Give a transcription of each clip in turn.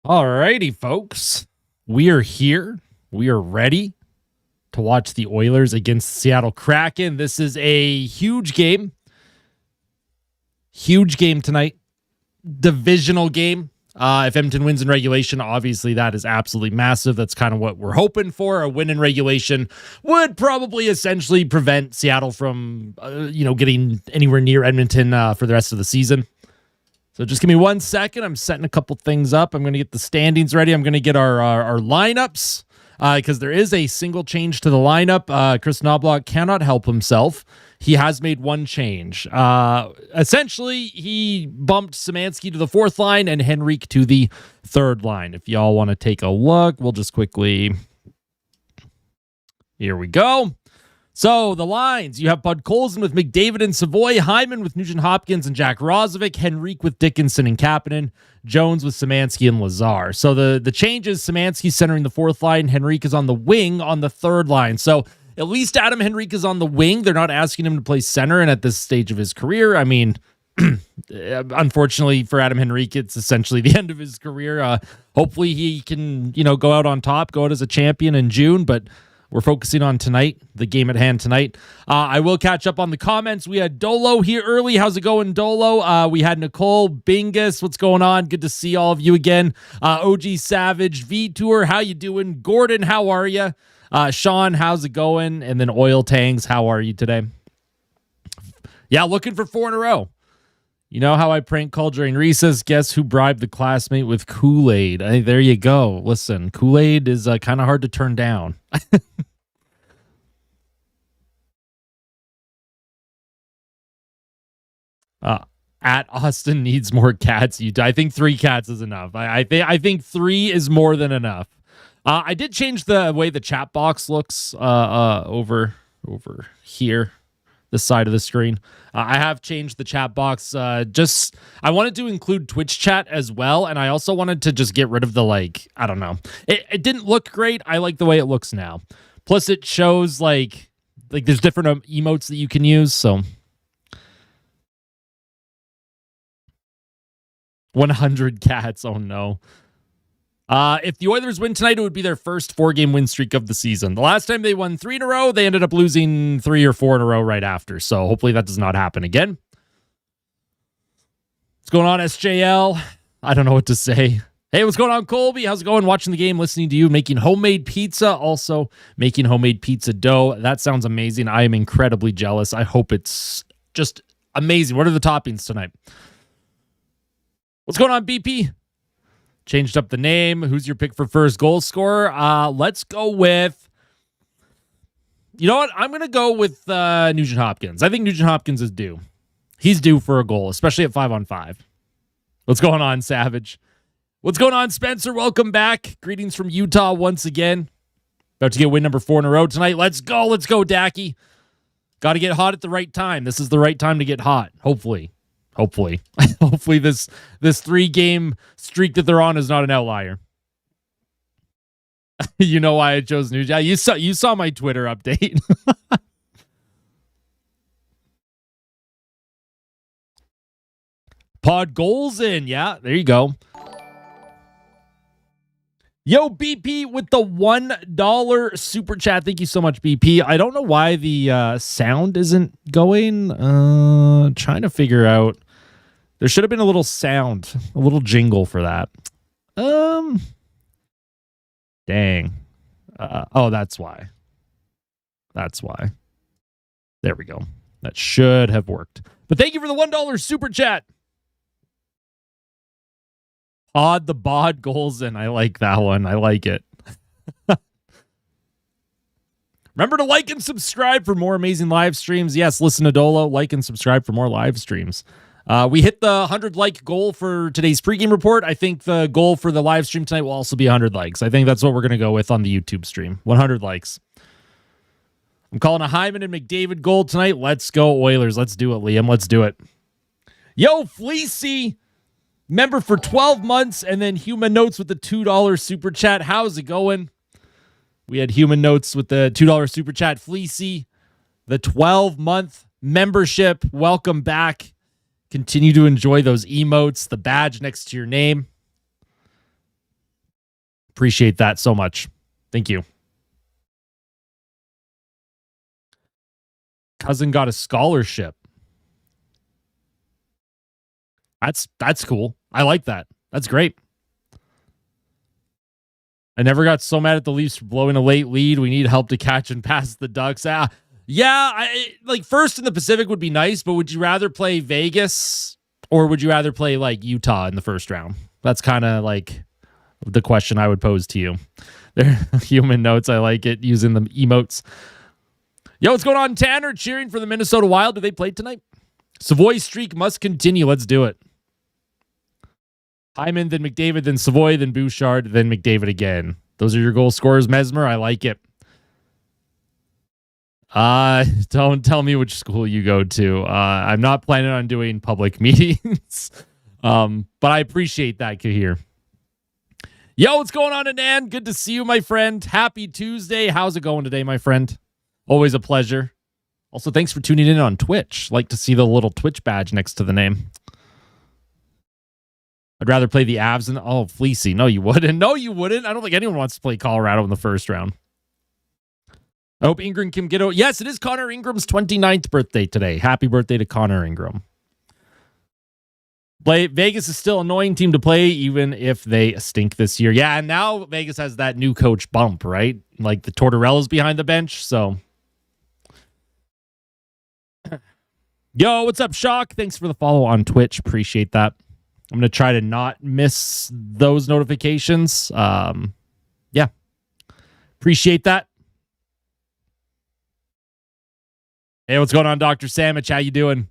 All righty, folks. We are here. We are ready to watch the Oilers against Seattle Kraken. This is a huge game. Huge game tonight. Divisional game. If Edmonton wins in regulation, obviously that is absolutely massive. That's kind of what we're hoping for. A win in regulation would probably essentially prevent Seattle from, getting anywhere near Edmonton for the rest of the season. So just give me 1 second. I'm setting a couple things up. I'm going to get the standings ready. I'm going to get our lineups because there is a single change to the lineup. Chris Knobloch cannot help himself. He has made one change. Essentially, he bumped Szymanski to the fourth line and Henrique to the third line. If y'all want to take a look, we'll just quickly... Here we go. So the lines, you have Bud Colson with McDavid and Savoie, Hyman with Nugent-Hopkins and Jack Roslovic, Henrique with Dickinson and Kapanen, Jones with Szymanski and Lazar. So the change is Szymanski centering the fourth line, Henrique is on the wing on the third line. So at least Adam Henrique is on the wing. They're not asking him to play center, and at this stage of his career, I mean, unfortunately for Adam Henrique, it's essentially the end of his career. Hopefully he can, go out on top, go out as a champion in June, but we're focusing on tonight, the game at hand tonight. I will catch up on the comments. We had Dolo here early. How's it going, Dolo? We had Nicole Bingus. What's going on? Good to see all of you again. OG Savage, V-Tour, how you doing? Gordon, how are you? Sean, how's it going? And then Oil Tangs, how are you today? Yeah, looking for 4 in a row. You know how I prank called during recess? Guess who bribed the classmate with Kool-Aid? There you go. Listen, Kool-Aid is kind of hard to turn down. At Austin needs more cats. I think 3 cats is enough. I think 3 is more than enough. I did change the way the chat box looks over here, this side of the screen. I have changed the chat box. I wanted to include Twitch chat as well, and I also wanted to just get rid of the I don't know. It didn't look great. I like the way it looks now. Plus, it shows like there's different emotes that you can use. So 100 cats. Oh no. If the Oilers win tonight, it would be their first 4-game win streak of the season. The last time they won 3 in a row, they ended up losing 3 or 4 in a row right after. So hopefully that does not happen again. What's going on, SJL? I don't know what to say. Hey, what's going on, Colby? How's it going? Watching the game, listening to you, making homemade pizza, also making homemade pizza dough. That sounds amazing. I am incredibly jealous. I hope it's just amazing. What are the toppings tonight? What's going on, BP? Changed up the name. Who's your pick for first goal scorer? Let's go with... You know what? I'm going to go with Nugent-Hopkins. I think Nugent-Hopkins is due. He's due for a goal, especially at 5-on-5. What's going on, Savage? What's going on, Spencer? Welcome back. Greetings from Utah once again. About to get win number 4 in a row tonight. Let's go. Let's go, Dacky. Got to get hot at the right time. This is the right time to get hot, hopefully. Hopefully this 3-game streak that they're on is not an outlier. You know why I chose News? Yeah, you saw my Twitter update. Pod goals in. Yeah, there you go. Yo, BP with the $1 super chat. Thank you so much, BP. I don't know why the sound isn't going. Trying to figure out. There should have been a little sound, a little jingle for that. Dang. Oh, that's why. That's why. There we go. That should have worked. But thank you for the $1 super chat. Odd the bod goals in. I like that one. I like it. Remember to like and subscribe for more amazing live streams. Yes, listen to Dolo. Like and subscribe for more live streams. We hit the 100 like goal for today's pregame report. I think the goal for the live stream tonight will also be 100 likes. I think that's what we're going to go with on the YouTube stream. 100 likes. I'm calling a Hyman and McDavid goal tonight. Let's go, Oilers. Let's do it, Liam. Let's do it. Yo, Fleecy. Member for 12 months and then Human Notes with the $2 super chat. How's it going? We had Human Notes with the $2 super chat. Fleecy, the 12-month membership. Welcome back. Continue to enjoy those emotes, the badge next to your name. Appreciate that so much. Thank you. Cousin got a scholarship. That's cool. I like that. That's great. I never got so mad at the Leafs for blowing a late lead. We need help to catch and pass the Ducks. Yeah, first in the Pacific would be nice, but would you rather play Vegas or would you rather play like Utah in the first round? That's kind of like the question I would pose to you. They're human notes. I like it, using the emotes. Yo, what's going on, Tanner? Cheering for the Minnesota Wild. Do they play tonight? Savoie streak must continue. Let's do it. Hyman, then McDavid, then Savoie, then Bouchard, then McDavid again. Those are your goal scorers, Mesmer. I like it. Don't tell me which school you go to. I'm not planning on doing public meetings. But I appreciate that, Kahir. Yo, what's going on, Anan? Good to see you, my friend. Happy Tuesday. How's it going today, my friend? Always a pleasure. Also, thanks for tuning in on Twitch. Like to see the little Twitch badge next to the name. I'd rather play the Avs than... Oh, Fleecy. No, you wouldn't. No, you wouldn't. I don't think anyone wants to play Colorado in the first round. I hope Ingram can get out. Yes, it is Connor Ingram's 29th birthday today. Happy birthday to Connor Ingram. Vegas is still an annoying team to play, even if they stink this year. Yeah, and now Vegas has that new coach bump, right? Like the Tortorella's behind the bench, so... Yo, what's up, Shock? Thanks for the follow on Twitch. Appreciate that. I'm going to try to not miss those notifications. Yeah. Appreciate that. Hey, what's going on, Dr. Sandwich? How you doing?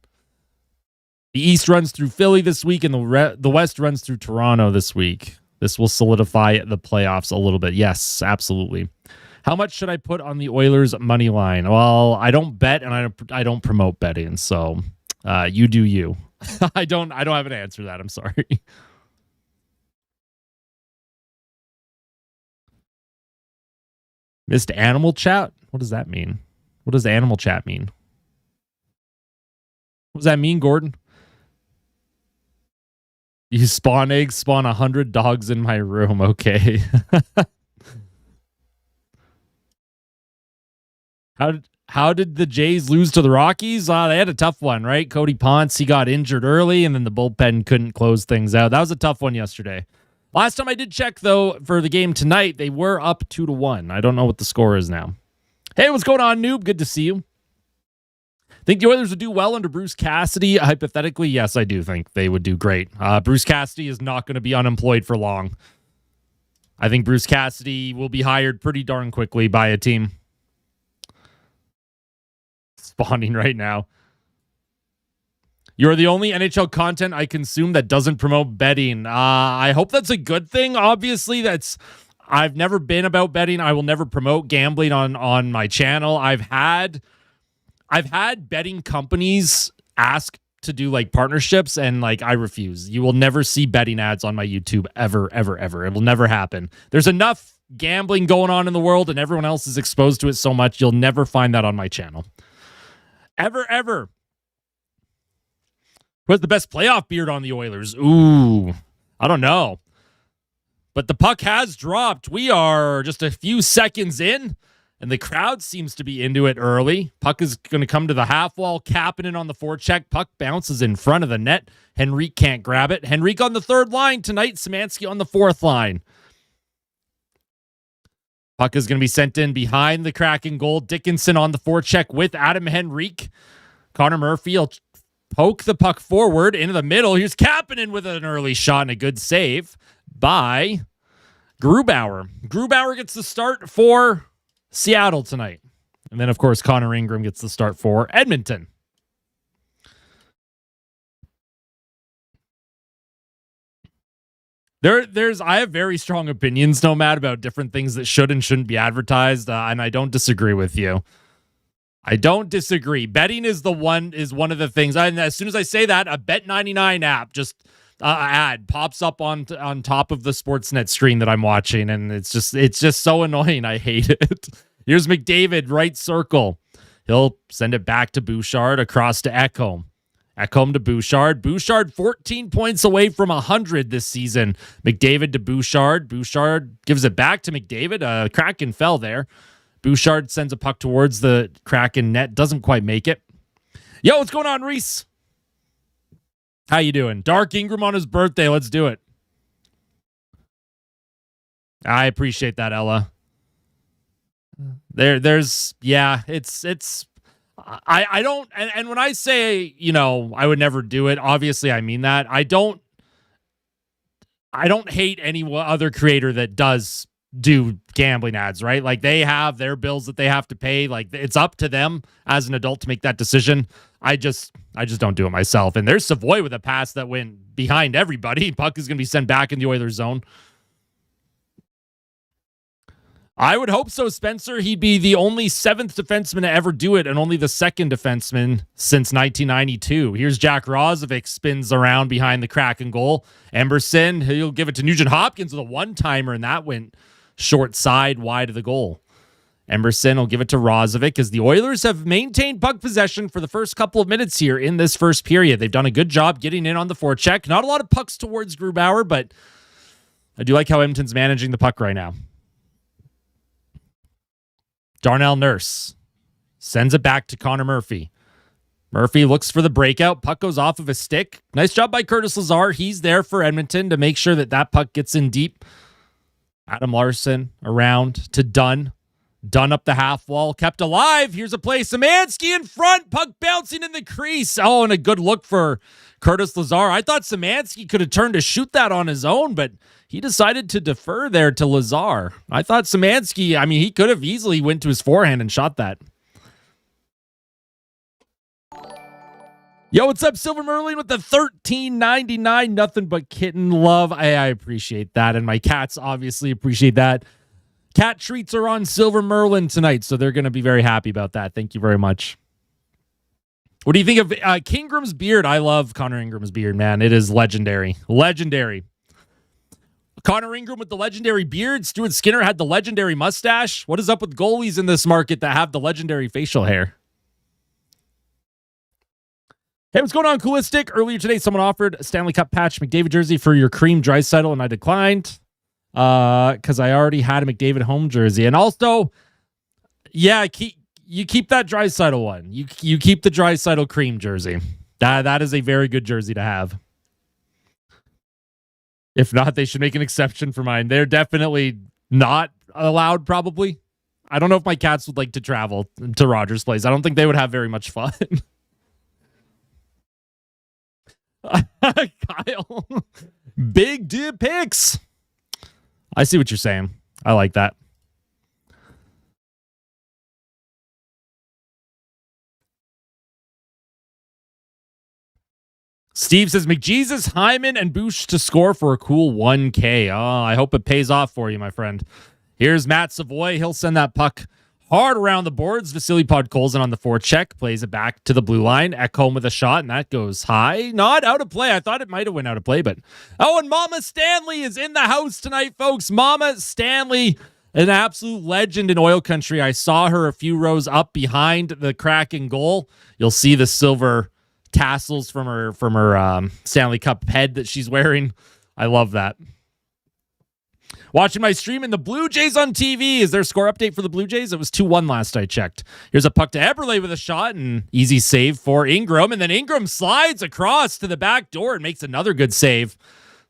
The East runs through Philly this week, and the West runs through Toronto this week. This will solidify the playoffs a little bit. Yes, absolutely. How much should I put on the Oilers money line? Well, I don't bet, and I don't promote betting, so you do you. I don't have an answer to that. I'm sorry. Missed animal chat? What does that mean? What does animal chat mean? What does that mean, Gordon? You spawn eggs, spawn 100 dogs in my room. Okay. How did the Jays lose to the Rockies? They had a tough one, right? Cody Ponce, he got injured early, and then the bullpen couldn't close things out. That was a tough one yesterday. Last time I did check, though, for the game tonight, they were up 2-1. I don't know what the score is now. Hey, what's going on, noob? Good to see you. Think the Oilers would do well under Bruce Cassidy? Hypothetically, yes, I do think they would do great. Bruce Cassidy is not going to be unemployed for long. I think Bruce Cassidy will be hired pretty darn quickly by a team. Spawning right now. You're the only NHL content I consume that doesn't promote betting. I hope that's a good thing. Obviously, I've never been about betting. I will never promote gambling on my channel. I've had betting companies ask to do like partnerships, and like I refuse. You will never see betting ads on my YouTube ever, ever, ever. It will never happen. There's enough gambling going on in the world, and everyone else is exposed to it so much. You'll never find that on my channel. Ever, ever. Who has the best playoff beard on the Oilers? Ooh, I don't know. But the puck has dropped. We are just a few seconds in, and the crowd seems to be into it early. Puck is going to come to the half wall. Kapanen on the forecheck. Puck bounces in front of the net. Henrique can't grab it. Henrique on the third line tonight. Szymanski on the fourth line. Puck is going to be sent in behind the Kraken goal. Dickinson on the forecheck with Adam Henrique. Connor Murphy will poke the puck forward into the middle. Here's Kapanen with an early shot and a good save by Grubauer. Grubauer gets the start for Seattle tonight. And then, of course, Connor Ingram gets the start for Edmonton. I have very strong opinions, Nomad, about different things that should and shouldn't be advertised, and I don't disagree with you. I don't disagree. Betting is one of the things. And as soon as I say that, a Bet99 app just ad pops up on top of the Sportsnet screen that I'm watching, and it's just so annoying. I hate it. Here's McDavid, right circle. He'll send it back to Bouchard, across to Ekholm. Ekholm to Bouchard. Bouchard 14 points away from 100 this season. McDavid to Bouchard. Bouchard gives it back to McDavid. Kraken fell there. Bouchard sends a puck towards the Kraken net. Doesn't quite make it. Yo, what's going on, Reese? How you doing? Dark Ingram on his birthday. Let's do it. I appreciate that, Ella. There's I don't, and when I say, I would never do it, obviously I mean that. I don't hate any other creator that does do gambling ads, right? Like, they have their bills that they have to pay. Like, it's up to them as an adult to make that decision. I just don't do it myself. And there's Savoie with a pass that went behind everybody. Puck is going to be sent back in the Oilers zone. I would hope so, Spencer. He'd be the only 7th defenseman to ever do it and only the 2nd defenseman since 1992. Here's Jack Roslovic, spins around behind the Kraken goal. Emerson, he'll give it to Nugent Hopkins with a one-timer, and that went short side wide of the goal. Emerson will give it to Roslovic as the Oilers have maintained puck possession for the first couple of minutes here in this first period. They've done a good job getting in on the forecheck. Not a lot of pucks towards Grubauer, but I do like how Edmonton's managing the puck right now. Darnell Nurse sends it back to Connor Murphy. Murphy looks for the breakout. Puck goes off of a stick. Nice job by Curtis Lazar. He's there for Edmonton to make sure that puck gets in deep. Adam Larsson around to Dunn. Dunn up the half wall. Kept alive. Here's a play. Szymanski in front. Puck bouncing in the crease. Oh, and a good look for Curtis Lazar. I thought Szymanski could have turned to shoot that on his own, but he decided to defer there to Lazar. I thought Szymanski, he could have easily went to his forehand and shot that. Yo, what's up, Silver Merlin with the $13.99? Nothing but kitten love. I appreciate that, and my cats obviously appreciate that. Cat treats are on Silver Merlin tonight, so they're going to be very happy about that. Thank you very much. What do you think of Kingram's beard? I love Connor Ingram's beard, man. It is legendary. Legendary. Connor Ingram with the legendary beard. Stuart Skinner had the legendary mustache. What is up with goalies in this market that have the legendary facial hair? Hey, what's going on, Coolistic? Earlier today, someone offered a Stanley Cup patch McDavid jersey for your cream Draisaitl, and I declined because I already had a McDavid home jersey. And also, yeah, you keep that Draisaitl one. You keep the Draisaitl cream jersey. That is a very good jersey to have. If not, they should make an exception for mine. They're definitely not allowed, probably. I don't know if my cats would like to travel to Rogers Place. I don't think they would have very much fun. Kyle. Big dip picks. I see what you're saying. I like that. Steve says, McJesus, Hyman, and Bouch to score for a cool 1K. Oh, I hope it pays off for you, my friend. Here's Matt Savoie. He'll send that puck hard around the boards. Vasily Podkolzin on the forecheck. Plays it back to the blue line. Ekholm with a shot, and that goes high. Not out of play. I thought it might have went out of play, but... Oh, and Mama Stanley is in the house tonight, folks. Mama Stanley, an absolute legend in oil country. I saw her a few rows up behind the Kraken goal. You'll see the silver tassels from her Stanley Cup head that she's wearing. I love that. Watching my stream in the Blue Jays on TV. Is there a score update for the Blue Jays? It was 2-1 last I checked. Here's a puck to Eberle with a shot and easy save for Ingram. And then Ingram slides across to the back door and makes another good save.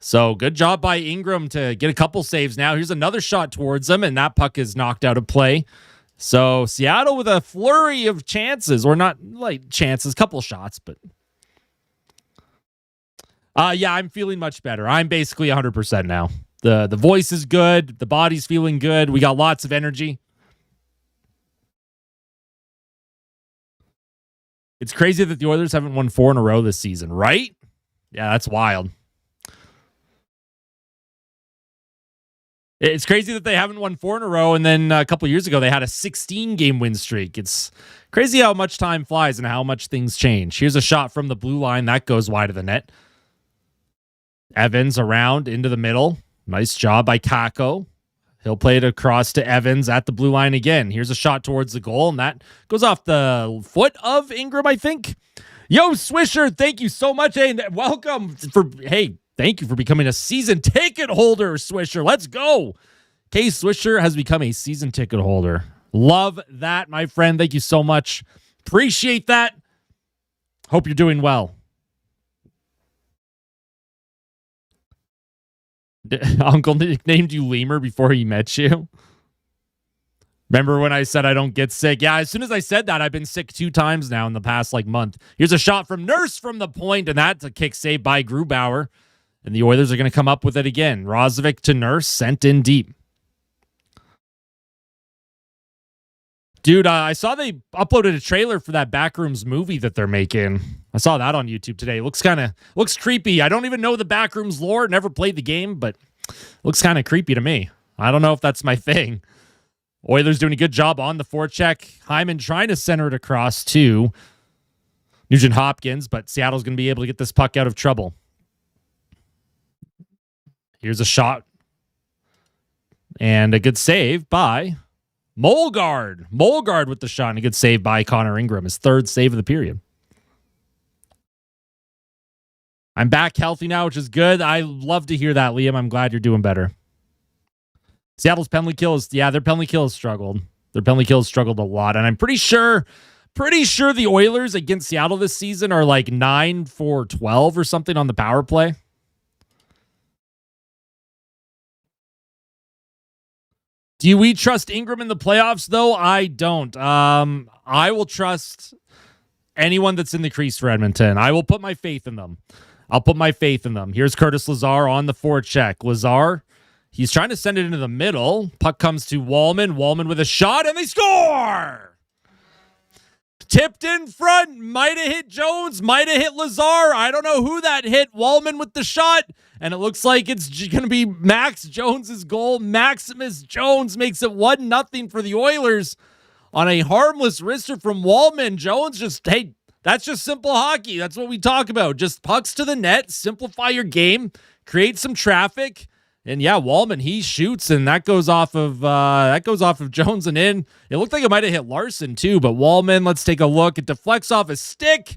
So good job by Ingram to get a couple saves now. Here's another shot towards him, and that puck is knocked out of play. So Seattle with a flurry of chances, or not like chances, couple shots, but yeah, I'm feeling much better. I'm basically 100% now. The voice is good, the body's feeling good. We got lots of energy. It's crazy that the Oilers haven't won 4 in a row this season, right? Yeah, that's wild. It's crazy that they haven't won 4 in a row, and then a couple of years ago, they had a 16-game win streak. It's crazy how much time flies and how much things change. Here's a shot from the blue line. That goes wide of the net. Evans around into the middle. Nice job by Kako. He'll play it across to Evans at the blue line again. Here's a shot towards the goal, and that goes off the foot of Ingram, I think. Yo, Swisher, thank you so much. Hey, thank you for becoming a season ticket holder, Swisher. Let's go. K Swisher has become a season ticket holder. Love that, my friend. Thank you so much. Appreciate that. Hope you're doing well. Uncle nicknamed you Lemur before he met you. Remember when I said I don't get sick? Yeah, as soon as I said that, I've been sick 2 times now in the past month. Here's a shot from Nurse from the point, and that's a kick saved by Grubauer. And the Oilers are going to come up with it again. Rozovic to Nurse, sent in deep. Dude, I saw they uploaded a trailer for that Backrooms movie that they're making. I saw that on YouTube today. Looks creepy. I don't even know the Backrooms lore. Never played the game, but looks kind of creepy to me. I don't know if that's my thing. Oilers doing a good job on the forecheck. Hyman trying to center it across to Nugent Hopkins, but Seattle's going to be able to get this puck out of trouble. Here's a shot. And a good save by Molgard. Molgard with the shot, and a good save by Connor Ingram. His 3rd save of the period. I'm back healthy now, which is good. I love to hear that, Liam. I'm glad you're doing better. Seattle's penalty kills, their penalty kill has struggled. Their penalty kill has struggled a lot, and I'm pretty sure the Oilers against Seattle this season are like 9 for 12 or something on the power play. Do we trust Ingram in the playoffs, though? I don't. I will trust anyone that's in the crease for Edmonton. I will put my faith in them. Here's Curtis Lazar on the forecheck. Lazar, he's trying to send it into the middle. Puck comes to Wallman. Wallman with a shot, and they score! Tipped in front. Might have hit Jones. Might have hit Lazar. I don't know who that hit. Wallman with the shot. And it looks like it's going to be Max Jones's goal. Maximus Jones makes it 1-0 for the Oilers on a harmless wrister from Wallman. Jones that's just simple hockey. That's what we talk about. Just pucks to the net, simplify your game, create some traffic. And yeah, Wallman, he shoots, and that goes off of Jones and in. It looked like it might have hit Larson too, but Wallman, let's take a look. It deflects off his stick.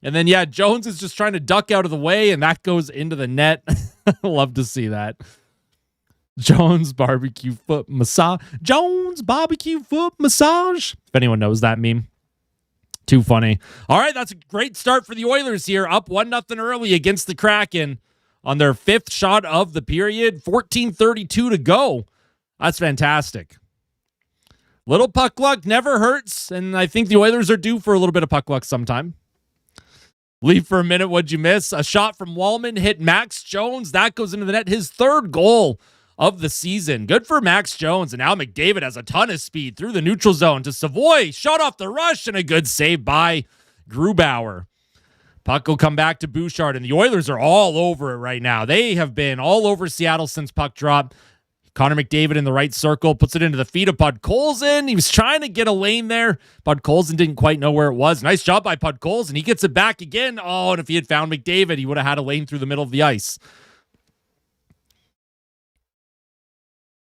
And then, yeah, Jones is just trying to duck out of the way, and that goes into the net. Love to see that. Jones barbecue foot massage. If anyone knows that meme. Too funny. All right, that's a great start for the Oilers here. Up 1-0 early against the Kraken on their 5th shot of the period. 14:32 to go. That's fantastic. Little puck luck never hurts, and I think the Oilers are due for a little bit of puck luck sometime. Leave for a minute. What'd you miss? A shot from Wallman hit Max Jones. That goes into the net. His 3rd goal of the season. Good for Max Jones. And now McDavid has a ton of speed through the neutral zone to Savoie. Shot off the rush, and a good save by Grubauer. Puck will come back to Bouchard, and the Oilers are all over it right now. They have been all over Seattle since puck drop. Connor McDavid in the right circle, puts it into the feet of Podkolzin. He was trying to get a lane there. Podkolzin didn't quite know where it was. Nice job by Podkolzin. He gets it back again. Oh, and if he had found McDavid, he would have had a lane through the middle of the ice.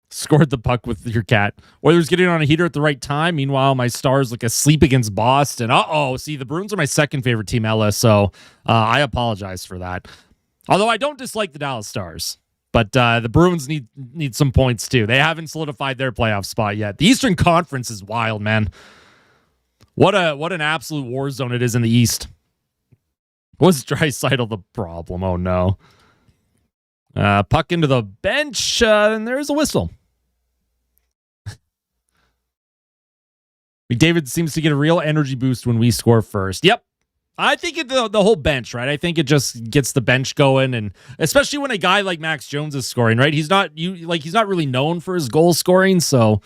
Scored the puck with your cat. Oilers getting on a heater at the right time. Meanwhile, my Stars look asleep against Boston. See, the Bruins are my 2nd favorite team, Ella, so I apologize for that. Although I don't dislike the Dallas Stars. But the Bruins need some points, too. They haven't solidified their playoff spot yet. The Eastern Conference is wild, man. What an absolute war zone it is in the East. Was Draisaitl the problem? Oh, no. Puck into the bench, and there's a whistle. McDavid seems to get a real energy boost when we score first. Yep. I think the whole bench, right? I think it just gets the bench going, and especially when a guy like Max Jones is scoring, right? He's not really known for his goal scoring, so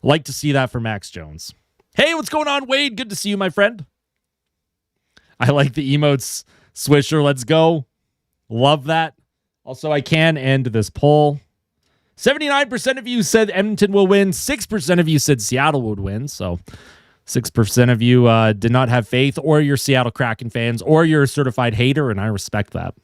I like to see that for Max Jones. Hey, what's going on, Wade? Good to see you, my friend. I like the emotes, Swisher. Let's go. Love that. Also, I can end this poll. 79% of you said Edmonton will win. 6% of you said Seattle would win. So 6% of you did not have faith, or you're Seattle Kraken fans, or you're a certified hater, and I respect that.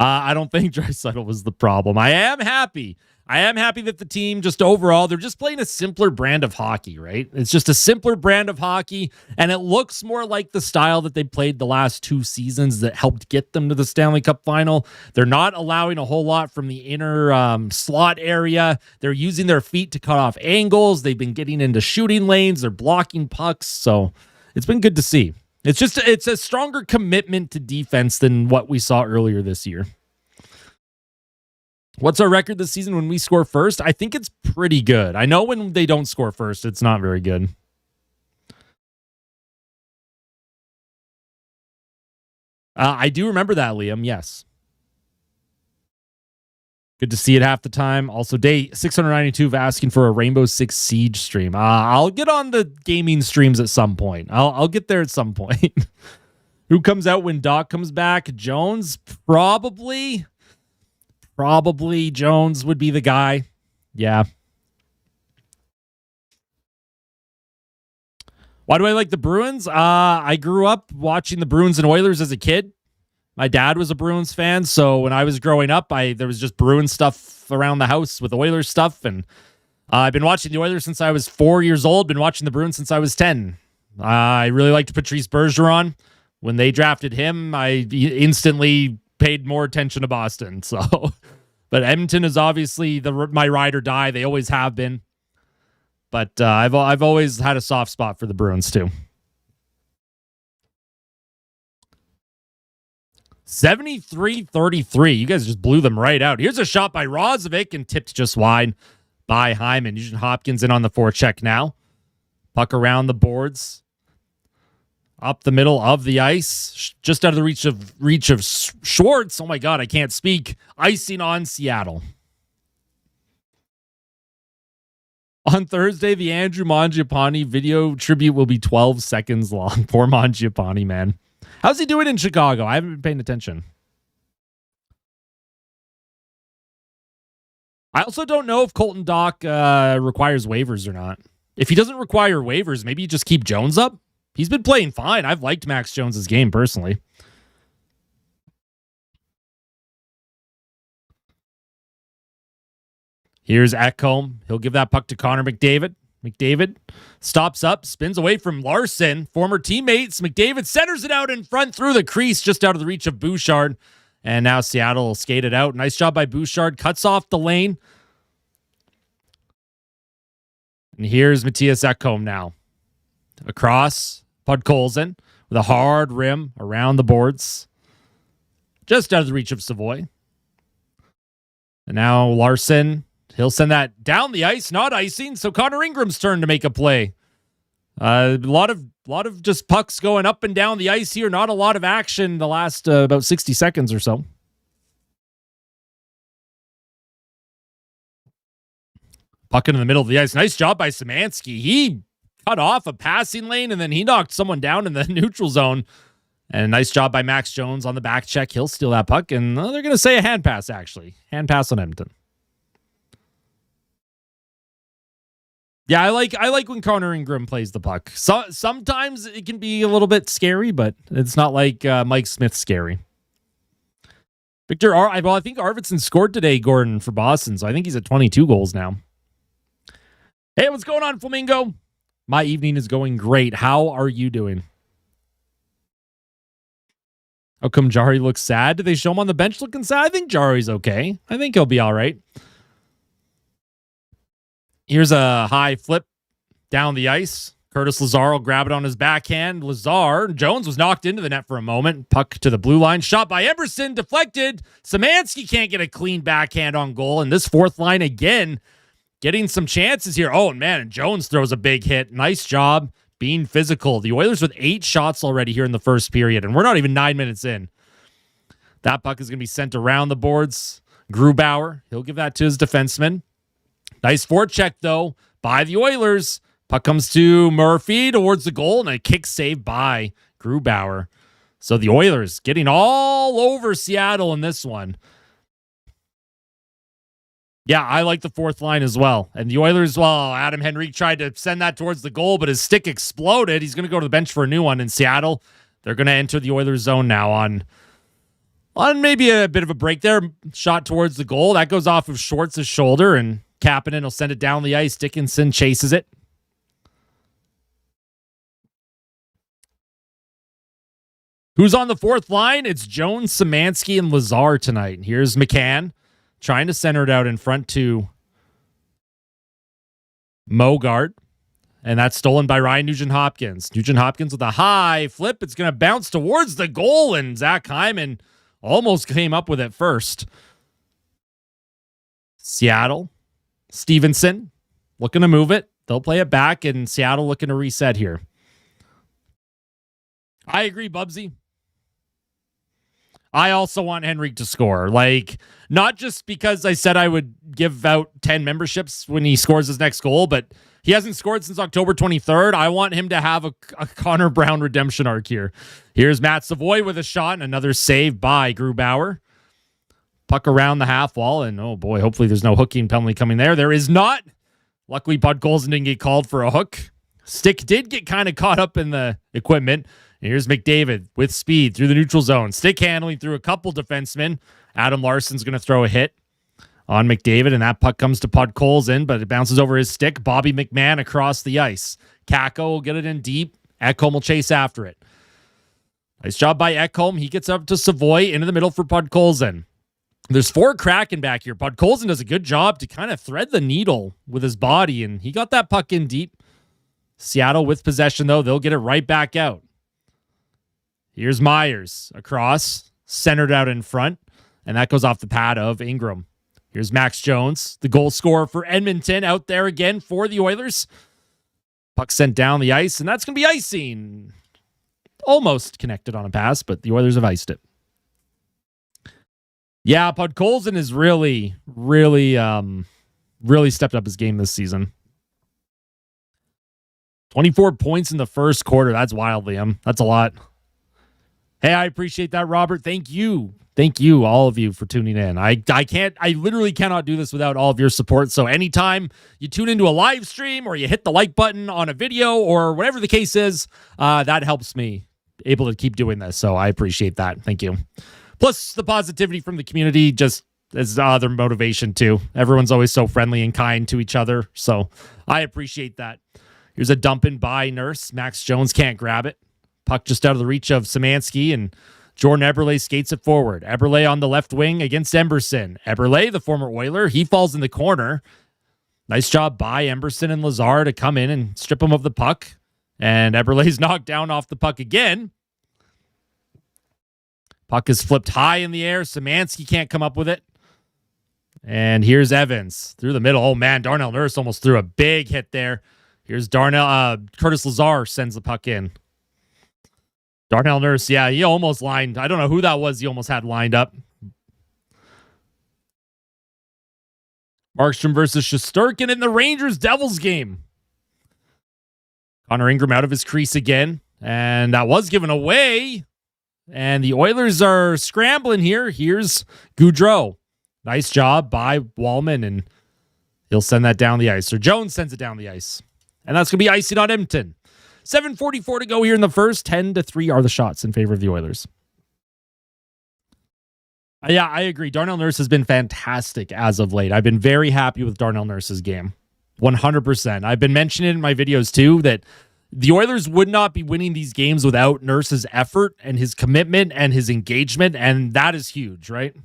I don't think Draisaitl was the problem. I am happy that the team just overall, they're just playing a simpler brand of hockey, right? It's just a simpler brand of hockey, and it looks more like the style that they played the last 2 seasons that helped get them to the Stanley Cup final. They're not allowing a whole lot from the inner slot area. They're using their feet to cut off angles. They've been getting into shooting lanes. They're blocking pucks, so it's been good to see. It's a stronger commitment to defense than what we saw earlier this year. What's our record this season when we score first? I think it's pretty good. I know when they don't score first, it's not very good. I do remember that, Liam. Yes. Good to see it half the time. Also, day 692 asking for a Rainbow Six Siege stream. I'll get on the gaming streams at some point. I'll get there at some point. Who comes out when Doc comes back? Jones? Probably Jones would be the guy. Yeah. Why do I like the Bruins? I grew up watching the Bruins and Oilers as a kid. My dad was a Bruins fan, so when I was growing up, there was just Bruins stuff around the house with Oilers stuff, and I've been watching the Oilers since I was 4 years old, been watching the Bruins since I was 10. I really liked Patrice Bergeron. When they drafted him, I instantly paid more attention to Boston, so... But Edmonton is obviously my ride or die. They always have been. But I've always had a soft spot for the Bruins too. 73-33. You guys just blew them right out. Here's a shot by Rozovic and tipped just wide by Hyman. Nugent Hopkins in on the forecheck now. Puck around the boards. Up the middle of the ice, just out of the reach of Schwartz. Oh my God, I can't speak. Icing on Seattle. On Thursday, the Andrew Mangiapane video tribute will be 12 seconds long. Poor Mangiapane, man. How's he doing in Chicago? I haven't been paying attention. I also don't know if Colton Dach requires waivers or not. If he doesn't require waivers, maybe you just keep Jones up. He's been playing fine. I've liked Max Jones's game personally. Here's Ekholm. He'll give that puck to Connor McDavid. McDavid stops up, spins away from Larson. Former teammates. McDavid centers it out in front through the crease, just out of the reach of Bouchard. And now Seattle skated out. Nice job by Bouchard. Cuts off the lane. And here's Matthias Ekholm now. Across Podkolzin with a hard rim around the boards. Just out of the reach of Savoie. And now Larson, he'll send that down the ice, not icing. So Connor Ingram's turn to make a play. A lot of just pucks going up and down the ice here. Not a lot of action the last about 60 seconds or so. Puck in the middle of the ice. Nice job by Szymanski. He cut off a passing lane, and then he knocked someone down in the neutral zone. And a nice job by Max Jones on the back check. He'll steal that puck, and they're going to say a hand pass, actually. Hand pass on Edmonton. Yeah, I like when Connor Ingram plays the puck. So, sometimes it can be a little bit scary, but it's not like Mike Smith scary. I think Arvidsson scored today, Gordon, for Boston, so I think he's at 22 goals now. Hey, what's going on, Flamingo? My evening is going great. How are you doing? How come Jari looks sad? Did they show him on the bench looking sad? I think Jari's okay. I think he'll be all right. Here's a high flip down the ice. Curtis Lazar will grab it on his backhand. Jones was knocked into the net for a moment. Puck to the blue line. Shot by Emerson. Deflected. Szymanski can't get a clean backhand on goal. And this fourth line again getting some chances here. Oh, man, and Jones throws a big hit. Nice job being physical. The Oilers with 8 shots already here in the first period, and we're not even 9 minutes in. That puck is going to be sent around the boards. Grubauer, he'll give that to his defenseman. Nice forecheck, though, by the Oilers. Puck comes to Murphy towards the goal, and a kick saved by Grubauer. So the Oilers getting all over Seattle in this one. Yeah, I like the fourth line as well. And the Oilers, well, Adam Henrique tried to send that towards the goal, but his stick exploded. He's going to go to the bench for a new one in Seattle. They're going to enter the Oilers zone now on On maybe a bit of a break there. Shot towards the goal. That goes off of Schwartz's shoulder, and Kapanen will send it down the ice. Dickinson chases it. Who's on the fourth line? It's Jones, Szymanski, and Lazar tonight. Here's McCann trying to center it out in front to Mogard. And that's stolen by Ryan Nugent-Hopkins. Nugent-Hopkins with a high flip. It's going to bounce towards the goal, and Zach Hyman almost came up with it first. Seattle. Stevenson looking to move it. They'll play it back, and Seattle looking to reset here. I agree, Bubsy. I also want Henrique to score. Like, not just because I said I would give out 10 memberships when he scores his next goal, but he hasn't scored since October 23rd. I want him to have a Connor Brown redemption arc here. Here's Matt Savoie with a shot and another save by Grubauer. Puck around the half wall, and oh boy, hopefully there's no hooking penalty coming there. There is not. Luckily, Bud Colson didn't get called for a hook. Stick did get kind of caught up in the equipment. Here's McDavid with speed through the neutral zone. Stick handling through a couple defensemen. Adam Larson's going to throw a hit on McDavid, and that puck comes to Podkolzin, but it bounces over his stick. Bobby McMahon across the ice. Kakko will get it in deep. Ekholm will chase after it. Nice job by Ekholm. He gets up to Savoie into the middle for Podkolzin. There's 4 Kraken back here. Podkolzin does a good job to kind of thread the needle with his body, and he got that puck in deep. Seattle with possession, though. They'll get it right back out. Here's Myers across, centered out in front, and that goes off the pad of Ingram. Here's Max Jones, the goal scorer for Edmonton, out there again for the Oilers. Puck sent down the ice, and that's going to be icing. Almost connected on a pass, but the Oilers have iced it. Yeah, Podkolzin is really stepped up his game this season. 24 points in the first quarter. That's wild, Liam. That's a lot. Hey, I appreciate that, Robert. Thank you. Thank you, all of you, for tuning in. I literally cannot do this without all of your support. So anytime you tune into a live stream or you hit the like button on a video or whatever the case is, that helps me able to keep doing this. So I appreciate that. Thank you. Plus the positivity from the community just as other motivation too. Everyone's always so friendly and kind to each other. So I appreciate that. Here's a dump in by Nurse. Max Jones can't grab it. Puck just out of the reach of Szymanski, and Jordan Eberle skates it forward. Eberle on the left wing against Emberson. Eberle, the former Oiler, he falls in the corner. Nice job by Emberson and Lazar to come in and strip him of the puck. And Eberle's knocked down off the puck again. Puck is flipped high in the air. Szymanski can't come up with it. And here's Evans through the middle. Oh, man, Darnell Nurse almost threw a big hit there. Here's Curtis Lazar sends the puck in. Darnell Nurse, yeah, he almost lined. I don't know who that was he almost had lined up. Markstrom versus Shesterkin in the Rangers-Devils game. Connor Ingram out of his crease again. And that was given away. And the Oilers are scrambling here. Here's Goudreau. Nice job by Wallman, and he'll send that down the ice. Or Jones sends it down the ice. And that's going to be icing on Edmonton. 7:44 to go here in the first. 10-3 are the shots in favor of the Oilers. Yeah, I agree. Darnell Nurse has been fantastic as of late. I've been very happy with Darnell Nurse's game. 100%. I've been mentioning in my videos too that the Oilers would not be winning these games without Nurse's effort and his commitment and his engagement, and that is huge, right?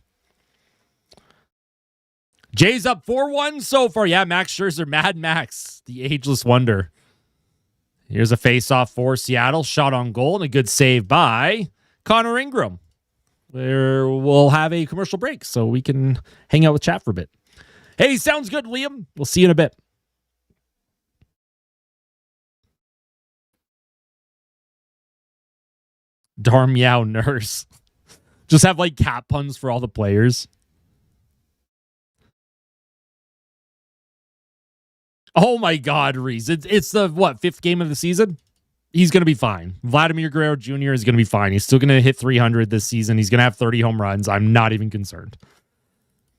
Jay's up 4-1 so far. Yeah, Max Scherzer, Mad Max, the ageless wonder. Here's a face-off for Seattle. Shot on goal and a good save by Connor Ingram. Where we'll have a commercial break so we can hang out with chat for a bit. Hey, sounds good, Liam. We'll see you in a bit. Darn meow Nurse. Just have like cat puns for all the players. Oh my God, Reese. It's the, fifth game of the season? He's going to be fine. Vladimir Guerrero Jr. is going to be fine. He's still going to hit 300 this season. He's going to have 30 home runs. I'm not even concerned.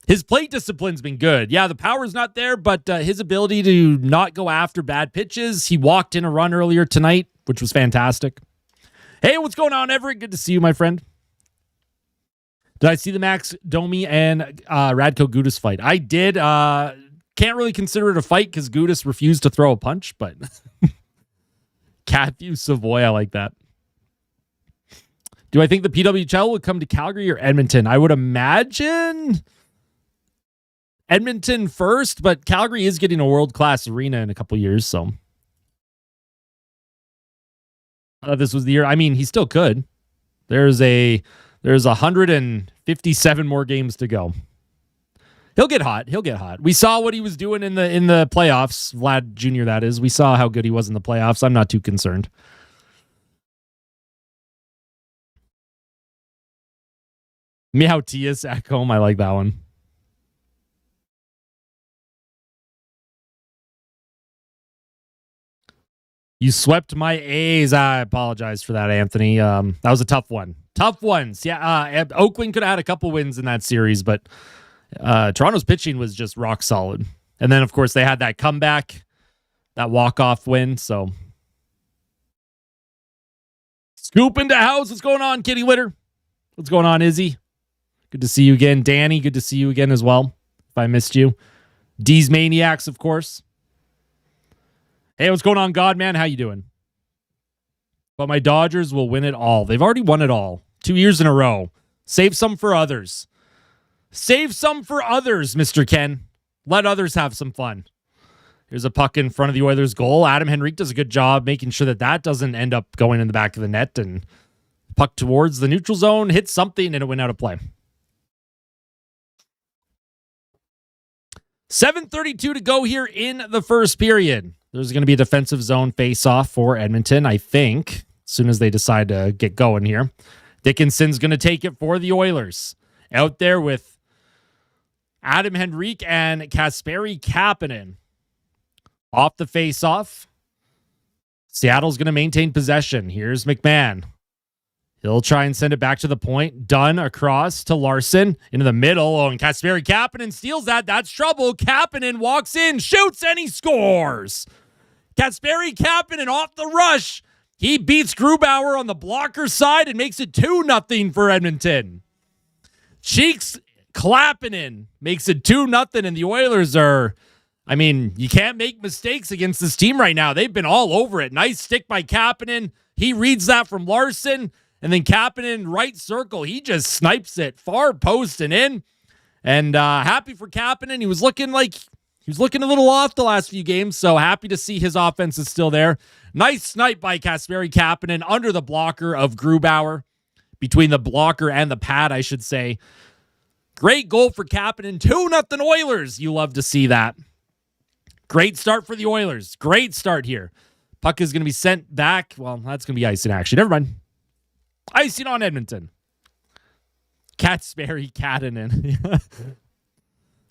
His plate discipline's been good. Yeah, the power's not there, but his ability to not go after bad pitches. He walked in a run earlier tonight, which was fantastic. Hey, what's going on, Everett? Good to see you, my friend. Did I see the Max Domi and Radko Gudas fight? I did. Can't really consider it a fight because Gudas refused to throw a punch, but Matthew Savoie, I like that. Do I think the PWHL would come to Calgary or Edmonton? I would imagine Edmonton first, but Calgary is getting a world-class arena in a couple years, so this was the year. I mean, he still could. There's 157 more games to go. He'll get hot. We saw what he was doing in the playoffs. Vlad Jr., that is. We saw how good he was in the playoffs. I'm not too concerned. Meow Tias at home. I like that one. You swept my A's. I apologize for that, Anthony. That was a tough one. Tough ones. Yeah, Oakland could have had a couple wins in that series, but Toronto's pitching was just rock solid. And then, of course, they had that comeback, that walk-off win. So, scoop into house. What's going on, Kitty Litter? What's going on, Izzy? Good to see you again. Danny, good to see you again as well, if I missed you. D's Maniacs, of course. Hey, what's going on, Godman? How you doing? But my Dodgers will win it all. They've already won it all. 2 years in a row. Save some for others. Save some for others, Mr. Ken. Let others have some fun. Here's a puck in front of the Oilers' goal. Adam Henrique does a good job making sure that doesn't end up going in the back of the net, and puck towards the neutral zone, hit something, and it went out of play. 7:32 to go here in the first period. There's going to be a defensive zone face-off for Edmonton, I think, as soon as they decide to get going here. Dickinson's going to take it for the Oilers. Out there with Adam Henrique and Kasperi Kapanen. Off the face-off. Seattle's going to maintain possession. Here's McMahon. He'll try and send it back to the point. Dunn across to Larson into the middle. Oh, and Kasperi Kapanen steals that. That's trouble. Kapanen walks in, shoots, and he scores. Kasperi Kapanen off the rush. He beats Grubauer on the blocker side and makes it 2-0 for Edmonton. Cheeks Kapanen makes it 2-0, and the Oilers are, I mean, you can't make mistakes against this team right now. They've been all over it. Nice stick by Kapanen. He reads that from Larson. And then Kapanen, right circle, he just snipes it far post and in. And happy for Kapanen. He was looking a little off the last few games, so happy to see his offense is still there. Nice snipe by Kasperi Kapanen under the blocker of Grubauer. Between the blocker and the pad, I should say. Great goal for Kapanen. 2-0 Oilers. You love to see that. Great start for the Oilers. Great start here. Puck is going to be sent back. Well, that's going to be icing action. Never mind. Icing on Edmonton. Kasperi Kapanen.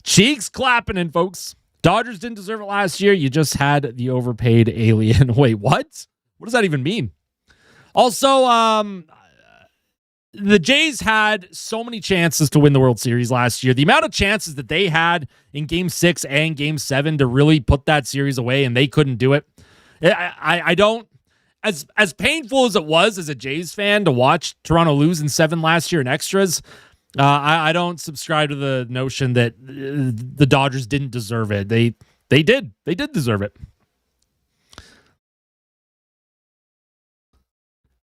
Cheeks clapping, folks. Dodgers didn't deserve it last year. You just had the overpaid alien. Wait, what? What does that even mean? Also, the Jays had so many chances to win the World Series last year. The amount of chances that they had in Game 6 and Game 7 to really put that series away, and they couldn't do it. I don't... As painful as it was as a Jays fan to watch Toronto lose in 7 last year in extras, I don't subscribe to the notion that the Dodgers didn't deserve it. They did. They did deserve it.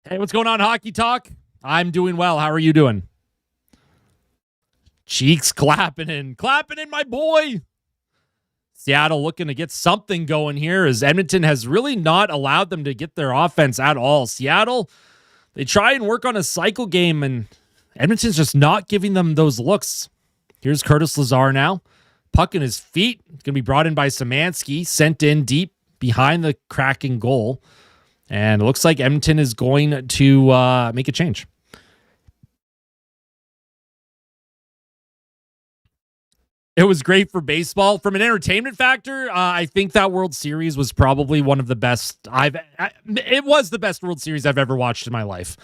Hey, what's going on, Hockey Talk? I'm doing well. How are you doing? Cheeks clapping in, my boy. Seattle looking to get something going here as Edmonton has really not allowed them to get their offense at all. Seattle, they try and work on a cycle game, and Edmonton's just not giving them those looks. Here's Curtis Lazar now. Puck in his feet. It's going to be brought in by Szymanski, sent in deep behind the Kraken goal. And it looks like Edmonton is going to make a change. It was great for baseball. From an entertainment factor, I think that World Series was probably one of the best. It was the best World Series I've ever watched in my life.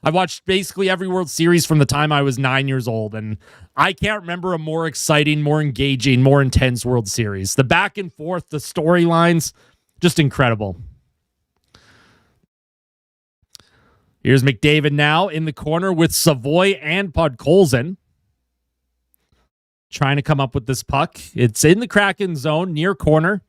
I've watched basically every World Series from the time I was 9 years old, and I can't remember a more exciting, more engaging, more intense World Series. The back and forth, the storylines, just incredible. Here's McDavid now in the corner with Savoie and Podkolzin. trying to come up with this puck. It's in the Kraken zone, near corner.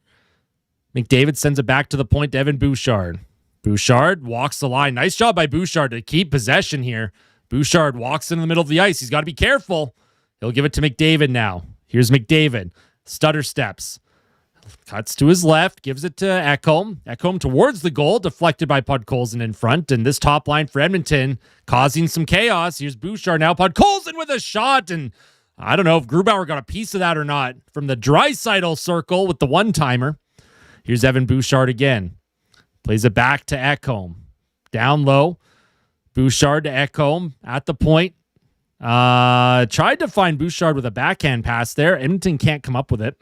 McDavid sends it back to the point to Evan Bouchard. Bouchard walks the line. Nice job by Bouchard to keep possession here. Bouchard walks in the middle of the ice. He's got to be careful. He'll give it to McDavid now. Here's McDavid. Stutter steps. Cuts to his left. Gives it to Ekholm. Ekholm towards the goal. Deflected by Podkolzin in front. And this top line for Edmonton causing some chaos. Here's Bouchard now. Podkolzin with a shot. And I don't know if Grubauer got a piece of that or not from the Draisaitl circle with the one-timer. Here's Evan Bouchard again. Plays it back to Ekholm. Down low. Bouchard to Ekholm at the point. Tried to find Bouchard with a backhand pass there. Edmonton can't come up with it.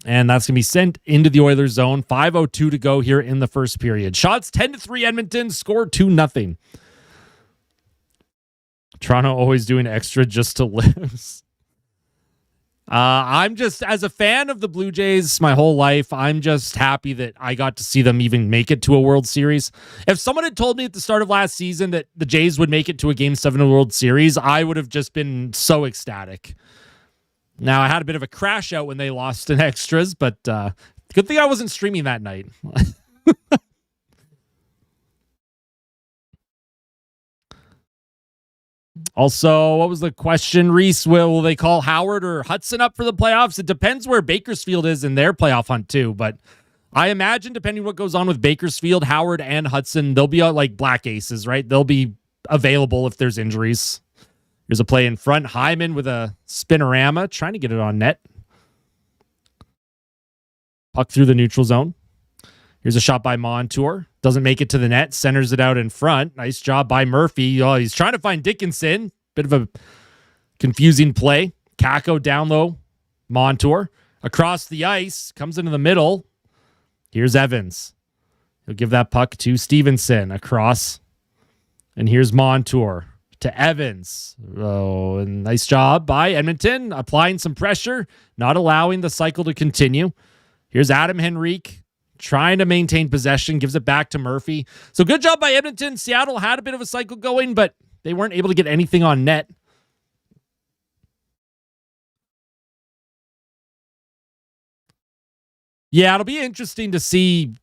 And that's going to be sent into the Oilers zone. 5:02 to go here in the first period. Shots 10-3 Edmonton. Score 2-0. Toronto always doing extra just to lose. I'm just, as a fan of the Blue Jays my whole life, I'm just happy that I got to see them even make it to a World Series. If someone had told me at the start of last season that the Jays would make it to a Game 7 of the World Series, I would have just been so ecstatic. Now, I had a bit of a crash out when they lost in extras, but good thing I wasn't streaming that night. Also, what was the question, Reese? Will they call Howard or Hudson up for the playoffs? It depends where Bakersfield is in their playoff hunt, too. But I imagine, depending what goes on with Bakersfield, Howard and Hudson, they'll be like black aces, right? They'll be available if there's injuries. Here's a play in front. Hyman with a spinorama, trying to get it on net. Puck through the neutral zone. Here's a shot by Montour. Doesn't make it to the net. Centers it out in front. Nice job by Murphy. Oh, he's trying to find Dickinson. Bit of a confusing play. Kako down low. Montour. Across the ice. Comes into the middle. Here's Evans. He'll give that puck to Stevenson. Across. And here's Montour to Evans. Oh, and nice job by Edmonton. Applying some pressure. Not allowing the cycle to continue. Here's Adam Henrique. Trying to maintain possession, gives it back to Murphy. So good job by Edmonton. Seattle had a bit of a cycle going, but they weren't able to get anything on net. Yeah, it'll be interesting to see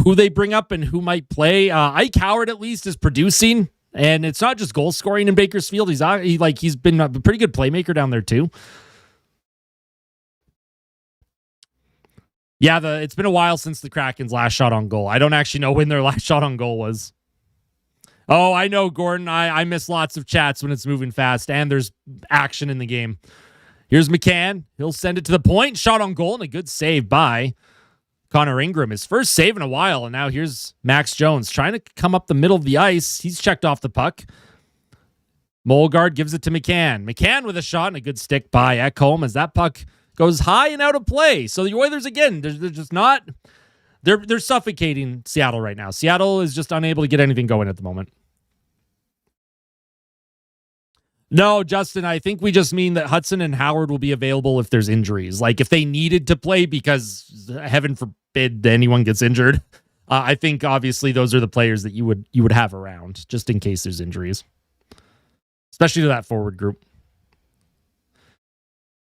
who they bring up and who might play. Ike Howard, at least, is producing, and it's not just goal scoring in Bakersfield. He's been a pretty good playmaker down there too. Yeah, it's been a while since the Kraken's last shot on goal. I don't actually know when their last shot on goal was. Oh, I know, Gordon. I miss lots of chats when it's moving fast and there's action in the game. Here's McCann. He'll send it to the point. Shot on goal and a good save by Connor Ingram. His first save in a while. And now here's Max Jones trying to come up the middle of the ice. He's checked off the puck. Molgard gives it to McCann. McCann with a shot and a good stick by Ekholm as that puck goes high and out of play. So the Oilers, again, they're just not... They're suffocating Seattle right now. Seattle is just unable to get anything going at the moment. No, Justin, I think we just mean that Hudson and Howard will be available if there's injuries. Like if they needed to play because heaven forbid anyone gets injured. I think obviously those are the players that you would have around just in case there's injuries. Especially to that forward group.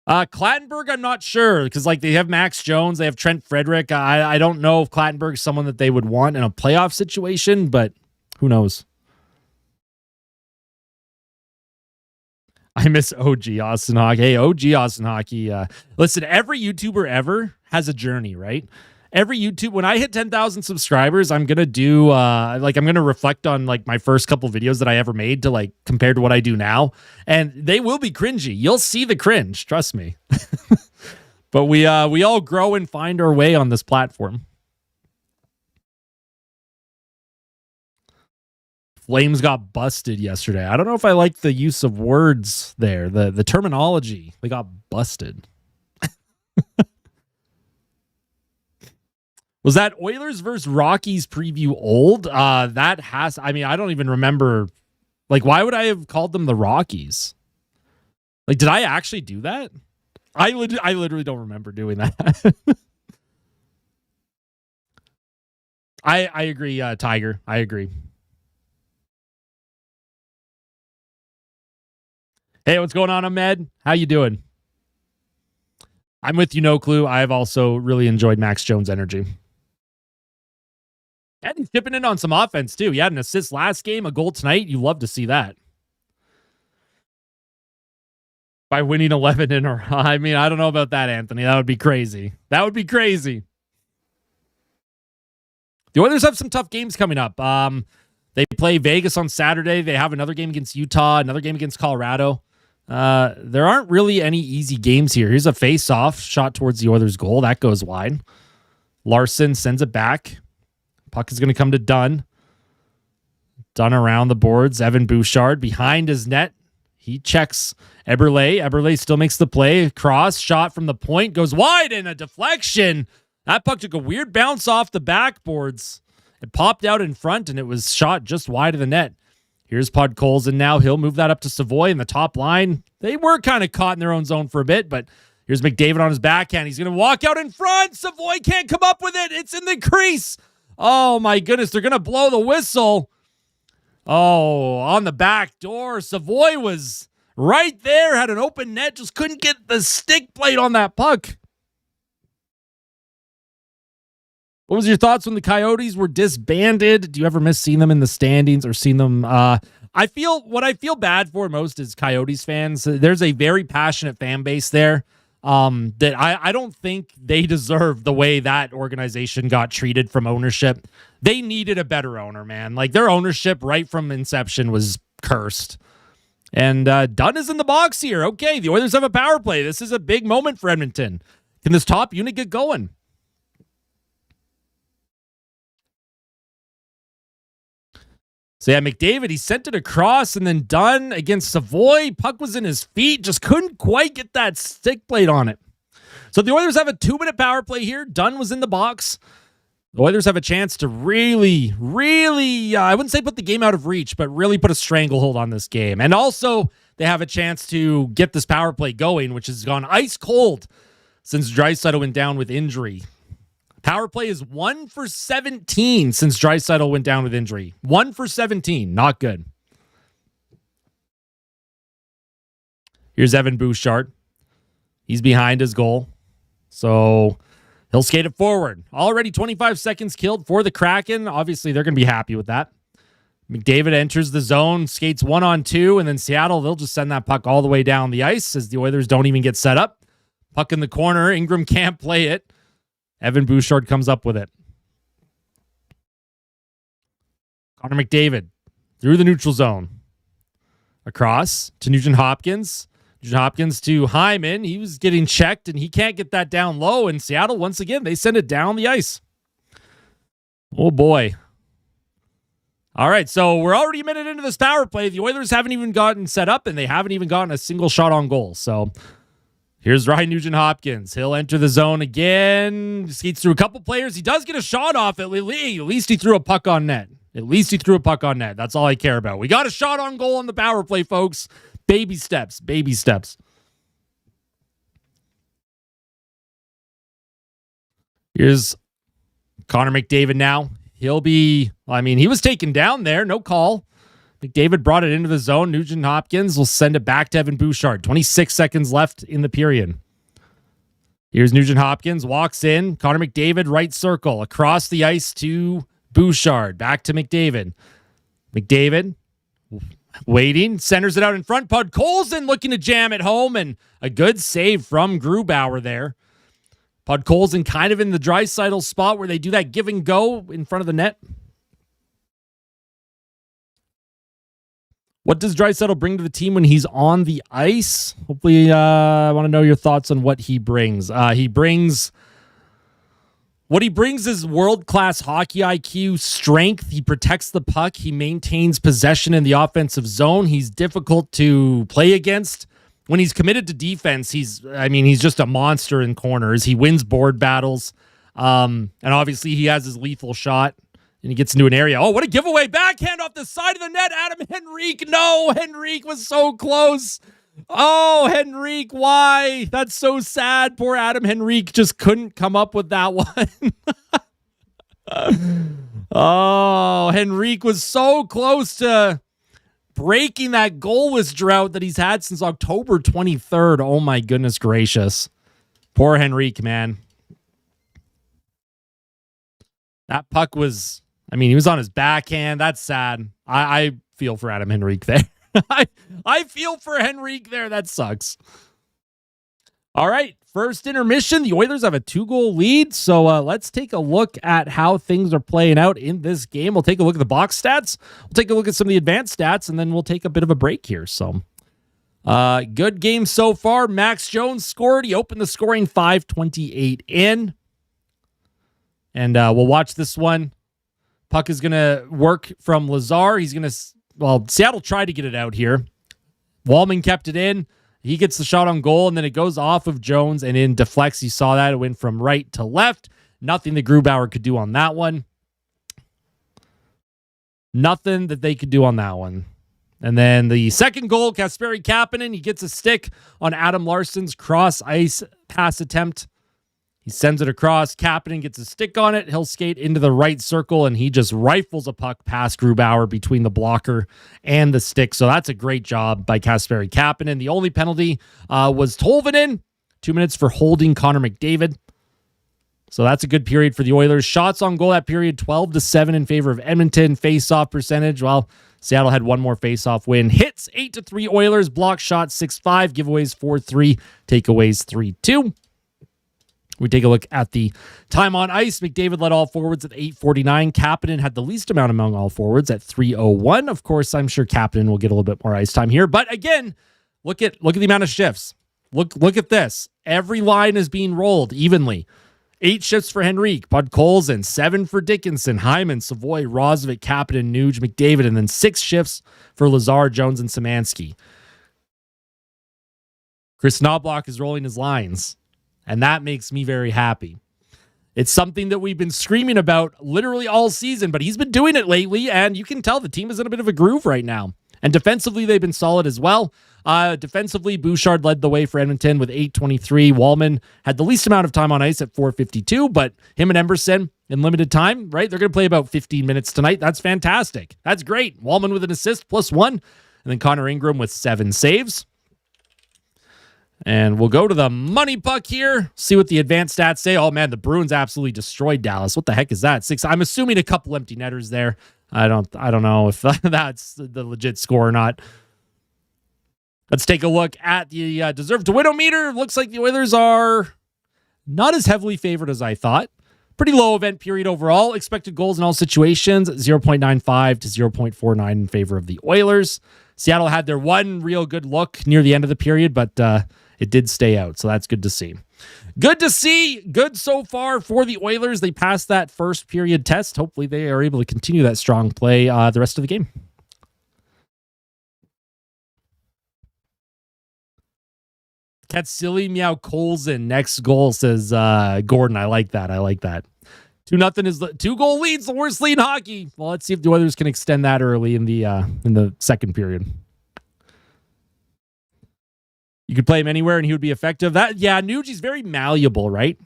Clattenburg, I'm not sure because they have Max Jones, they have Trent Frederick. I don't know if Clattenburg's someone that they would want in a playoff situation, but who knows? I miss OG Austin Hockey. Hey, OG Austin Hockey. Listen, every YouTuber ever has a journey, right? Every YouTube, when I hit 10,000 subscribers, I'm gonna do I'm gonna reflect on my first couple videos that I ever made to compared to what I do now, and they will be cringy. You'll see the cringe, trust me. But we all grow and find our way on this platform. Flames got busted yesterday. I don't know if I like the use of words there, the terminology. They got busted. Was that Oilers versus Rockies preview old? I don't even remember. Why would I have called them the Rockies? Did I actually do that? I literally don't remember doing that. I agree, Tiger. I agree. Hey, what's going on, Ahmed? How you doing? I'm with you, no clue. I've also really enjoyed Max Jones' energy. And he's chipping in on some offense, too. He had an assist last game, a goal tonight. You love to see that. By winning 11 in a row. I mean, I don't know about that, Anthony. That would be crazy. That would be crazy. The Oilers have some tough games coming up. They play Vegas on Saturday. They have another game against Utah, another game against Colorado. There aren't really any easy games here. Here's a face-off shot towards the Oilers' goal. That goes wide. Larson sends it back. Puck is going to come to Dunn. Dunn around the boards. Evan Bouchard behind his net. He checks Eberle. Eberle still makes the play. Cross shot from the point. Goes wide and a deflection. That puck took a weird bounce off the backboards. It popped out in front and it was shot just wide of the net. Here's Podkolzin now. He'll move that up to Savoie in the top line. They were kind of caught in their own zone for a bit, but here's McDavid on his backhand. He's going to walk out in front. Savoie can't come up with it. It's in the crease. Oh, my goodness. They're going to blow the whistle. Oh, on the back door. Savoie was right there, had an open net, just couldn't get the stick plate on that puck. What was your thoughts when the Coyotes were disbanded? Do you ever miss seeing them in the standings or seeing them? What I feel bad for most is Coyotes fans. There's a very passionate fan base there that I don't think they deserve the way that organization got treated from ownership. They needed a better owner, man. Like their ownership right from inception was cursed. And Dunn is in the box here. Okay, the Oilers have a power play. This is a big moment for Edmonton. Can this top unit get going? So yeah, McDavid, he sent it across and then Dunn against Savoie. Puck was in his feet. Just couldn't quite get that stick plate on it. So the Oilers have a 2-minute power play here. Dunn was in the box. The Oilers have a chance to really, I wouldn't say put the game out of reach, but really put a stranglehold on this game. And also, they have a chance to get this power play going, which has gone ice cold since Draisaitl went down with injury. Power play is 1 for 17 since Draisaitl went down with injury. 1 for 17. Not good. Here's Evan Bouchard. He's behind his goal. So he'll skate it forward. Already 25 seconds killed for the Kraken. Obviously, they're going to be happy with that. McDavid enters the zone, skates 1-on-2, and then Seattle, they'll just send that puck all the way down the ice as the Oilers don't even get set up. Puck in the corner. Ingram can't play it. Evan Bouchard comes up with it. Connor McDavid through the neutral zone. Across to Nugent Hopkins. Nugent Hopkins to Hyman. He was getting checked, and he can't get that down low. And Seattle, once again, they send it down the ice. Oh, boy. All right, so we're already a minute into this power play. The Oilers haven't even gotten set up, and they haven't even gotten a single shot on goal. So here's Ryan Nugent-Hopkins. He'll enter the zone again. Skates through a couple players. He does get a shot off. At least he threw a puck on net. That's all I care about. We got a shot on goal on the power play, folks. Baby steps. Baby steps. Here's Connor McDavid now. He was taken down there. No call. McDavid brought it into the zone. Nugent-Hopkins will send it back to Evan Bouchard. 26 seconds left in the period. Here's Nugent-Hopkins. Walks in. Connor McDavid, right circle. Across the ice to Bouchard. Back to McDavid. McDavid waiting. Centers it out in front. Podkolzin looking to jam it home. And a good save from Grubauer there. Podkolzin kind of in the Draisaitl spot where they do that give and go in front of the net. What does Draisaitl bring to the team when he's on the ice? Hopefully, I want to know your thoughts on what he brings. What he brings is world-class hockey IQ, strength. He protects the puck. He maintains possession in the offensive zone. He's difficult to play against. When he's committed to defense, he's just a monster in corners. He wins board battles. And obviously, he has his lethal shot. And he gets into an area. Oh, what a giveaway. Backhand off the side of the net. Adam Henrique. No, Henrique was so close. Oh, Henrique, why? That's so sad. Poor Adam Henrique just couldn't come up with that one. Oh, Henrique was so close to breaking that goalless drought that he's had since October 23rd. Oh my goodness gracious. Poor Henrique, man. That puck was, he was on his backhand. That's sad. I feel for Adam Henrique there. I feel for Henrique there. That sucks. All right. First intermission. The Oilers have a 2-goal lead. So let's take a look at how things are playing out in this game. We'll take a look at the box stats. We'll take a look at some of the advanced stats, and then we'll take a bit of a break here. So good game so far. Max Jones scored. He opened the scoring 5:28 in. And we'll watch this one. Puck is going to work from Lazar. He's going to, Seattle tried to get it out here. Wallman kept it in. He gets the shot on goal, and then it goes off of Jones and in deflects. You saw that. It went from right to left. Nothing that Grubauer could do on that one. Nothing that they could do on that one. And then the second goal, Kasperi Kapanen, he gets a stick on Adam Larsson's cross-ice pass attempt. He sends it across. Kapanen gets a stick on it. He'll skate into the right circle, and he just rifles a puck past Grubauer between the blocker and the stick. So that's a great job by Kasperi Kapanen. The only penalty was Tolvanen. 2 minutes for holding Connor McDavid. So that's a good period for the Oilers. Shots on goal that period, 12-7 in favor of Edmonton. Face-off percentage, Seattle had one more face-off win. Hits, 8-3 Oilers. Block shots, 6-5. Giveaways, 4-3. Takeaways, 3-2. We take a look at the time on ice. McDavid led all forwards at 8:49. Kapanen had the least amount among all forwards at 3:01. Of course, I'm sure Kapanen will get a little bit more ice time here. But again, look at the amount of shifts. Look at this. Every line is being rolled evenly. 8 shifts for Henrique, Podkolzin, 7 for Dickinson, Hyman, Savoie, Roslovic, Kapanen, Nuge, McDavid, and then 6 shifts for Lazar, Jones, and Szymanski. Chris Knobloch is rolling his lines. And that makes me very happy. It's something that we've been screaming about literally all season, but he's been doing it lately, and you can tell the team is in a bit of a groove right now. And defensively, they've been solid as well. Defensively, Bouchard led the way for Edmonton with 8:23. Wallman had the least amount of time on ice at 4:52, but him and Emberson in limited time, right? They're going to play about 15 minutes tonight. That's fantastic. That's great. Wallman with an assist, +1. And then Connor Ingram with 7 saves. And we'll go to the money puck here. See what the advanced stats say. Oh, man, the Bruins absolutely destroyed Dallas. What the heck is that? 6. I'm assuming a couple empty netters there. I don't know if that's the legit score or not. Let's take a look at the deserved to win meter. Looks like the Oilers are not as heavily favored as I thought. Pretty low event period overall. Expected goals in all situations, 0.95 to 0.49 in favor of the Oilers. Seattle had their one real good look near the end of the period, but it did stay out, so that's good to see. Good to see. Good so far for the Oilers. They passed that first period test. Hopefully they are able to continue that strong play the rest of the game. Katsili Meow Colson, next goal, says Gordon. I like that. 2-0 is the 2-goal lead's the worst lead in hockey. Well, let's see if the Oilers can extend that early in the second period. You could play him anywhere and he would be effective. Nuge's very malleable, right?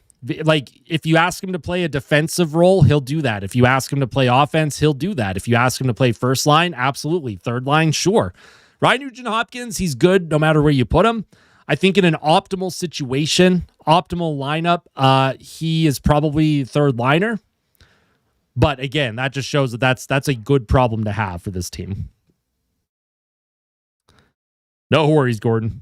Like, if you ask him to play a defensive role, he'll do that. If you ask him to play offense, he'll do that. If you ask him to play first line, absolutely. Third line, sure. Ryan Nugent-Hopkins, he's good no matter where you put him. I think in an optimal situation, optimal lineup, he is probably third liner. But again, that just shows that that's a good problem to have for this team. No worries, Gordon.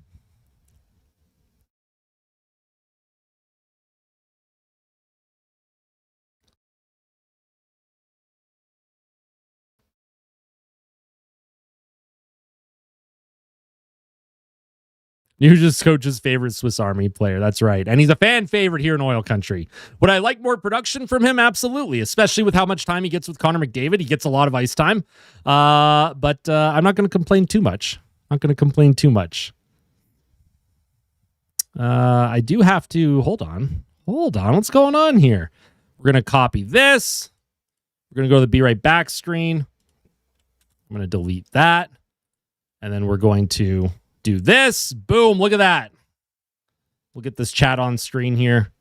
Nuge's coach's favorite Swiss Army player. That's right. And he's a fan favorite here in oil country. Would I like more production from him? Absolutely. Especially with how much time he gets with Connor McDavid. He gets a lot of ice time. But I'm not going to complain too much. I do have to... Hold on. What's going on here? We're going to copy this. We're going to go to the Be Right Back screen. I'm going to delete that. And then we're going to... do this. Boom. Look at that. We'll get this chat on screen here.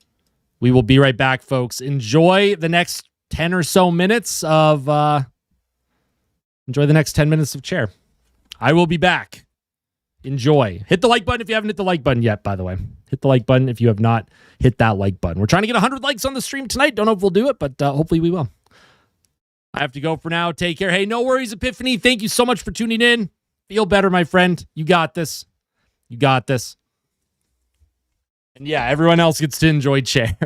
We will be right back, folks. Enjoy the next 10 or so minutes of chair. I will be back. Enjoy. Hit the like button if you haven't hit the like button yet, by the way. Hit the like button if you have not hit that like button. We're trying to get 100 likes on the stream tonight. Don't know if we'll do it, but hopefully we will. I have to go for now. Take care. Hey, no worries, Epiphany. Thank you so much for tuning in. Feel better, my friend. You got this. You got this. And yeah, everyone else gets to enjoy Chair.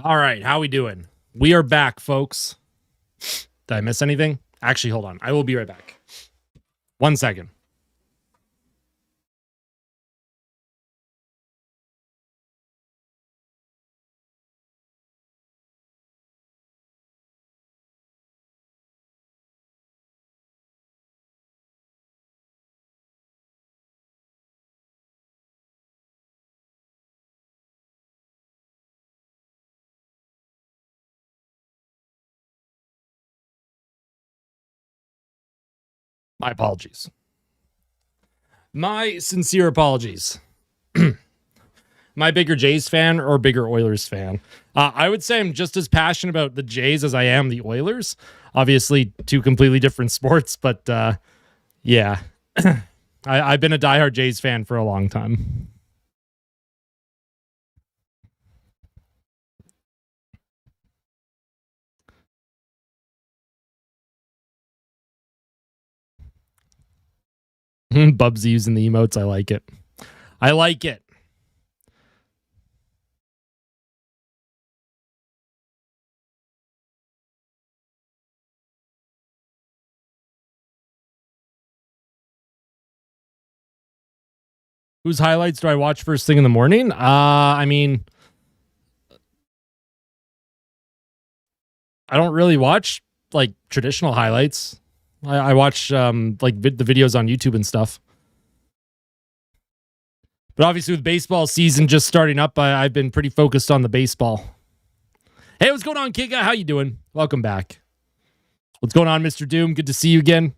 All right, how we doing? We are back, folks. Did I miss anything? Actually, hold on. I will be right back. 1 second. My apologies. My sincere apologies. My bigger Jays fan or bigger Oilers fan? I would say I'm just as passionate about the Jays as I am the Oilers. Obviously, two completely different sports, but yeah. I've been a diehard Jays fan for a long time. Bubsy using the emotes. I like it. I like it. Whose highlights do I watch first thing in the morning? I mean, I don't really watch like traditional highlights. I watch like the videos on YouTube and stuff. But obviously, with baseball season just starting up, I've been pretty focused on the baseball. Hey, what's going on, Kika? How you doing? Welcome back. What's going on, Mr. Doom? Good to see you again.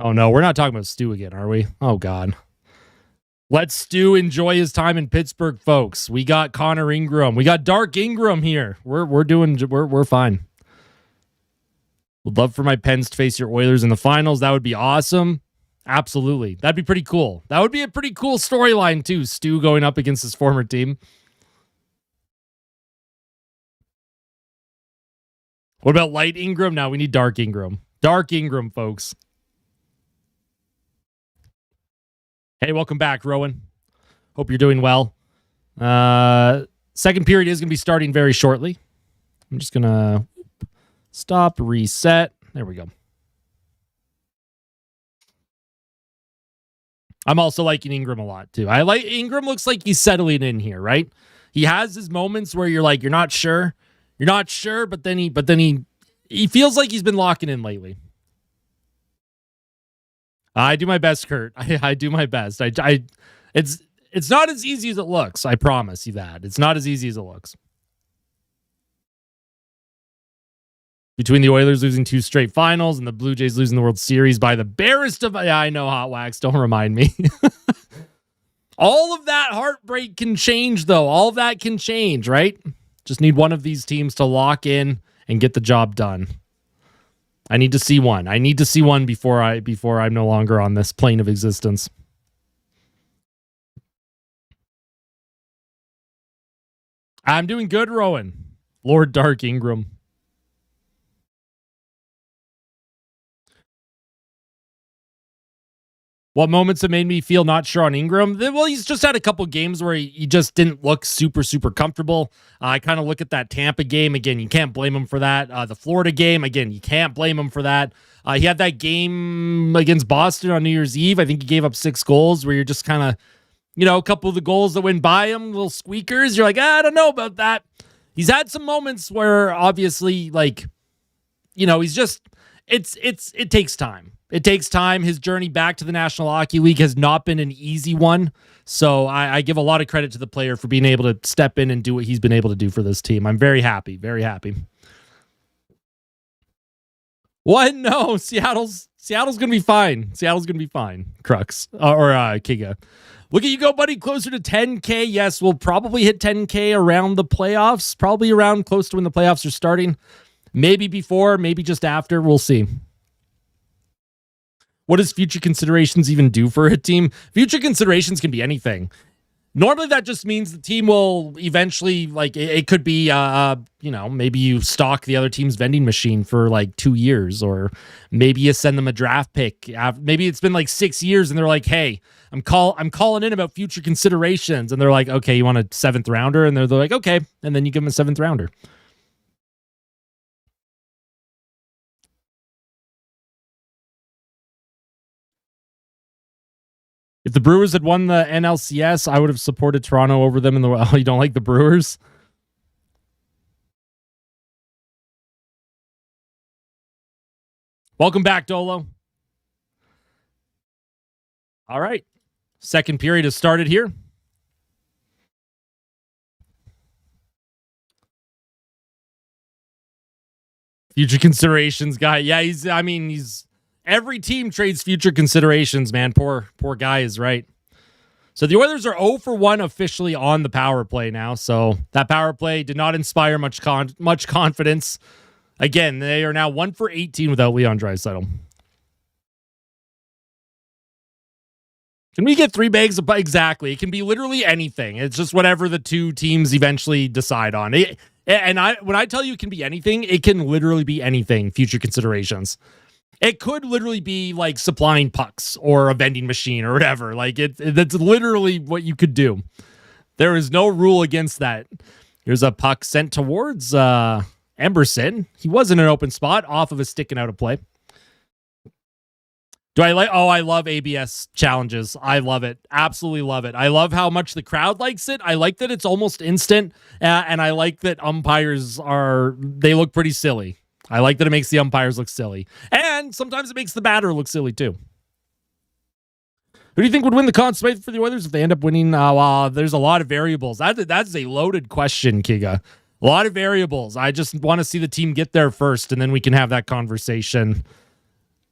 Oh, no, we're not talking about Stu again, are we? Oh, God. Let Stu enjoy his time in Pittsburgh, folks. We got Connor Ingram. We got Dark Ingram here. We're fine. Would love for my Pens to face your Oilers in the finals. That would be awesome. Absolutely. That'd be pretty cool. That would be a pretty cool storyline, too. Stu going up against his former team. What about Light Ingram? Now we need Dark Ingram. Dark Ingram, folks. Hey, welcome back, Rowan. Hope you're doing well. Second period is going to be starting very shortly. I'm just going to stop, reset. There we go. I'm also liking Ingram a lot, too. I like Ingram. Looks like he's settling in here, right? He has his moments where you're like, you're not sure. You're not sure, but then he feels like he's been locking in lately. I do my best, Kurt. I do my best. It's not as easy as it looks. I promise you that. It's not as easy as it looks. Between the Oilers losing 2 straight finals and the Blue Jays losing the World Series by the barest of... Yeah, I know, Hot Wax. Don't remind me. All of that heartbreak can change, though. All of that can change, right? Just need one of these teams to lock in and get the job done. I need to see one. I need to see one before I'm no longer on this plane of existence. I'm doing good, Rowan. Lord Dark Ingram. What moments have made me feel not sure on Ingram? Well, he's just had a couple games where he just didn't look super, super comfortable. I kind of look at that Tampa game. Again, you can't blame him for that. The Florida game, again, you can't blame him for that. He had that game against Boston on New Year's Eve. I think he gave up 6 goals where you're just kind of, a couple of the goals that went by him, little squeakers. You're like, I don't know about that. He's had some moments where obviously, he's just, it takes time. It takes time. His journey back to the National Hockey League has not been an easy one. So I give a lot of credit to the player for being able to step in and do what he's been able to do for this team. I'm very happy. Very happy. What? No, Seattle's going to be fine. Seattle's going to be fine. Crux. Or Kiga. Look at you go, buddy. Closer to 10K. Yes, we'll probably hit 10K around the playoffs. Probably around close to when the playoffs are starting. Maybe before, maybe just after. We'll see. What does future considerations even do for a team? Future considerations can be anything. Normally that just means the team will eventually, like, it could be, maybe you stock the other team's vending machine for like 2 years, or maybe you send them a draft pick. Maybe it's been like 6 years and they're like, hey, I'm calling in about future considerations. And they're like, okay, you want a 7th rounder? And they're like, okay. And then you give them a 7th rounder. If the Brewers had won the NLCS, I would have supported Toronto over them in the. Oh, you don't like the Brewers? Welcome back, Dolo. All right. Second period has started here. Future considerations guy. Yeah, he's every team trades future considerations, man. Poor guy is right. So the Oilers are 0 for 1 officially on the power play now. So that power play did not inspire much confidence. Again, they are now 1 for 18 without Leon Draisaitl. Can we get 3 bags of exactly? It can be literally anything. It's just whatever the two teams eventually decide on. When I tell you it can be anything, it can literally be anything. Future considerations. It could literally be like supplying pucks or a vending machine or whatever. Like that's literally what you could do. There is no rule against that. Here's a puck sent towards Emberson. He was in an open spot off of a stick and out of play. I love ABS challenges. I love it. Absolutely love it. I love how much the crowd likes it. I like that it's almost instant. And I like that umpires they look pretty silly. I like that it makes the umpires look silly. And sometimes it makes the batter look silly too. Who do you think would win the Conn Smythe for the Oilers if they end up winning? There's a lot of variables. That's a loaded question, Kiga. A lot of variables. I just want to see the team get there first, and then we can have that conversation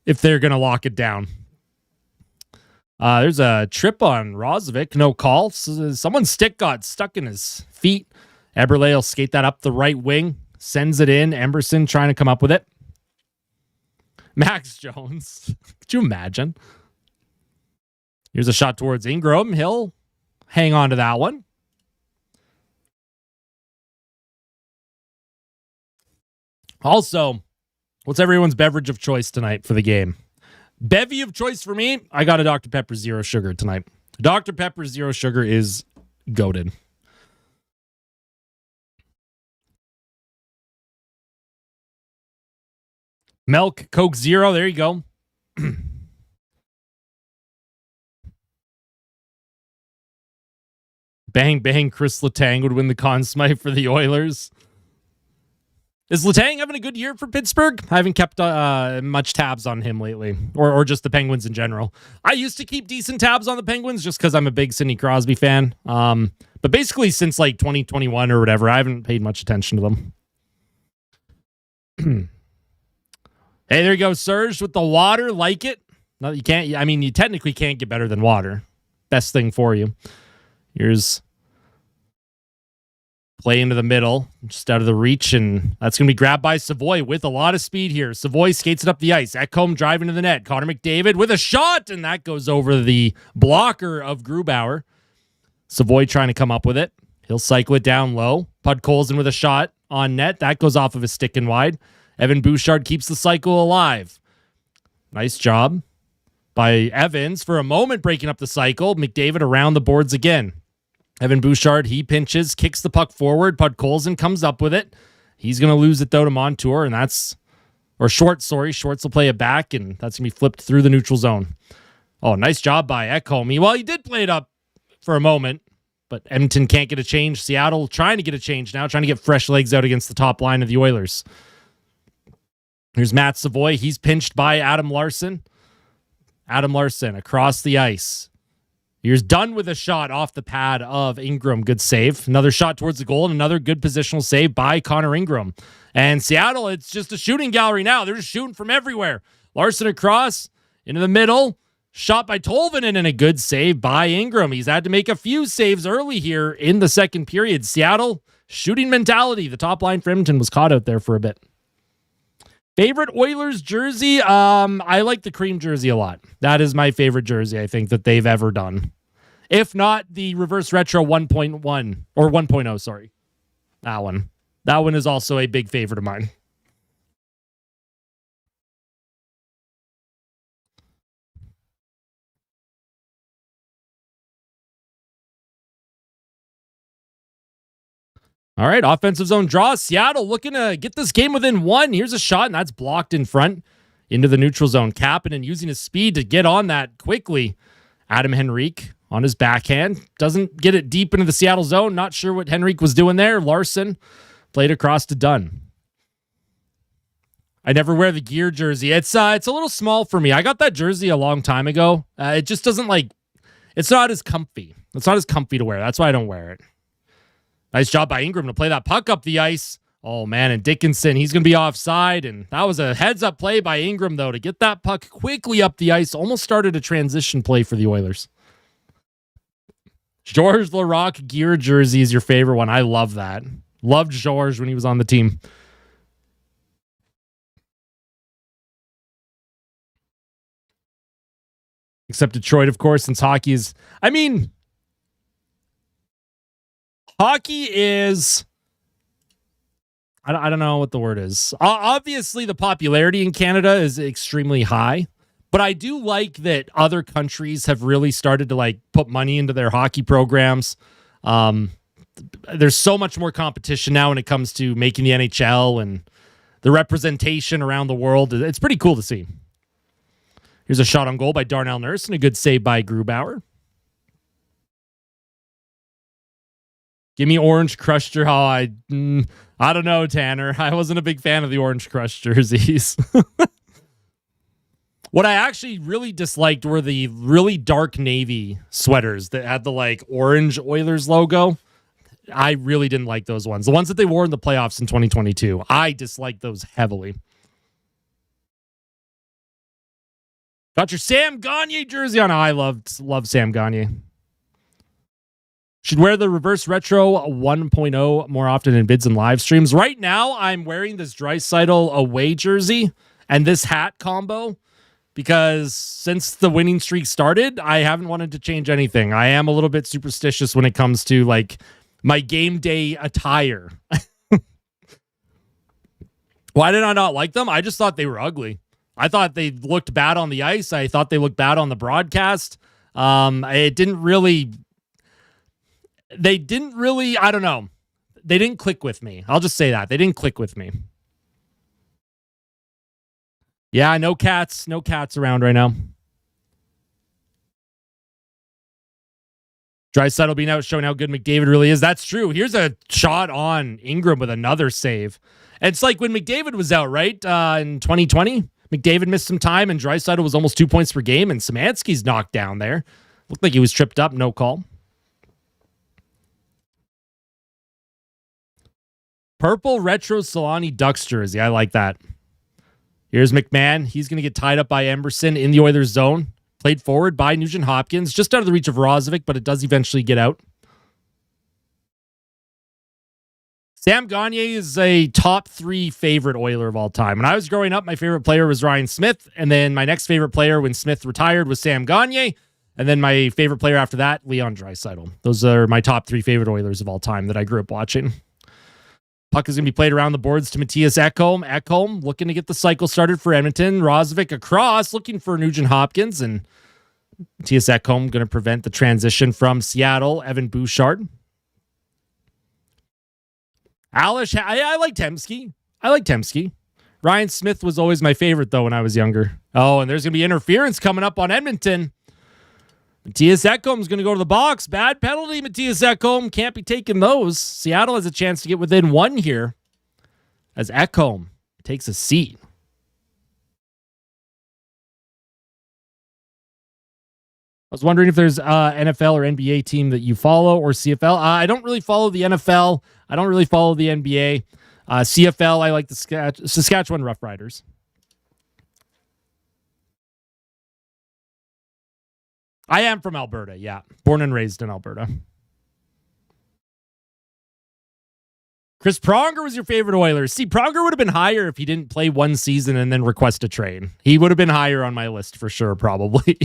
if they're going to lock it down. There's a trip on Rozovic. No call. Someone's stick got stuck in his feet. Eberle will skate that up the right wing. Sends it in. Emberson trying to come up with it. Max Jones. Could you imagine? Here's a shot towards Ingram. He'll hang on to that one. Also, what's everyone's beverage of choice tonight for the game? Bevy of choice for me, I got a Dr. Pepper Zero Sugar tonight. Dr. Pepper Zero Sugar is goated. Milk, Coke Zero, there you go. Bang, bang, Chris Letang would win the Conn Smythe for the Oilers. Is Letang having a good year for Pittsburgh? I haven't kept much tabs on him lately, or just the Penguins in general. I used to keep decent tabs on the Penguins just because I'm a big Sidney Crosby fan. But basically since like 2021 or whatever, I haven't paid much attention to them. Hey, there you go, Serge with the water. Like it? No, you can't. I mean, you technically can't get better than water. Best thing for you. Here's play into the middle, just out of the reach, and that's going to be grabbed by Savoie with a lot of speed here. Savoie skates it up the ice. Ekholm driving to the net. Connor McDavid with a shot, and that goes over the blocker of Grubauer. Savoie trying to come up with it. He'll cycle it down low. Podkolzin with a shot on net. That goes off of a stick and wide. Evan Bouchard keeps the cycle alive. Nice job by Evans for a moment breaking up the cycle. McDavid around the boards again. Evan Bouchard, he pinches, kicks the puck forward. Podkolzin comes up with it. He's going to lose it, though, to Montour, and Schwartz will play it back, and that's going to be flipped through the neutral zone. Oh, nice job by Ekholm. Well, he did play it up for a moment, but Edmonton can't get a change. Seattle trying to get a change now, trying to get fresh legs out against the top line of the Oilers. Here's Matt Savoie. He's pinched by Adam Larson. Adam Larson across the ice. Here's done with a shot off the pad of Ingram. Good save. Another shot towards the goal and another good positional save by Connor Ingram. And Seattle, it's just a shooting gallery now. They're just shooting from everywhere. Larson across into the middle. Shot by Tolvanen and a good save by Ingram. He's had to make a few saves early here in the second period. Seattle, shooting mentality. The top line for Edmonton was caught out there for a bit. Favorite Oilers jersey? I like the cream jersey a lot. That is my favorite jersey I think that they've ever done. If not, the reverse retro 1.1 or 1.0, sorry. That one. That one is also a big favorite of mine. All right, offensive zone draw. Seattle looking to get this game within one. Here's a shot, and that's blocked in front into the neutral zone. Kapanen using his speed to get on that quickly. Adam Henrique on his backhand. Doesn't get it deep into the Seattle zone. Not sure what Henrique was doing there. Larson played across to Dunn. I never wear the gear jersey. It's a little small for me. I got that jersey a long time ago. It just doesn't it's not as comfy. It's not as comfy to wear. That's why I don't wear it. Nice job by Ingram to play that puck up the ice. Oh, man, and Dickinson, he's going to be offside, and that was a heads-up play by Ingram, though, to get that puck quickly up the ice. Almost started a transition play for the Oilers. Georges Laraque gear jersey is your favorite one. I love that. Loved Georges when he was on the team. Except Detroit, of course, since hockey is... hockey is... I don't know what the word is. Obviously, the popularity in Canada is extremely high, but I do like that other countries have really started to put money into their hockey programs. There's so much more competition now when it comes to making the NHL and the representation around the world. It's pretty cool to see. Here's a shot on goal by Darnell Nurse and a good save by Grubauer. Give me Orange Crush jersey. I don't know, Tanner. I wasn't a big fan of the Orange Crush jerseys. What I actually really disliked were the really dark navy sweaters that had the orange Oilers logo. I really didn't like those ones. The ones that they wore in the playoffs in 2022. I disliked those heavily. Got your Sam Gagner jersey on. I love Sam Gagner. Should wear the reverse retro 1.0 more often in bids and live streams. Right now, I'm wearing this Draisaitl away jersey and this hat combo because since the winning streak started, I haven't wanted to change anything. I am a little bit superstitious when it comes to my game day attire. Why did I not like them? I just thought they were ugly. I thought they looked bad on the ice. I thought they looked bad on the broadcast. It didn't really... They didn't really, I don't know. They didn't click with me. I'll just say that. They didn't click with me. Yeah, no cats around right now. Draisaitl being out, showing how good McDavid really is. That's true. Here's a shot on Ingram with another save. And it's like when McDavid was out, right? In 2020, McDavid missed some time and Draisaitl was almost 2 points per game and Szymanski's knocked down there. Looked like he was tripped up, no call. Purple retro Solani Ducks jersey. I like that. Here's McMahon. He's going to get tied up by Emberson in the Oilers zone. Played forward by Nugent Hopkins. Just out of the reach of Rozovic, but it does eventually get out. Sam Gagner is a top 3 favorite Oiler of all time. When I was growing up, my favorite player was Ryan Smith. And then my next favorite player when Smith retired was Sam Gagner. And then my favorite player after that, Leon Draisaitl. Those are my top 3 favorite Oilers of all time that I grew up watching. Puck is going to be played around the boards to Matthias Ekholm. Ekholm looking to get the cycle started for Edmonton. Rozovic across, looking for Nugent Hopkins. And Matthias Ekholm going to prevent the transition from Seattle. Evan Bouchard. Alish, I like Temsky. Ryan Smith was always my favorite, though, when I was younger. Oh, and there's going to be interference coming up on Edmonton. Matthias Ekholm's going to go to the box. Bad penalty, Matthias Ekholm. Can't be taking those. Seattle has a chance to get within one here as Ekholm takes a seat. I was wondering if there's NFL or NBA team that you follow or CFL. I don't really follow the NFL. I don't really follow the NBA. CFL, I like the Saskatchewan Roughriders. I am from Alberta, yeah. Born and raised in Alberta. Chris Pronger was your favorite Oilers. See, Pronger would have been higher if he didn't play one season and then request a trade. He would have been higher on my list for sure, probably.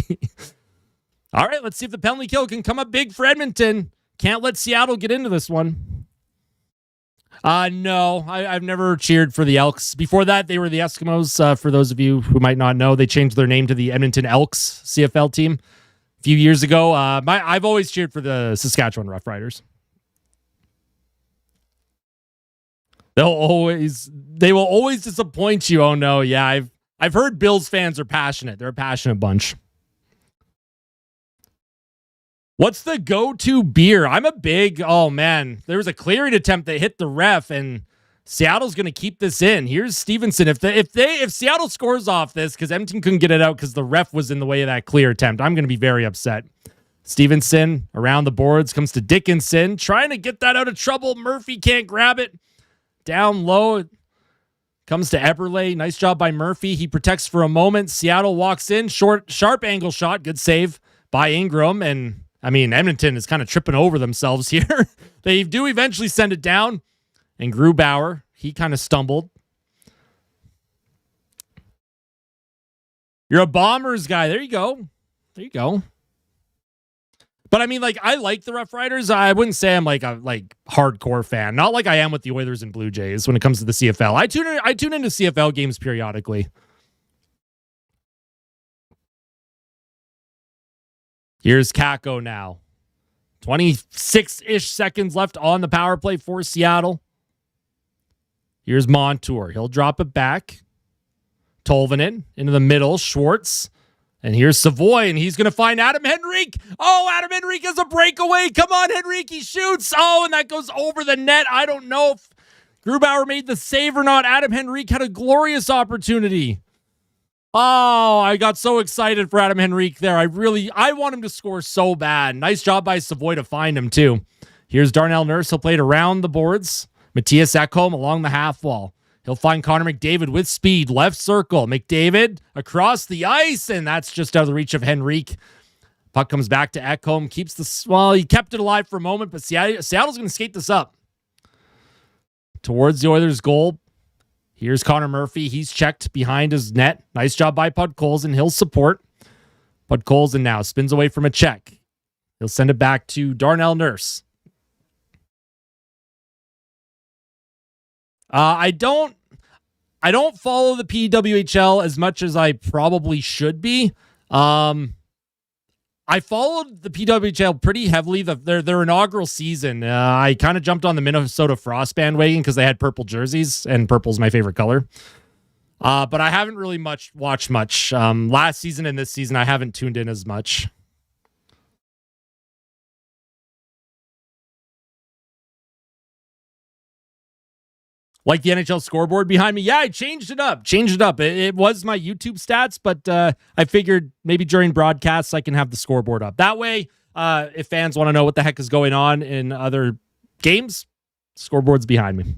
All right, let's see if the penalty kill can come up big for Edmonton. Can't let Seattle get into this one. No, I've never cheered for the Elks. Before that, they were the Eskimos. For those of you who might not know, they changed their name to the Edmonton Elks CFL team a few years ago. I've always cheered for the Saskatchewan Roughriders. They will always disappoint you. Oh no, yeah, I've heard Bills fans are passionate. They're a passionate bunch. What's the go-to beer? Oh man, there was a clearing attempt that hit the ref, and Seattle's going to keep this in. Here's Stevenson. If Seattle scores off this, because Edmonton couldn't get it out because the ref was in the way of that clear attempt, I'm going to be very upset. Stevenson around the boards, comes to Dickinson, trying to get that out of trouble. Murphy can't grab it. Down low, comes to Eberle. Nice job by Murphy. He protects for a moment. Seattle walks in, sharp angle shot. Good save by Ingram, and Edmonton is kind of tripping over themselves here. They do eventually send it down. And Grubauer, he kind of stumbled. You're a Bombers guy. There you go. But I like the Rough Riders. I wouldn't say I'm like a hardcore fan. Not like I am with the Oilers and Blue Jays when it comes to the CFL. I tune into CFL games periodically. Here's Kako now. 26-ish seconds left on the power play for Seattle. Here's Montour. He'll drop it back. Tolvanen into the middle. Schwartz. And here's Savoie, and he's going to find Adam Henrique. Oh, Adam Henrique has a breakaway. Come on, Henrique. He shoots. Oh, and that goes over the net. I don't know if Grubauer made the save or not. Adam Henrique had a glorious opportunity. Oh, I got so excited for Adam Henrique there. I want him to score so bad. Nice job by Savoie to find him, too. Here's Darnell Nurse. He'll play it around the boards. Matthias Ekholm along the half wall. He'll find Connor McDavid with speed. Left circle. McDavid across the ice, and that's just out of the reach of Henrique. Puck comes back to Ekholm. He kept it alive for a moment, but Seattle's going to skate this up towards the Oilers' goal. Here's Connor Murphy. He's checked behind his net. Nice job by Podkolzin. He'll support. Podkolzin now spins away from a check. He'll send it back to Darnell Nurse. I don't follow the PWHL as much as I probably should be. I followed the PWHL pretty heavily their inaugural season. I kind of jumped on the Minnesota Frost bandwagon because they had purple jerseys, and purple's my favorite color. But I haven't really watched much. Last season and this season, I haven't tuned in as much. Like the NHL scoreboard behind me. Yeah, I changed it up. It was my YouTube stats, but I figured maybe during broadcasts I can have the scoreboard up. That way, if fans want to know what the heck is going on in other games, scoreboard's behind me.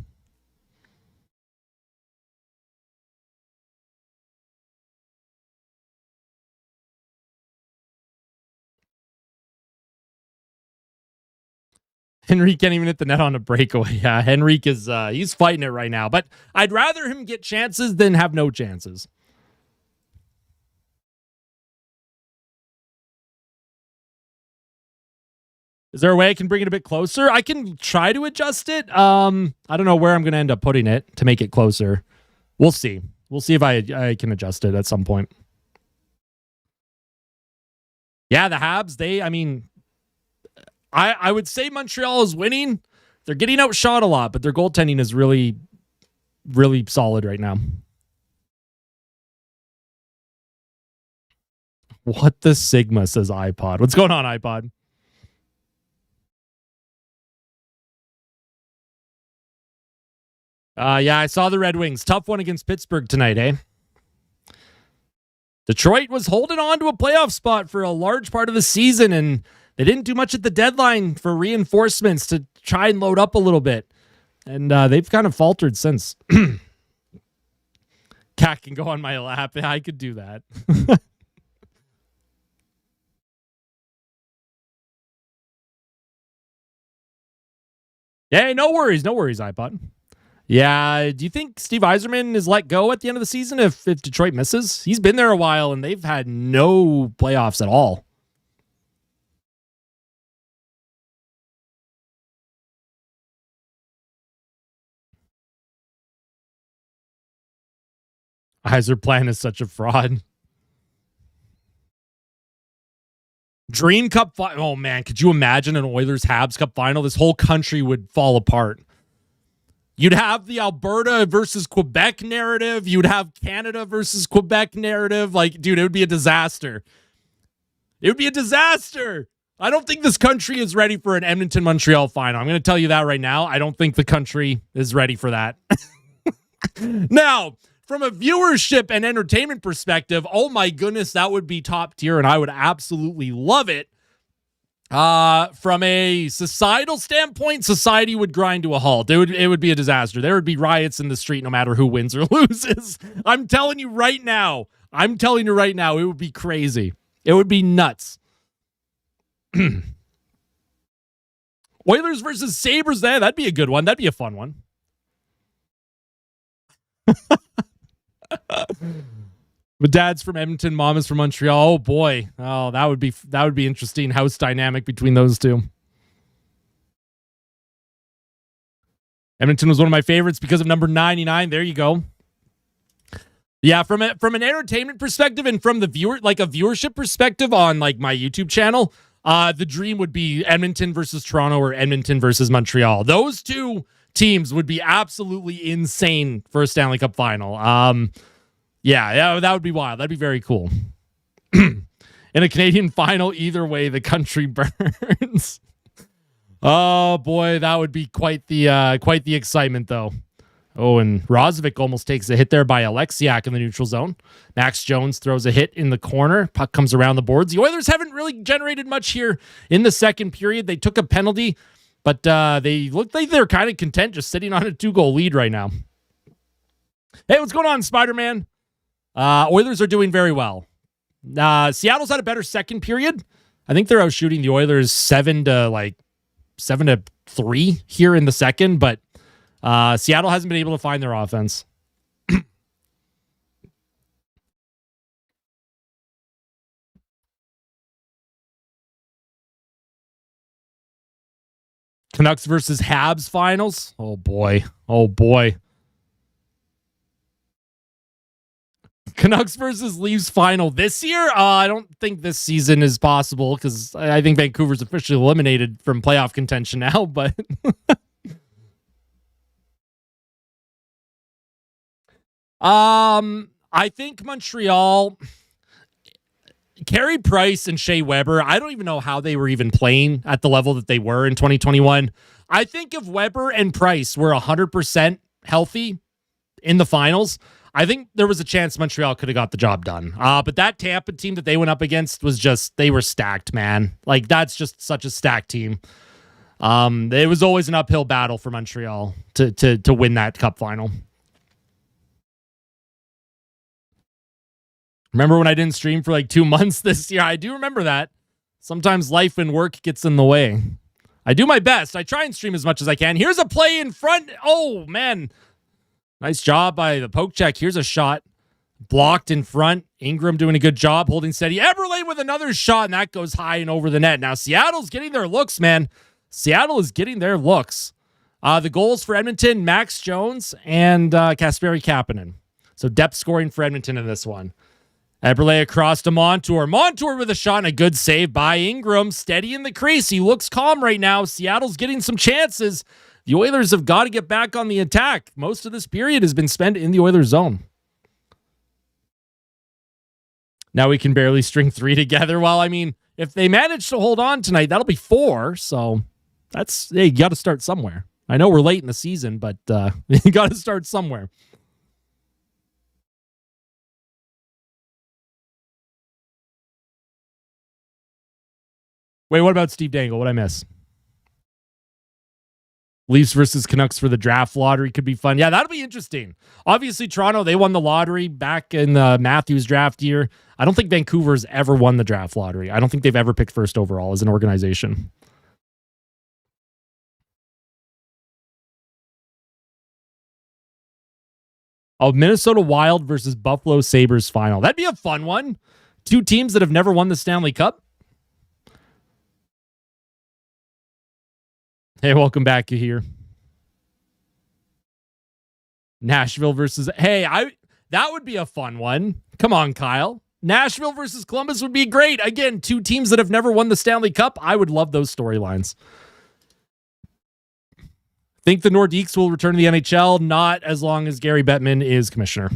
Henrique can't even hit the net on a breakaway. Yeah, Henrique is he's fighting it right now. But I'd rather him get chances than have no chances. Is there a way I can bring it a bit closer? I can try to adjust it. I don't know where I'm going to end up putting it to make it closer. We'll see. We'll see if I can adjust it at some point. Yeah, the Habs, I would say Montreal is winning. They're getting outshot a lot, but their goaltending is really, really solid right now. What the Sigma, says iPod. What's going on, iPod? Yeah, I saw the Red Wings. Tough one against Pittsburgh tonight, eh? Detroit was holding on to a playoff spot for a large part of the season, and they didn't do much at the deadline for reinforcements to try and load up a little bit. And they've kind of faltered since. Cat can go on my lap. I could do that. Yeah, no worries, iPod. Yeah, do you think Steve Yzerman is let go at the end of the season if Detroit misses? He's been there a while, and they've had no playoffs at all. Yzerplan is such a fraud. Dream Cup. Oh, man. Could you imagine an Oilers Habs Cup final? This whole country would fall apart. You'd have the Alberta versus Quebec narrative. You'd have Canada versus Quebec narrative. Like, dude, it would be a disaster. It would be a disaster. I don't think this country is ready for an Edmonton-Montreal final. I'm going to tell you that right now. I don't think the country is ready for that. Now, from a viewership and entertainment perspective, oh my goodness, that would be top tier, and I would absolutely love it. From a societal standpoint, society would grind to a halt. It would be a disaster. There would be riots in the street no matter who wins or loses. I'm telling you right now, it would be crazy. It would be nuts. Oilers versus Sabres, that'd be a good one. That'd be a fun one. But dad's from Edmonton, mom is from Montreal. Oh boy. Oh, that would be interesting house dynamic between those two. Edmonton was one of my favorites because of number 99. There you go. Yeah, from an entertainment perspective and from the viewership perspective on like my YouTube channel, the dream would be Edmonton versus Toronto or Edmonton versus Montreal. Those two teams would be absolutely insane for a Stanley Cup final. Yeah, that would be wild. That'd be very cool. In a Canadian final, either way, the country burns. Oh boy, that would be quite the excitement, though. Oh, and Rozovic almost takes a hit there by Alexiak in the neutral zone. Max Jones throws a hit in the corner. Puck comes around the boards. The Oilers haven't really generated much here in the second period. They took a penalty, but they look like they're kind of content just sitting on a 2-goal lead right now. Hey, what's going on, Spider-Man? Oilers are doing very well. Seattle's had a better second period. I think they're out shooting the Oilers 7-3 here in the second, but Seattle hasn't been able to find their offense. Canucks versus Habs finals. Oh boy. Canucks versus Leafs final this year? I don't think this season is possible because I think Vancouver's officially eliminated from playoff contention now, but I think Montreal, Carey Price and Shea Weber, I don't even know how they were even playing at the level that they were in 2021. I think if Weber and Price were 100% healthy in the finals, I think there was a chance Montreal could have got the job done. But that Tampa team that they went up against was just, they were stacked, man. Like, that's just such a stacked team. It was always an uphill battle for Montreal to win that cup final. Remember when I didn't stream for like 2 months this year? I do remember that. Sometimes life and work gets in the way. I do my best. I try and stream as much as I can. Here's a play in front. Oh, man. Nice job by the poke check. Here's a shot. Blocked in front. Ingram doing a good job holding steady. Eberle with another shot, and that goes high and over the net. Now, Seattle's getting their looks, man. Seattle is getting their looks. The goals for Edmonton, Max Jones and Kasperi Kapanen. So depth scoring for Edmonton in this one. Eberle across to Montour. Montour with a shot and a good save by Ingram. Steady in the crease. He looks calm right now. Seattle's getting some chances. The Oilers have got to get back on the attack. Most of this period has been spent in the Oilers zone. Now we can barely string 3 together. Well, I mean, if they manage to hold on tonight, that'll be 4. So that's, hey, you got to start somewhere. I know we're late in the season, but you got to start somewhere. Wait, what about Steve Dangle? What'd I miss? Leafs versus Canucks for the draft lottery could be fun. Yeah, that'll be interesting. Obviously, Toronto, they won the lottery back in the Matthews draft year. I don't think Vancouver's ever won the draft lottery. I don't think they've ever picked first overall as an organization. Oh, Minnesota Wild versus Buffalo Sabres final. That'd be a fun one. 2 teams that have never won the Stanley Cup. Hey, welcome back here. Nashville versus... Hey, That would be a fun one. Come on, Kyle. Nashville versus Columbus would be great. Again, two teams that have never won the Stanley Cup. I would love those storylines. Think the Nordiques will return to the NHL, not as long as Gary Bettman is commissioner.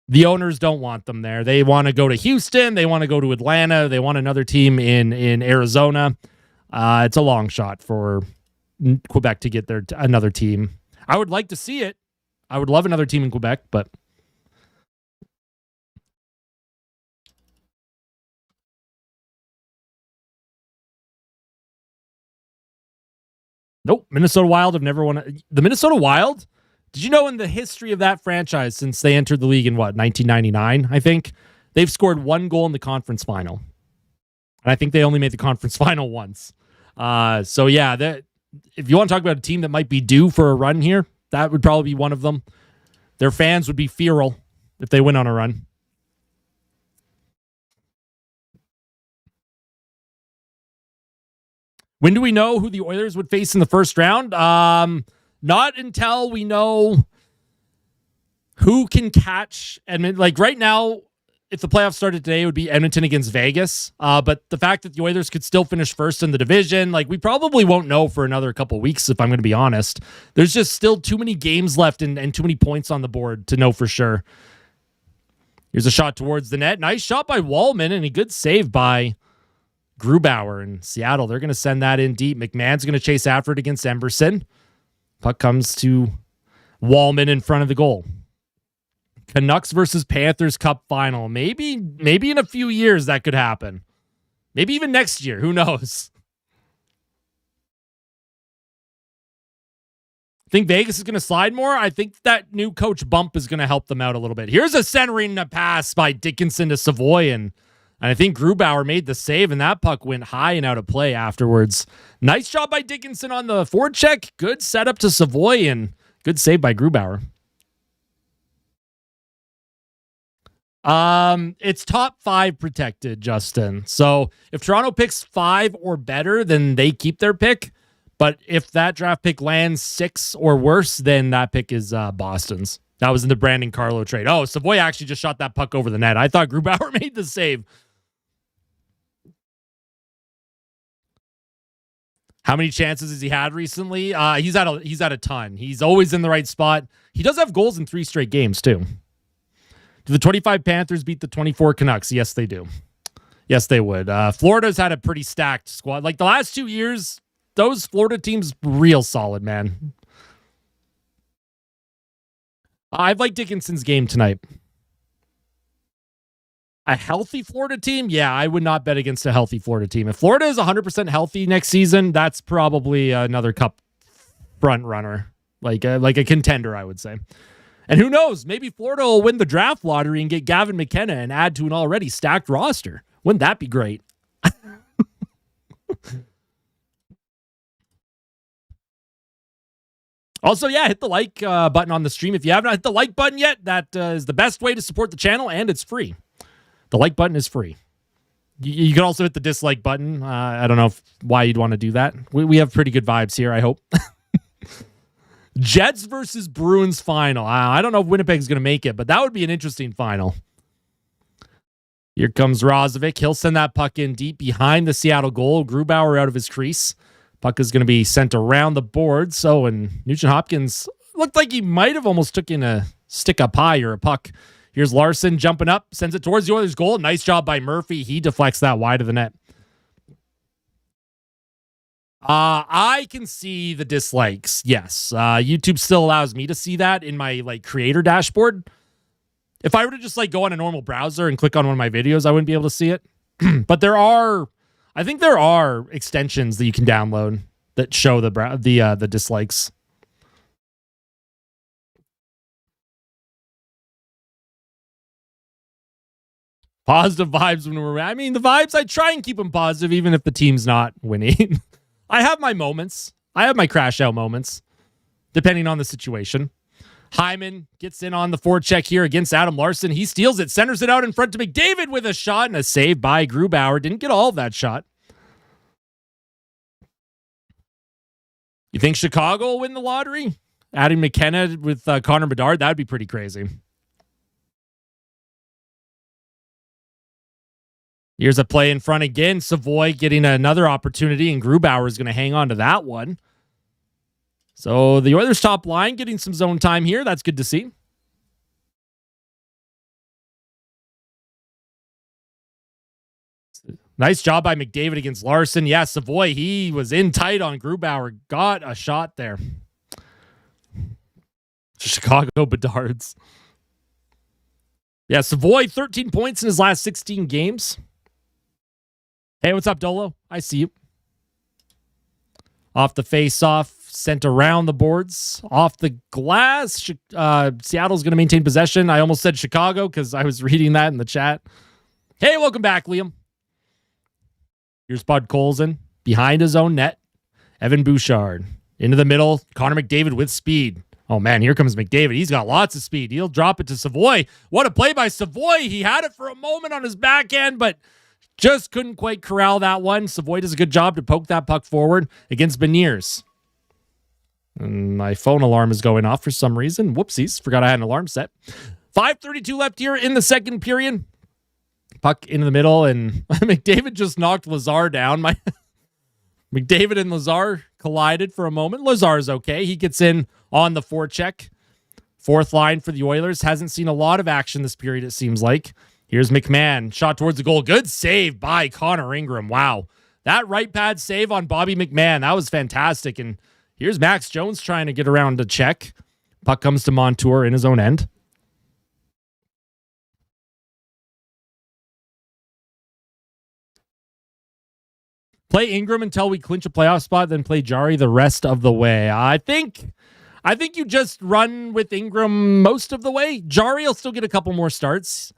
The owners don't want them there. They want to go to Houston. They want to go to Atlanta. They want another team in Arizona. It's a long shot for Quebec to get another team. I would like to see it. I would love another team in Quebec, but nope. Minnesota Wild have never won. The Minnesota Wild, did you know in the history of that franchise since they entered the league in 1999, I think, they've scored one goal in the conference final. And I think they only made the conference final once. So yeah, if you want to talk about a team that might be due for a run here, that would probably be one of them. Their fans would be feral if they went on a run. When do we know who the Oilers would face in the first round? Not until we know who can catch Edmonton. Like right now, if the playoffs started today, it would be Edmonton against Vegas. But the fact that the Oilers could still finish first in the division, like we probably won't know for another couple of weeks, if I'm going to be honest. There's just still too many games left and too many points on the board to know for sure. Here's a shot towards the net. Nice shot by Wallman and a good save by Grubauer in Seattle. They're going to send that in deep. McMahon's going to chase after it against Emberson. Puck comes to Wallman in front of the goal. Canucks versus Panthers Cup final. Maybe in a few years that could happen. Maybe even next year. Who knows? Think Vegas is going to slide more? I think that new coach bump is going to help them out a little bit. Here's a centering pass by Dickinson to Savoie, and I think Grubauer made the save, and that puck went high and out of play afterwards. Nice job by Dickinson on the forecheck. Good setup to Savoie, and good save by Grubauer. It's top 5 protected, Justin. So if Toronto picks 5 or better, then they keep their pick. But if that draft pick lands 6 or worse, then that pick is Boston's. That was in the Brandon Carlo trade. Oh, Savoie actually just shot that puck over the net. I thought Grubauer made the save. How many chances has he had recently? He's had a ton. He's always in the right spot. He does have goals in 3 straight games too. Do the 25 Panthers beat the 24 Canucks? Yes, they do. Yes, they would. Florida's had a pretty stacked squad. Like the last 2 years, those Florida teams real solid, man. I've liked Dickinson's game tonight. A healthy Florida team? Yeah, I would not bet against a healthy Florida team. If Florida is 100% healthy next season, that's probably another cup front runner. Like a contender, I would say. And who knows? Maybe Florida will win the draft lottery and get Gavin McKenna and add to an already stacked roster. Wouldn't that be great? Also, yeah, hit the like button on the stream. If you haven't hit the like button yet, that is the best way to support the channel, and it's free. The like button is free. You can also hit the dislike button. I don't know why you'd want to do that. We have pretty good vibes here, I hope. Jets versus Bruins final. I don't know if Winnipeg's going to make it, but that would be an interesting final. Here comes Rozovic. He'll send that puck in deep behind the Seattle goal. Grubauer out of his crease. Puck is going to be sent around the board. So, and Nugent Hopkins looked like he might have almost took in a stick up high or a puck. Here's Larson jumping up, sends it towards the Oilers' goal. Nice job by Murphy. He deflects that wide of the net. I can see the dislikes. Yes. YouTube still allows me to see that in my creator dashboard. If I were to just go on a normal browser and click on one of my videos, I wouldn't be able to see it. But I think there are extensions that you can download that show the dislikes. Positive vibes when we're... I mean, the vibes, I try and keep them positive even if the team's not winning. I have my moments. I have my crash out moments, depending on the situation. Hyman gets in on the forecheck here against Adam Larson. He steals it, centers it out in front to McDavid with a shot and a save by Grubauer. Didn't get all of that shot. You think Chicago will win the lottery? Adding McKenna with Connor Bedard, that would be pretty crazy. Here's a play in front again. Savoie getting another opportunity, and Grubauer is going to hang on to that one. So the Oilers' top line getting some zone time here. That's good to see. Nice job by McDavid against Larson. Yeah, Savoie, he was in tight on Grubauer. Got a shot there. Chicago Bedards. Yeah, Savoie, 13 points in his last 16 games. Hey, what's up, Dolo? I see you. Off the face-off, sent around the boards. Off the glass, Seattle's going to maintain possession. I almost said Chicago because I was reading that in the chat. Hey, welcome back, Liam. Here's Bud Colson behind his own net. Evan Bouchard into the middle. Connor McDavid with speed. Oh, man, here comes McDavid. He's got lots of speed. He'll drop it to Savoie. What a play by Savoie. He had it for a moment on his backhand, but just couldn't quite corral that one. Savoie does a good job to poke that puck forward against Beniers. And my phone alarm is going off for some reason. Whoopsies. Forgot I had an alarm set. 5:32 left here in the second period. Puck into the middle, and McDavid just knocked Lazar down. McDavid and Lazar collided for a moment. Lazar's okay. He gets in on the forecheck. Fourth line for the Oilers. Hasn't seen a lot of action this period, it seems like. Here's McMahon. Shot towards the goal. Good save by Connor Ingram. Wow. That right pad save on Bobby McMahon. That was fantastic. And here's Max Jones trying to get around to check. Puck comes to Montour in his own end. Play Ingram until we clinch a playoff spot, then play Jari the rest of the way. I think you just run with Ingram most of the way. Jari will still get a couple more starts.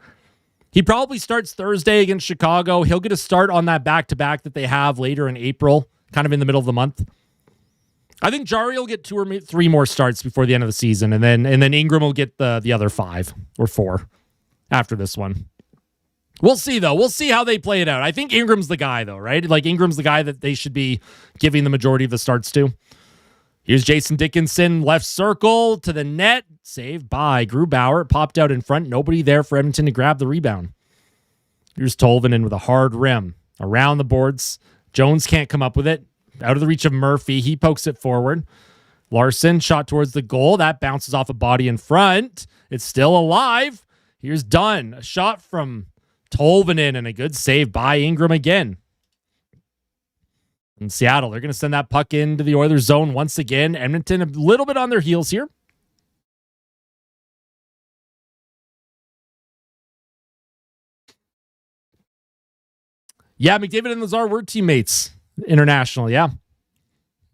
He probably starts Thursday against Chicago. He'll get a start on that back-to-back that they have later in April, kind of in the middle of the month. I think Jari will get 2 or 3 more starts before the end of the season, and then Ingram will get the other 5 or 4 after this one. We'll see, though. We'll see how they play it out. I think Ingram's the guy, though, right? Like, Ingram's the guy that they should be giving the majority of the starts to. Here's Jason Dickinson, left circle to the net. Saved by Grubauer. Popped out in front. Nobody there for Edmonton to grab the rebound. Here's Tolvanen with a hard rim. Around the boards. Jones can't come up with it. Out of the reach of Murphy. He pokes it forward. Larson shot towards the goal. That bounces off a body in front. It's still alive. Here's Dunn. A shot from Tolvanen and a good save by Ingram again. In Seattle, they're going to send that puck into the Oilers zone once again. Edmonton a little bit on their heels here. Yeah, McDavid and Lazar were teammates international. Yeah.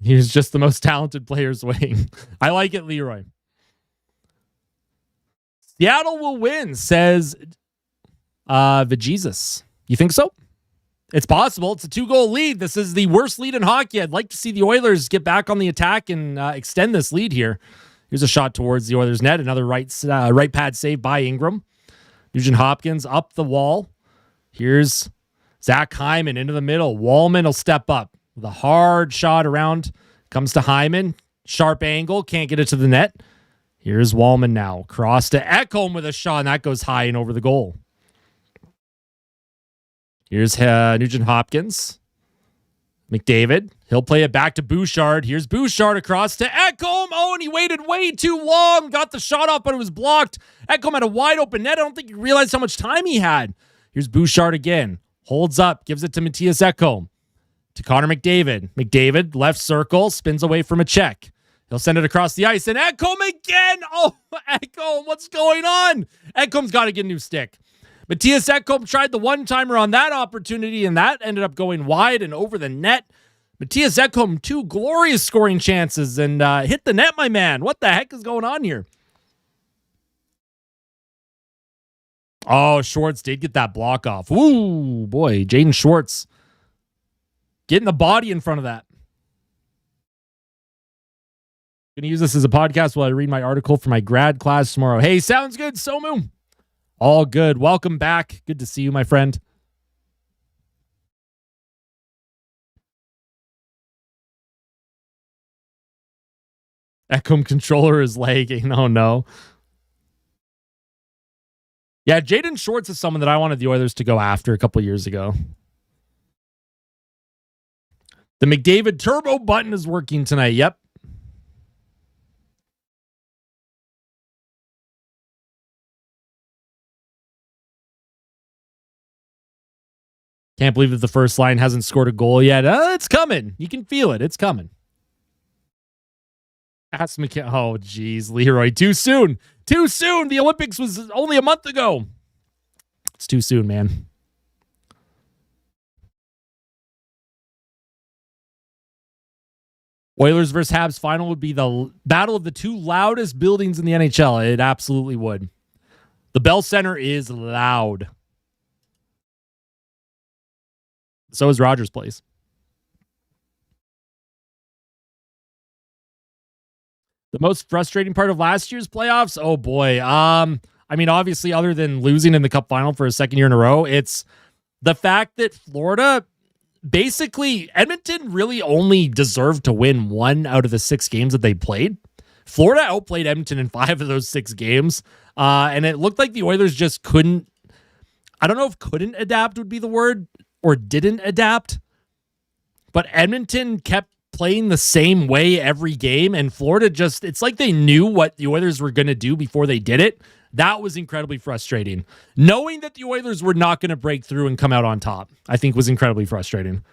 He was just the most talented players wing. I like it, Leroy. Seattle will win, says Jesus. You think so? It's possible. It's a 2-goal lead. This is the worst lead in hockey. I'd like to see the Oilers get back on the attack and extend this lead here. Here's a shot towards the Oilers net. Another right pad save by Ingram. Nugent Hopkins up the wall. Here's Zach Hyman into the middle. Wallman will step up with a hard shot around. Comes to Hyman. Sharp angle. Can't get it to the net. Here's Wallman now. Cross to Ekholm with a shot, and that goes high and over the goal. Here's Nugent Hopkins. McDavid. He'll play it back to Bouchard. Here's Bouchard across to Ekholm. Oh, and he waited way too long. Got the shot off, but it was blocked. Ekholm had a wide open net. I don't think he realized how much time he had. Here's Bouchard again. Holds up. Gives it to Matthias Ekholm. To Connor McDavid. McDavid, left circle. Spins away from a check. He'll send it across the ice. And Ekholm again. Oh, Ekholm. What's going on? Ekholm's got to get a new stick. Matthias Ekholm tried the one-timer on that opportunity, and that ended up going wide and over the net. Matthias Ekholm, 2 glorious scoring chances, and hit the net, my man. What the heck is going on here? Oh, Schwartz did get that block off. Ooh, boy, Jaden Schwartz getting the body in front of that. Going to use this as a podcast while I read my article for my grad class tomorrow. Hey, sounds good, Somu. All good. Welcome back. Good to see you, my friend. Ekholm controller is lagging. Oh, no. Yeah, Jaden Schwartz is someone that I wanted the Oilers to go after a couple years ago. The McDavid turbo button is working tonight. Yep. Can't believe that the first line hasn't scored a goal yet. It's coming. You can feel it. It's coming. Ask McKenna. Oh, geez, Leroy. Too soon. Too soon. The Olympics was only a month ago. It's too soon, man. Oilers versus Habs final would be the battle of the two loudest buildings in the NHL. It absolutely would. The Bell Center is loud. So is Rogers Place. The most frustrating part of last year's playoffs? Oh boy. I mean, obviously, other than losing in the Cup final for a second year in a row, it's the fact that Florida, basically, Edmonton really only deserved to win 1 out of the 6 games that they played. Florida outplayed Edmonton in 5 of those 6 games. And it looked like the Oilers just couldn't, I don't know if couldn't adapt would be the word, or didn't adapt. But Edmonton kept playing the same way every game, and Florida just, it's like they knew what the Oilers were going to do before they did it. That was incredibly frustrating. Knowing that the Oilers were not going to break through and come out on top, I think was incredibly frustrating.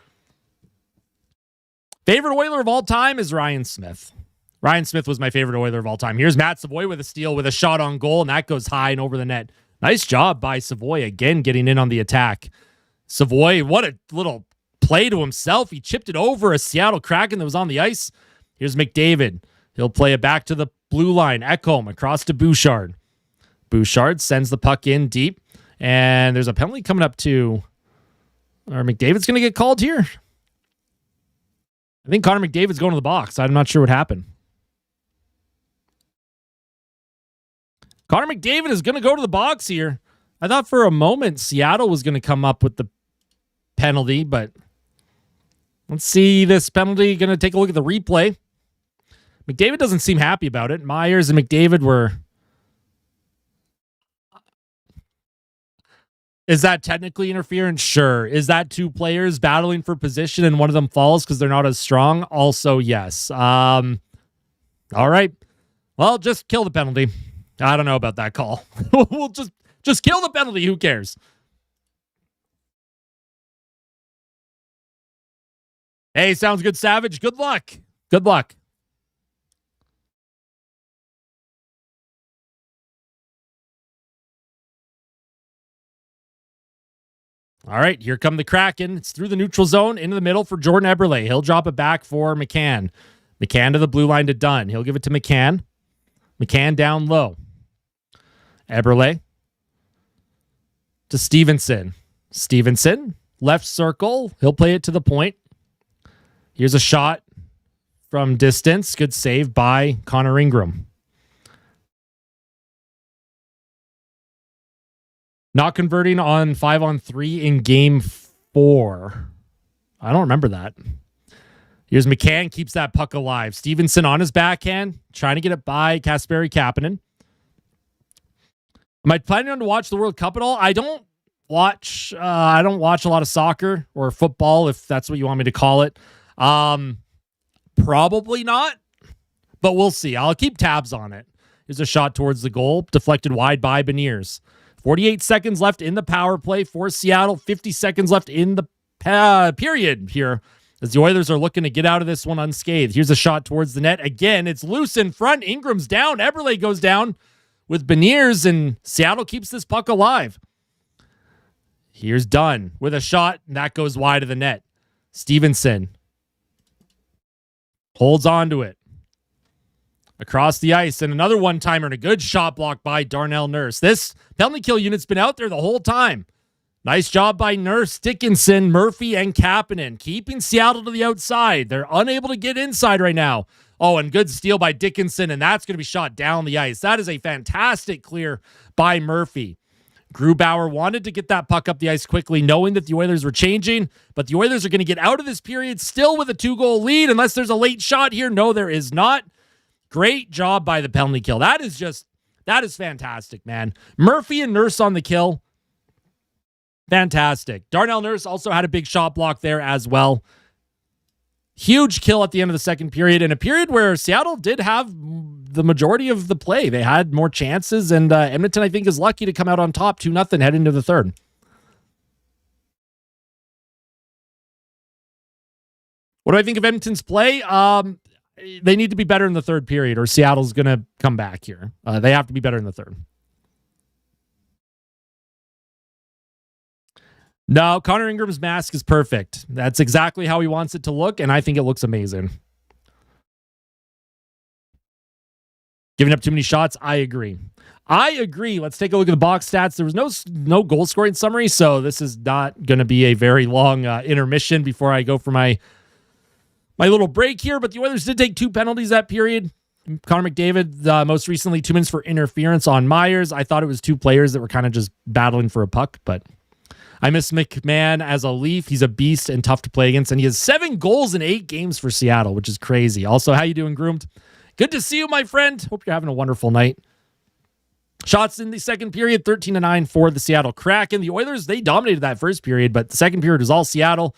Favorite Oiler of all time is Ryan Smith. Ryan Smith was my favorite Oiler of all time. Here's Matt Savoie with a steal with a shot on goal, and that goes high and over the net. Nice job by Savoie, again, getting in on the attack. Savoie, what a little play to himself. He chipped it over a Seattle Kraken that was on the ice. Here's McDavid. He'll play it back to the blue line. Ekholm across to Bouchard. Bouchard sends the puck in deep, and there's a penalty coming up to, or McDavid's going to get called here. I think Connor McDavid's going to the box. I'm not sure what happened. Connor McDavid is going to go to the box here. I thought for a moment Seattle was going to come up with the penalty, but let's see this penalty. Going to take a look at the replay. McDavid doesn't seem happy about it. Myers and McDavid were... Is that technically interference? Sure. Is that 2 players battling for position and one of them falls because they're not as strong? Also, yes. All right. Well, just kill the penalty. I don't know about that call. We'll just kill the penalty. Who cares? Hey, sounds good, Savage. Good luck. Good luck. All right, here come the Kraken. It's through the neutral zone, into the middle for Jordan Eberle. He'll drop it back for McCann. McCann to the blue line to Dunn. He'll give it to McCann. McCann down low. Eberle to Stevenson. Stevenson, left circle. He'll play it to the point. Here's a shot from distance. Good save by Connor Ingram. Not converting on 5-on-3 in game 4. I don't remember that. Here's McCann, keeps that puck alive. Stevenson on his backhand, trying to get it by Kasperi Kapanen. Am I planning on to watch the World Cup at all? I don't watch a lot of soccer or football, if that's what you want me to call it. Probably not, but we'll see. I'll keep tabs on it. Here's a shot towards the goal, deflected wide by Beniers. 48 seconds left in the power play for Seattle. 50 seconds left in the period here as the Oilers are looking to get out of this one unscathed. Here's a shot towards the net. Again, it's loose in front. Ingram's down. Eberle goes down with Beniers, and Seattle keeps this puck alive. Here's Dunn with a shot, and that goes wide of the net. Stevenson holds on to it. Across the ice, and another one-timer and a good shot block by Darnell Nurse. This penalty kill unit's been out there the whole time. Nice job by Nurse, Dickinson, Murphy, and Kapanen, keeping Seattle to the outside. They're unable to get inside right now. Oh, and good steal by Dickinson, and that's going to be shot down the ice. That is a fantastic clear by Murphy. Grubauer wanted to get that puck up the ice quickly, knowing that the Oilers were changing, but the Oilers are going to get out of this period still with a 2-goal lead, unless there's a late shot here. No, there is not. Great job by the penalty kill. That is just, That is fantastic, man. Murphy and Nurse on the kill. Fantastic. Darnell Nurse also had a big shot block there as well. Huge kill at the end of the second period, in a period where Seattle did have the majority of the play. They had more chances, and Edmonton, I think, is lucky to come out on top 2-0 head into the third. What do I think of Edmonton's play? They need to be better in the third period, or Seattle's going to come back here. They have to be better in the third. No, Connor Ingram's mask is perfect. That's exactly how he wants it to look, and I think it looks amazing. Giving up too many shots, I agree. Let's take a look at the box stats. There was no goal scoring summary, so this is not going to be a very long intermission before I go for my little break here. But the Oilers did take 2 penalties that period. Connor McDavid, most recently 2 minutes for interference on Myers. I thought it was 2 players that were kind of just battling for a puck, but I miss McMahon as a Leaf. He's a beast and tough to play against, and he has 7 goals in 8 games for Seattle, which is crazy. Also, how you doing, Groomed? Good to see you, my friend. Hope you're having a wonderful night. Shots in the second period, 13-9 for the Seattle Kraken. The Oilers, they dominated that first period, but the second period was all Seattle.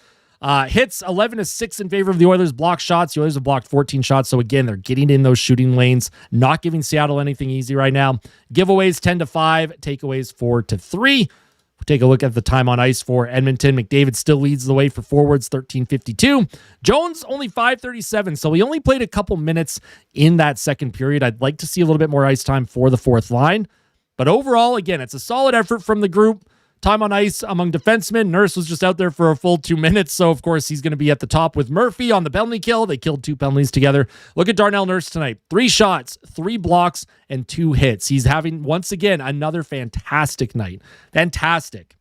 Hits 11-6 in favor of the Oilers. Blocked shots. The Oilers have blocked 14 shots. So again, they're getting in those shooting lanes, not giving Seattle anything easy right now. Giveaways 10-5, takeaways 4-3. We'll take a look at the time on ice for Edmonton. McDavid still leads the way for forwards, 13:52. Jones only 5:37, so he only played a couple minutes in that second period. I'd like to see a little bit more ice time for the fourth line. But overall, again, it's a solid effort from the group. Time on ice among defensemen. Nurse was just out there for a full 2 minutes, so of course he's going to be at the top with Murphy on the penalty kill. They killed 2 penalties together. Look at Darnell Nurse tonight. 3 shots, 3 blocks, and 2 hits. He's having, once again, another fantastic night. Fantastic.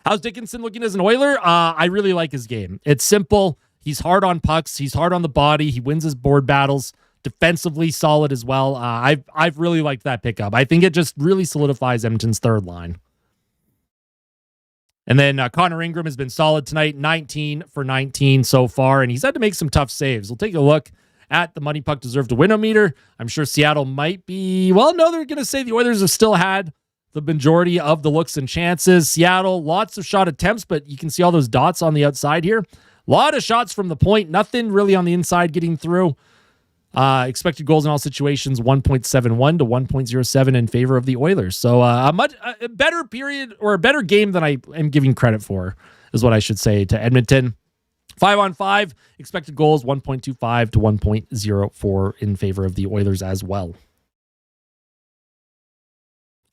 How's Dickinson looking as an Oiler? I really like his game. It's simple. He's hard on pucks. He's hard on the body. He wins his board battles. Defensively solid as well. I've really liked that pickup. I think it just really solidifies Edmonton's third line. And then Connor Ingram has been solid tonight, 19 for 19 so far, and he's had to make some tough saves. We'll take a look at the Money Puck Deserved to Win meter. I'm sure Seattle might be, well, no, they're going to say the Oilers have still had the majority of the looks and chances. Seattle, lots of shot attempts, but you can see all those dots on the outside here. A lot of shots from the point, nothing really on the inside getting through. Expected goals in all situations, 1.71 to 1.07 in favor of the Oilers. So a better period, or a better game than I am giving credit for, is what I should say to Edmonton. 5-on-5, expected goals, 1.25 to 1.04 in favor of the Oilers as well.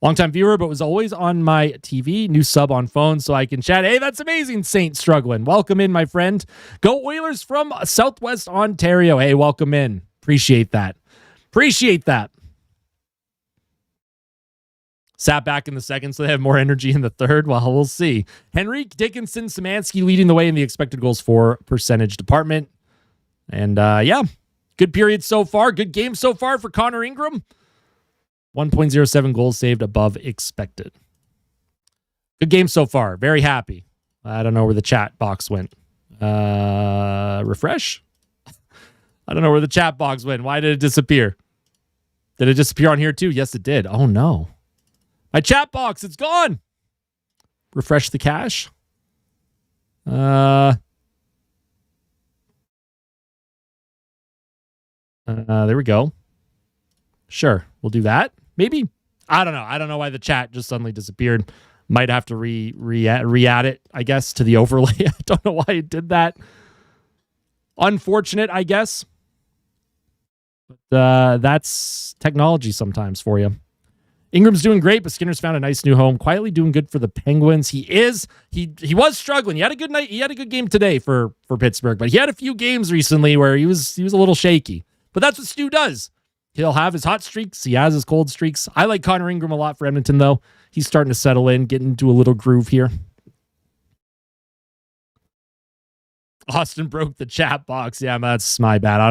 Longtime viewer, but was always on my TV. New sub on phone so I can chat. Hey, that's amazing, Saint struggling. Welcome in, my friend. Go Oilers from Southwest Ontario. Hey, welcome in. Appreciate that. Appreciate that. Sat back in the second, so they have more energy in the third. Well, we'll see. Henrique, Dickinson, Szymanski leading the way in the expected goals for percentage department. And yeah, good period so far. Good game so far for Connor Ingram. 1.07 goals saved above expected. Good game so far. Very happy. I don't know where the chat box went. Refresh? I don't know where the chat box went. Why did it disappear? Did it disappear on here too? Yes, it did. Oh, no. My chat box, it's gone. Refresh the cache. There we go. Sure, we'll do that. Maybe. I don't know. I don't know why the chat just suddenly disappeared. Might have to re-add it, I guess, to the overlay. I don't know why it did that. Unfortunate, I guess. But that's technology sometimes for you. Ingram's doing great, but Skinner's found a nice new home. Quietly doing good for the Penguins. He was struggling. He had a good night. He had a good game today for Pittsburgh, but he had a few games recently where he was a little shaky. But that's what Stu does. He'll have his hot streaks. He has his cold streaks. I like Connor Ingram a lot for Edmonton, though. He's starting to settle in, get into a little groove here. Austin broke the chat box. Yeah, that's my bad. I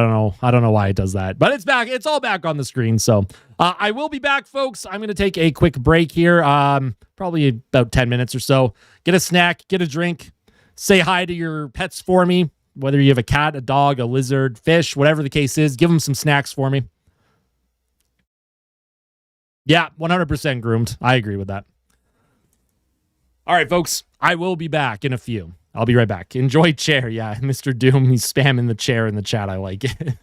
don't know why it does that, but it's back. It's all back on the screen. So I will be back, folks. I'm going to take a quick break here. Probably about 10 minutes or so. Get a snack, get a drink, say hi to your pets for me. Whether you have a cat, a dog, a lizard, fish, whatever the case is, give them some snacks for me. Yeah, 100% groomed. I agree with that. All right, folks, I will be back in a few. I'll be right back. Enjoy chair. Yeah, Mr. Doom, he's spamming the chair in the chat. I like it.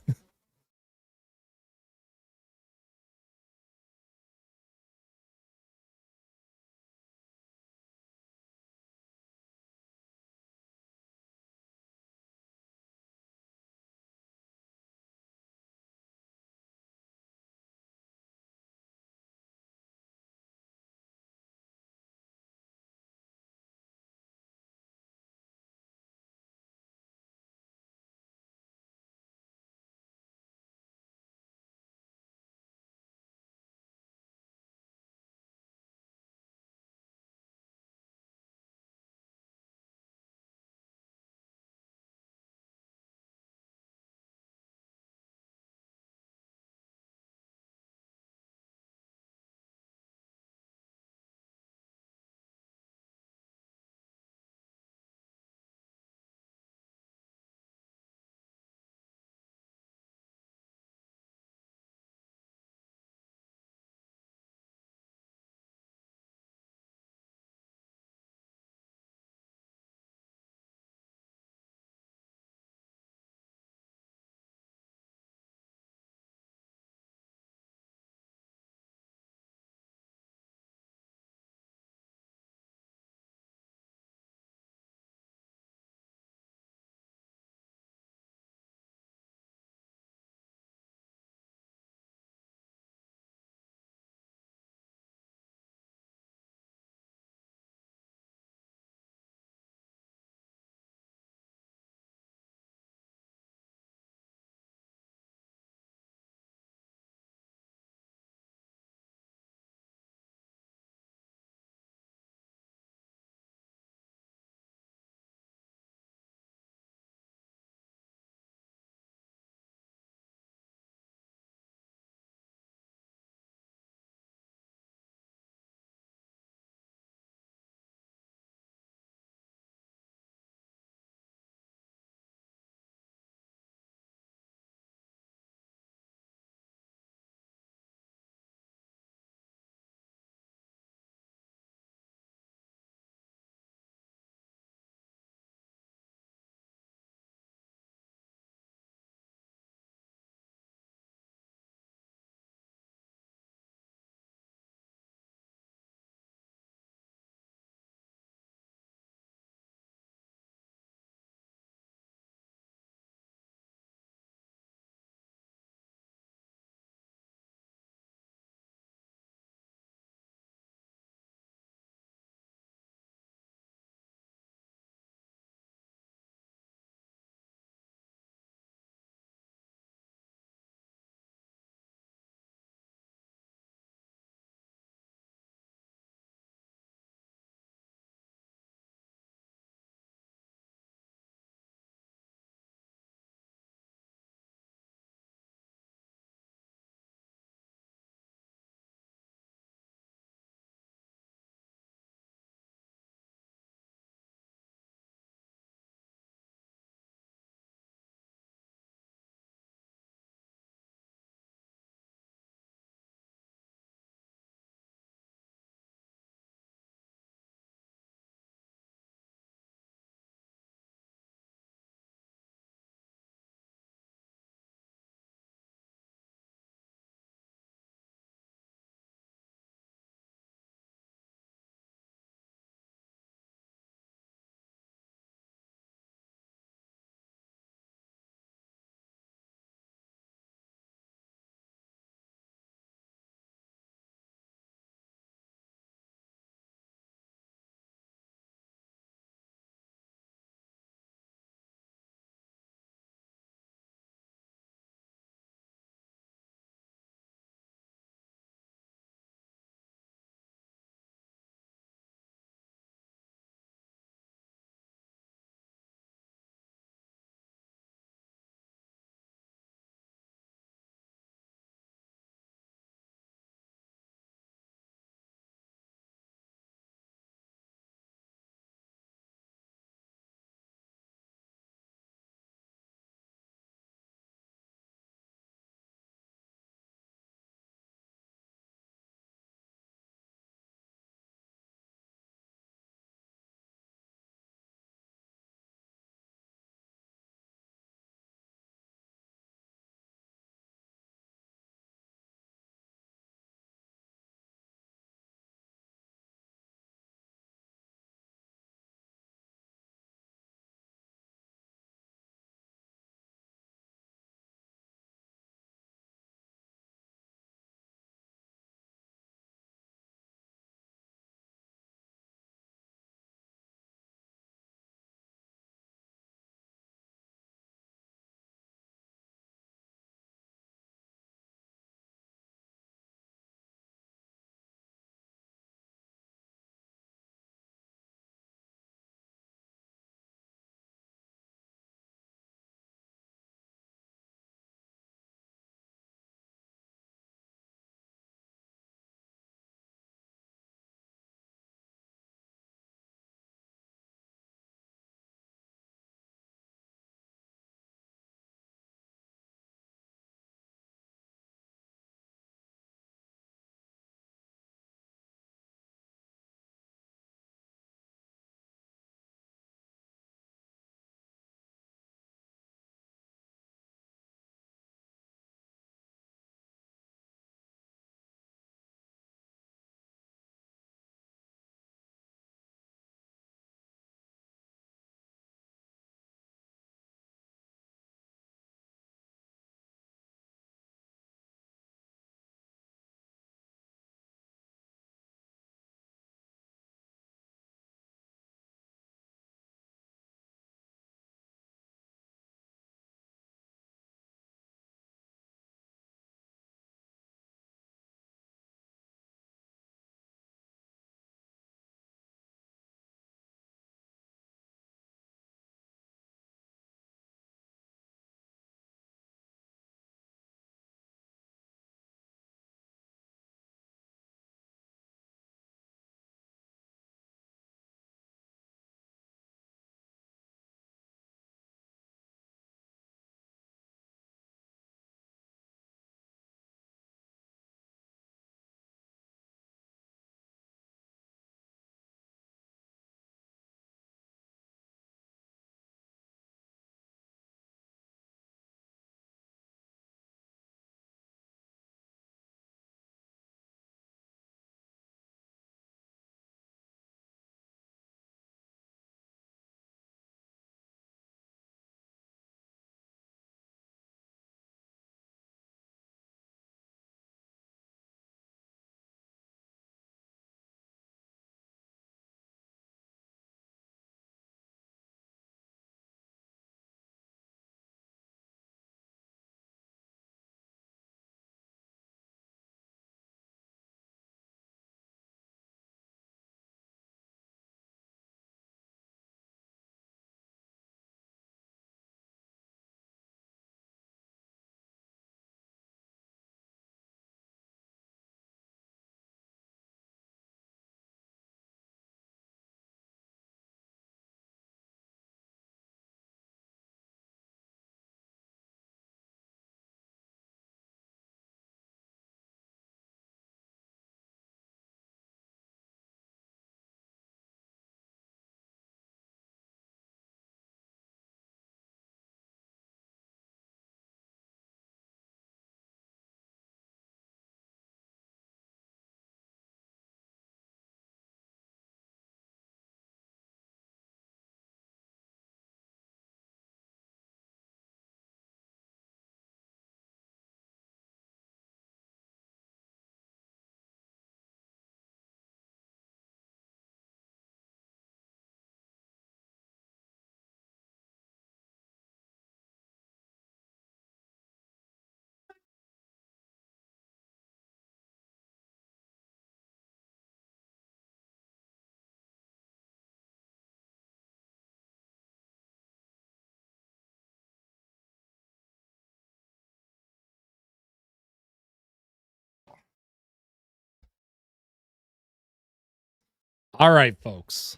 All right, folks.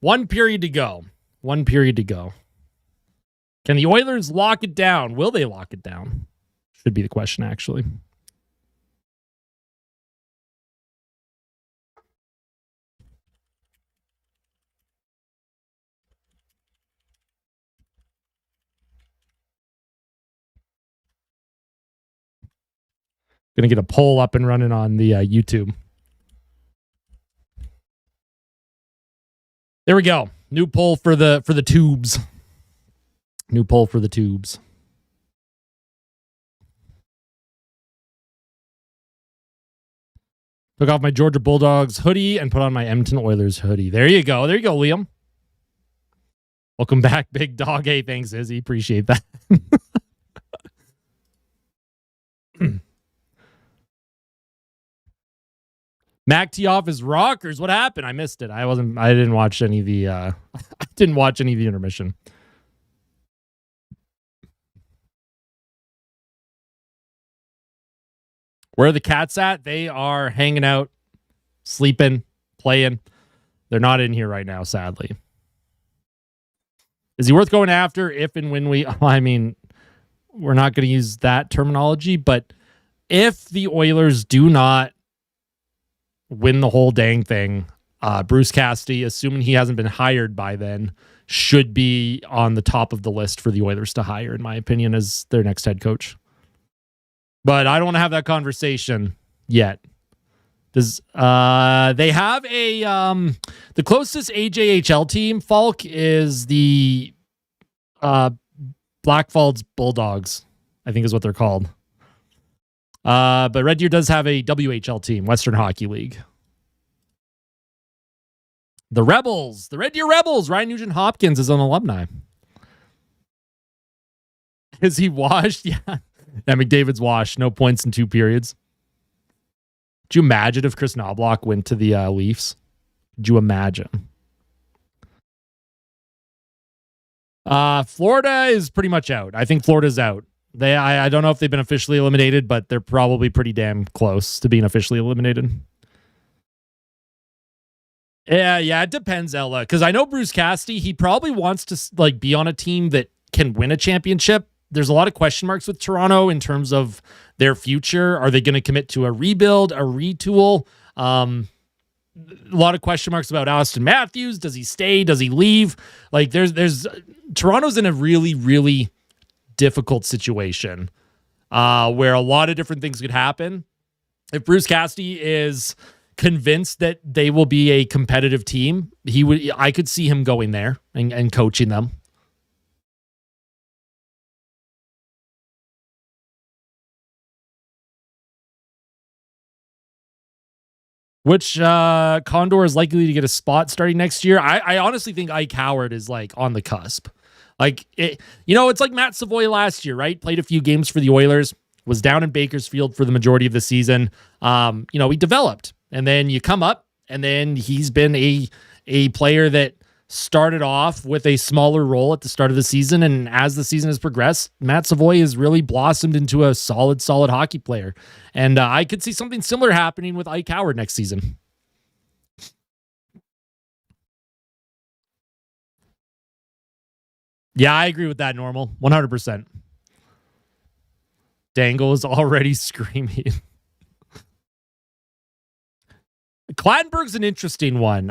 One period to go. Can the Oilers lock it down? Will they lock it down? Should be the question, actually. Going to get a poll up and running on the YouTube. There we go. New poll for the tubes. New poll for the tubes. Took off my Georgia Bulldogs hoodie and put on my Edmonton Oilers hoodie. There you go. There you go, Liam. Welcome back, big dog. Hey, thanks, Izzy. Appreciate that. Mac tee off his rockers. What happened? I missed it. I didn't watch any of the I didn't watch any of the intermission. Where are the cats at? They are hanging out, sleeping, playing. They're not in here right now, sadly. Is he worth going after if and when we... I mean, we're not going to use that terminology, but if the Oilers do not win the whole dang thing, Bruce Cassidy, assuming he hasn't been hired by then, should be on the top of the list for the Oilers to hire, in my opinion, as their next head coach. But I don't want to have that conversation yet. Does they have a the closest AJHL team, Falk, is the Blackfalds Bulldogs, I think is what they're called. But Red Deer does have a WHL team, Western Hockey League. The Rebels, the Red Deer Rebels. Ryan Nugent-Hopkins is an alumni. Is he washed? Yeah. Yeah, McDavid's washed. No points in 2 periods. Could you imagine if Chris Knobloch went to the Leafs? Could you imagine? Florida is pretty much out. I think Florida's out. I don't know if they've been officially eliminated, but they're probably pretty damn close to being officially eliminated. Yeah, it depends, Ella. Because I know Bruce Cassidy, he probably wants to be on a team that can win a championship. There's a lot of question marks with Toronto in terms of their future. Are they going to commit to a rebuild, a retool? A lot of question marks about Austin Matthews. Does he stay? Does he leave? There's Toronto's in a really, really difficult situation where a lot of different things could happen. If Bruce Cassidy is convinced that they will be a competitive team, I could see him going there and coaching them. Which Condor is likely to get a spot starting next year? I honestly think Ike Howard is on the cusp. It's like Matt Savoie last year, right? Played a few games for the Oilers, was down in Bakersfield for the majority of the season. He developed, and then you come up, and then he's been a player that started off with a smaller role at the start of the season, and as the season has progressed, Matt Savoie has really blossomed into a solid hockey player. And I could see something similar happening with Ike Howard next season. Yeah, I agree with that, Normal. 100%. Dangle is already screaming. Clattenburg's an interesting one.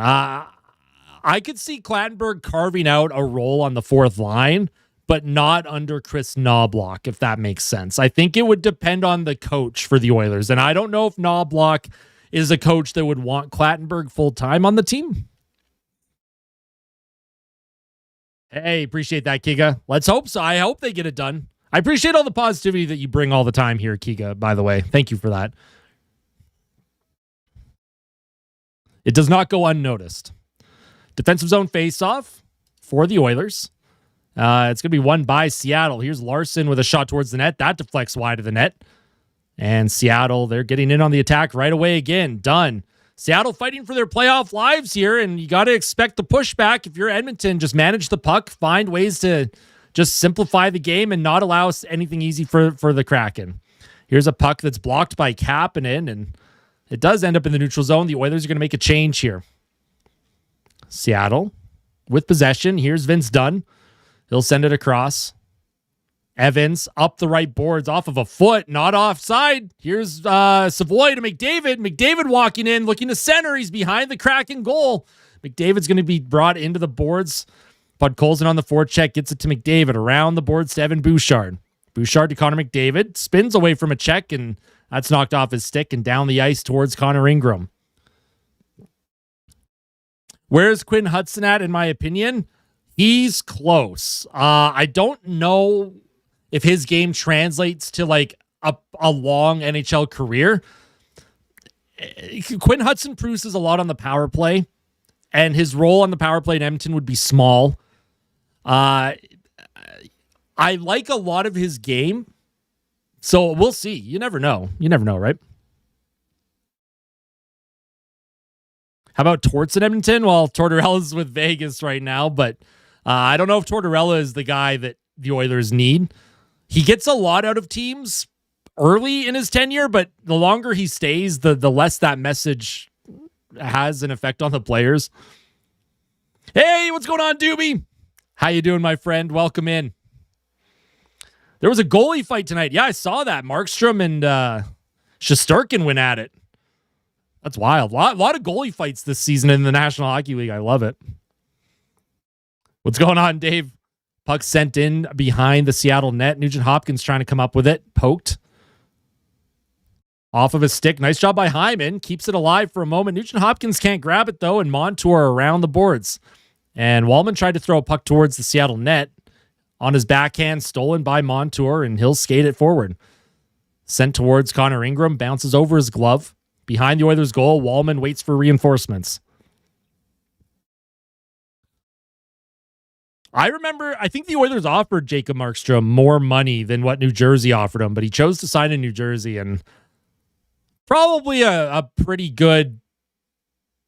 I could see Clattenburg carving out a role on the fourth line, but not under Chris Knobloch, if that makes sense. I think it would depend on the coach for the Oilers, and I don't know if Knobloch is a coach that would want Clattenburg full-time on the team. Hey, appreciate that, Kiga. Let's hope so. I hope they get it done. I appreciate all the positivity that you bring all the time here, Kiga, by the way. Thank you for that. It does not go unnoticed. Defensive zone face-off for the Oilers. It's going to be won by Seattle. Here's Larson with a shot towards the net. That deflects wide of the net. And Seattle, they're getting in on the attack right away again. Done. Seattle fighting for their playoff lives here, and you got to expect the pushback. If you're Edmonton, just manage the puck, find ways to just simplify the game and not allow anything easy for the Kraken. Here's a puck that's blocked by Kapanen, and it does end up in the neutral zone. The Oilers are going to make a change here. Seattle with possession. Here's Vince Dunn. He'll send it across. Evans up the right boards off of a foot, not offside. Here's Savoie to McDavid. McDavid walking in, looking to center. He's behind the Kraken goal. McDavid's going to be brought into the boards. Podkolzin on the forecheck gets it to McDavid. Around the boards to Evan Bouchard. Bouchard to Connor McDavid. Spins away from a check, and that's knocked off his stick and down the ice towards Connor Ingram. Where's Quinn Hudson at, in my opinion? He's close. I don't know if his game translates to like a long NHL career. Quinn Hudson produces a lot on the power play, and his role on the power play in Edmonton would be small. I like a lot of his game, so we'll see. You never know. You never know, right? How about Torts in Edmonton? Well, Tortorella's with Vegas right now, but I don't know if Tortorella is the guy that the Oilers need. He gets a lot out of teams early in his tenure, but the longer he stays, the less that message has an effect on the players. Hey, what's going on, Doobie? How you doing, my friend? Welcome in. There was a goalie fight tonight. Yeah, I saw that. Markstrom and Shesterkin went at it. That's wild. A lot of goalie fights this season in the National Hockey League. I love it. What's going on, Dave? Puck sent in behind the Seattle net. Nugent Hopkins trying to come up with it. Poked. Off of his stick. Nice job by Hyman. Keeps it alive for a moment. Nugent Hopkins can't grab it, though, and Montour around the boards. And Wallman tried to throw a puck towards the Seattle net. On his backhand, stolen by Montour, and he'll skate it forward. Sent towards Connor Ingram. Bounces over his glove. Behind the Oilers' goal, Wallman waits for reinforcements. I think the Oilers offered Jacob Markstrom more money than what New Jersey offered him, but he chose to sign in New Jersey, and probably a pretty good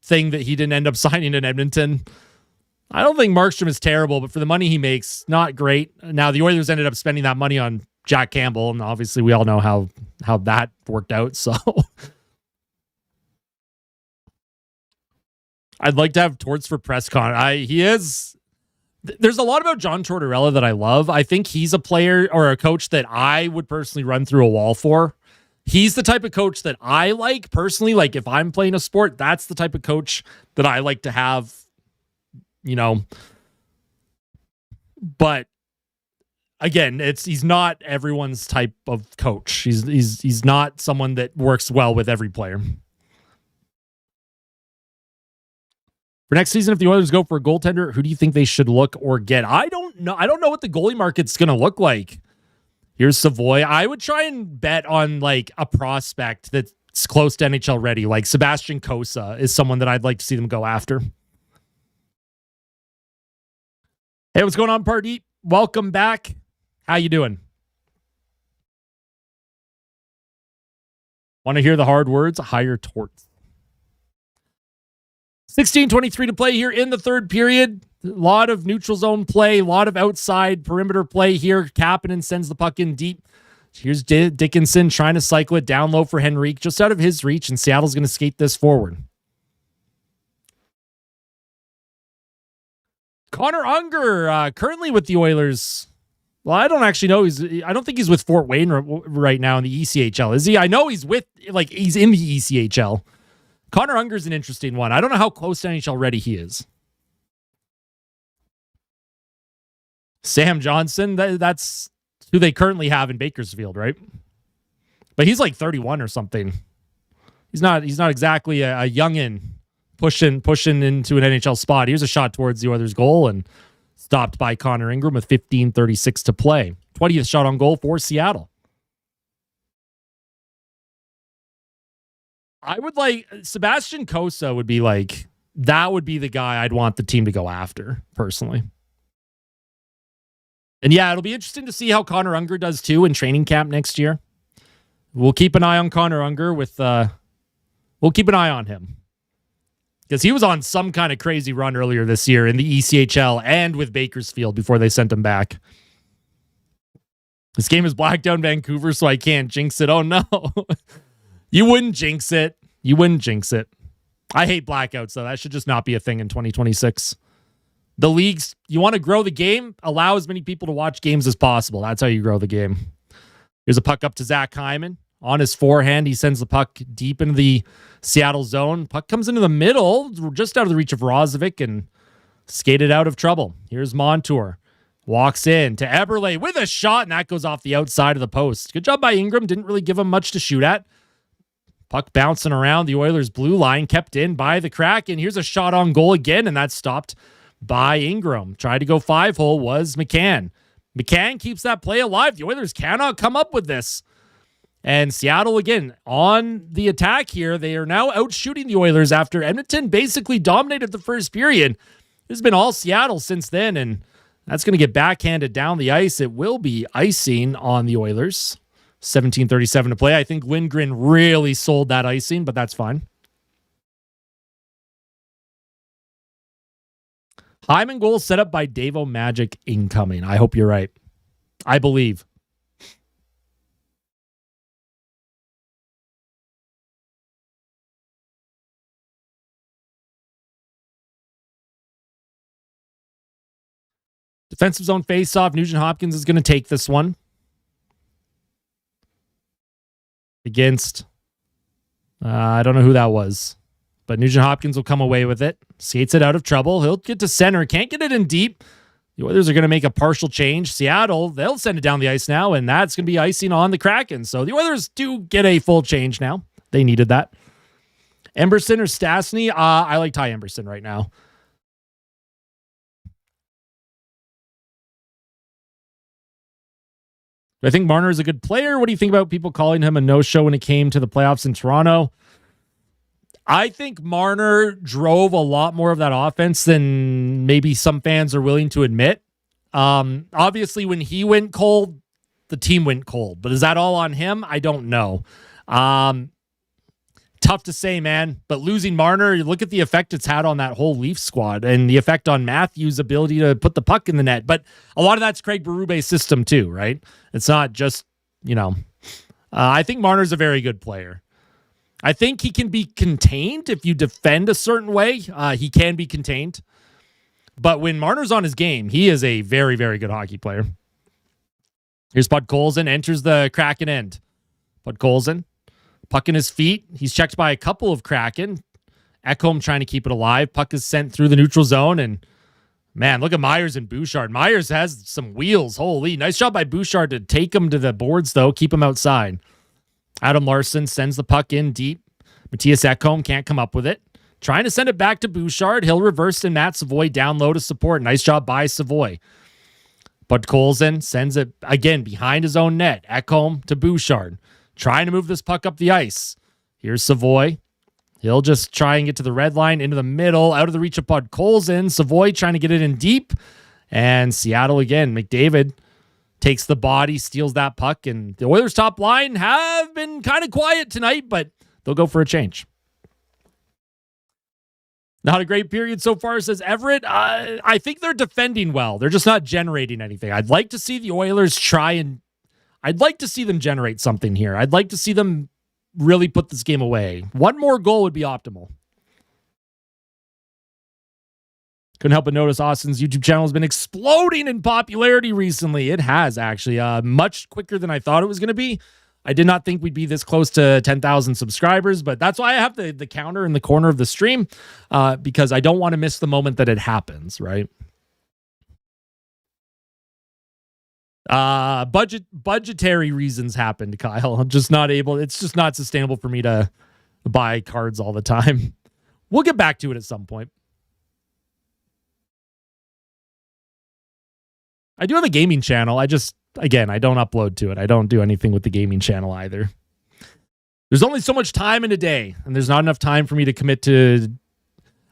thing that he didn't end up signing in Edmonton. I don't think Markstrom is terrible, but for the money he makes, not great. Now, the Oilers ended up spending that money on Jack Campbell, and obviously we all know how that worked out, so... I'd like to have Torts for press con. There's a lot about John Tortorella that I love. I think he's a player or a coach that I would personally run through a wall for. He's the type of coach that I like personally. Like if I'm playing a sport, that's the type of coach that I like to have, But again, he's not everyone's type of coach. He's not someone that works well with every player. For next season, if the Oilers go for a goaltender, who do you think they should look or get? I don't know. I don't know what the goalie market's going to look like. Here's Savoie. I would try and bet on like a prospect that's close to NHL ready. Like Sebastian Cossa is someone that I'd like to see them go after. Hey, what's going on, Pardeep? Welcome back. How you doing? Want to hear the hard words? Hire Torts. 16:23 to play here in the third period. A lot of neutral zone play, a lot of outside perimeter play here. Kapanen sends the puck in deep. Here's Dickinson trying to cycle it down low for Henrique, just out of his reach, and Seattle's going to skate this forward. Connor Unger, currently with the Oilers. Well, I don't actually know. I don't think he's with Fort Wayne right now in the ECHL, is he? I know he's he's in the ECHL. Connor Unger's an interesting one. I don't know how close to NHL ready he is. Sam Johnson, that's who they currently have in Bakersfield, right? But he's like 31 or something. He's not exactly a youngin pushing into an NHL spot. Here's a shot towards the Oilers' goal and stopped by Connor Ingram with 15:36 to play. 20th shot on goal for Seattle. I would like Sebastian Cossa would be like, that would be the guy I'd want the team to go after personally. And yeah, it'll be interesting to see how Connor Unger does too in training camp next year. We'll keep an eye on Connor Unger we'll keep an eye on him because he was on some kind of crazy run earlier this year in the ECHL and with Bakersfield before they sent him back. This game is blacked down Vancouver, so I can't jinx it. Oh no. You wouldn't jinx it. I hate blackouts, though. That should just not be a thing in 2026. The leagues, you want to grow the game, allow as many people to watch games as possible. That's how you grow the game. Here's a puck up to Zach Hyman. On his forehand, he sends the puck deep into the Seattle zone. Puck comes into the middle, just out of the reach of Rozovic, and skated out of trouble. Here's Montour. Walks in to Eberle with a shot, and that goes off the outside of the post. Good job by Ingram. Didn't really give him much to shoot at. Puck bouncing around the Oilers' blue line, kept in by the Kraken. Here's a shot on goal again, and that's stopped by Ingram. Tried to go 5-hole was McCann. McCann keeps that play alive. The Oilers cannot come up with this. And Seattle, again, on the attack here. They are now out shooting the Oilers after Edmonton basically dominated the first period. This has been all Seattle since then, and that's going to get backhanded down the ice. It will be icing on the Oilers. 17:37 to play. I think Lindgren really sold that icing, but that's fine. Hyman goal set up by Davo Magic incoming. I hope you're right. I believe. Defensive zone faceoff. Nugent Hopkins is going to take this one. Against, I don't know who that was, but Nugent Hopkins will come away with it. Skates it out of trouble. He'll get to center. Can't get it in deep. The Oilers are going to make a partial change. Seattle, they'll send it down the ice now, and that's going to be icing on the Kraken. So the Oilers do get a full change now. They needed that. Emberson or Stastny? I like Ty Emberson right now. I think Marner is a good player. What do you think about people calling him a no-show when it came to the playoffs in Toronto? I think Marner drove a lot more of that offense than maybe some fans are willing to admit. Obviously, when he went cold, the team went cold. But is that all on him? I don't know. Tough to say, man. But losing Marner, you look at the effect it's had on that whole Leafs squad and the effect on Matthews' ability to put the puck in the net. But a lot of that's Craig Berube's system too, right? It's not just, I think Marner's a very good player. I think he can be contained if you defend a certain way. He can be contained. But when Marner's on his game, he is a very, very good hockey player. Here's Podkolzin, enters the Kraken end. Podkolzin. Puck in his feet. He's checked by a couple of Kraken. Ekholm trying to keep it alive. Puck is sent through the neutral zone. And man, look at Myers and Bouchard. Myers has some wheels. Holy, nice job by Bouchard to take him to the boards, though. Keep him outside. Adam Larson sends the puck in deep. Matthias Ekholm can't come up with it. Trying to send it back to Bouchard. He'll reverse and Matt Savoie down low to support. Nice job by Savoie. Podkolzin sends it again behind his own net. Ekholm to Bouchard. Trying to move this puck up the ice. Here's Savoie. He'll just try and get to the red line, into the middle, out of the reach of Podkolzin. Savoie trying to get it in deep. And Seattle again. McDavid takes the body, steals that puck. And the Oilers' top line have been kind of quiet tonight, but they'll go for a change. Not a great period so far, says Everett. I think they're defending well. They're just not generating anything. I'd like to see the Oilers I'd like to see them generate something here. I'd like to see them really put this game away. One more goal would be optimal. Couldn't help but notice Austin's YouTube channel has been exploding in popularity recently. It has, actually. Much quicker than I thought it was going to be. I did not think we'd be this close to 10,000 subscribers, but that's why I have the counter in the corner of the stream, because I don't want to miss the moment that it happens, right? Budgetary reasons happened, Kyle. I'm just not able. It's just not sustainable for me to buy cards all the time. We'll get back to it at some point. I do have a gaming channel. I don't upload to it. I don't do anything with the gaming channel either. There's only so much time in a day, and there's not enough time for me to commit to.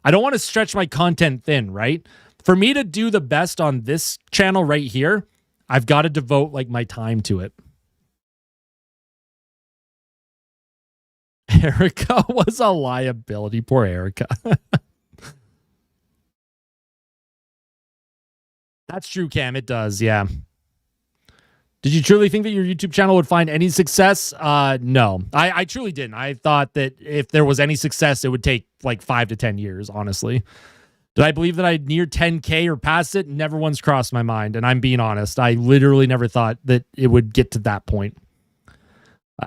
I don't want to stretch my content thin, right? For me to do the best on this channel right here, I've got to devote my time to it. Erica was a liability. Poor Erica. That's true, Cam. It does, yeah. Did you truly think that your YouTube channel would find any success? No, I truly didn't. I thought that if there was any success, it would take like 5 to 10 years, honestly. Did I believe that I'd near 10K or past it? Never once crossed my mind. And I'm being honest. I literally never thought that it would get to that point.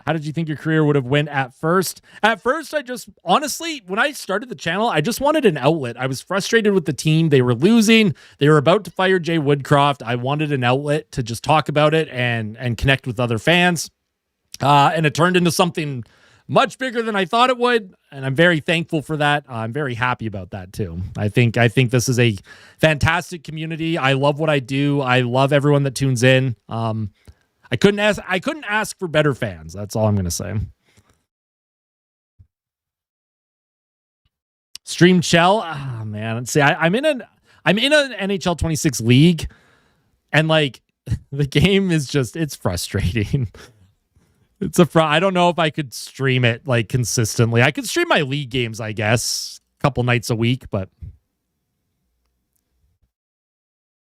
How did you think your career would have went at first? At first, I just, honestly, when I started the channel, I just wanted an outlet. I was frustrated with the team. They were losing. They were about to fire Jay Woodcroft. I wanted an outlet to just talk about it and connect with other fans. And it turned into something much bigger than I thought it would. And I'm very thankful for that. I'm very happy about that too. I think this is a fantastic community. I love what I do. I love everyone that tunes in. I couldn't ask for better fans. That's all I'm going to say. Stream Shell. Oh, man. See, I'm in an NHL 26 league, and like the game is just, it's frustrating. I don't know if I could stream it like consistently. I could stream my league games, I guess, a couple nights a week, but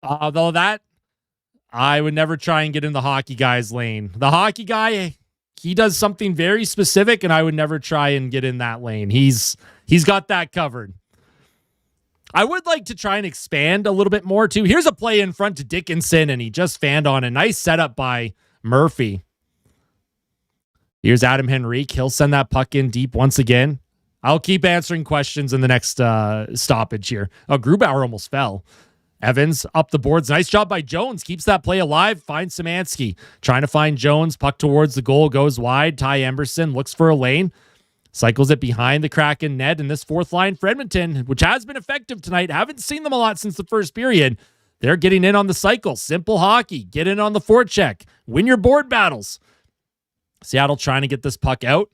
though that, I would never try and get in the hockey guy's lane. The hockey guy, he does something very specific, and I would never try and get in that lane. He's got that covered. I would like to try and expand a little bit more, too. Here's a play in front to Dickinson, and he just fanned on a nice setup by Murphy. Here's Adam Henrique. He'll send that puck in deep once again. I'll keep answering questions in the next stoppage here. Oh, Grubauer almost fell. Evans up the boards. Nice job by Jones. Keeps that play alive. Finds Szymanski. Trying to find Jones. Puck towards the goal. Goes wide. Ty Emberson looks for a lane. Cycles it behind the Kraken net. And this fourth line for Edmonton, which has been effective tonight. Haven't seen them a lot since the first period. They're getting in on the cycle. Simple hockey. Get in on the forecheck. Win your board battles. Seattle trying to get this puck out.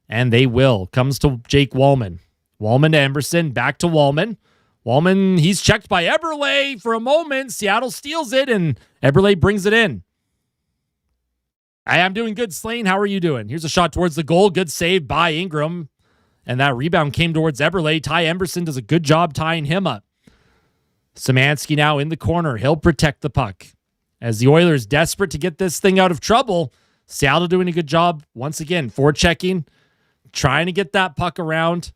And they will. Comes to Jake Wallman. Wallman to Emberson. Back to Wallman. Wallman, he's checked by Eberle for a moment. Seattle steals it, and Eberle brings it in. I am doing good, Slane. How are you doing? Here's a shot towards the goal. Good save by Ingram. And that rebound came towards Eberle. Ty Emberson does a good job tying him up. Szymanski now in the corner. He'll protect the puck. As the Oilers desperate to get this thing out of trouble, Seattle doing a good job once again, forechecking, trying to get that puck around.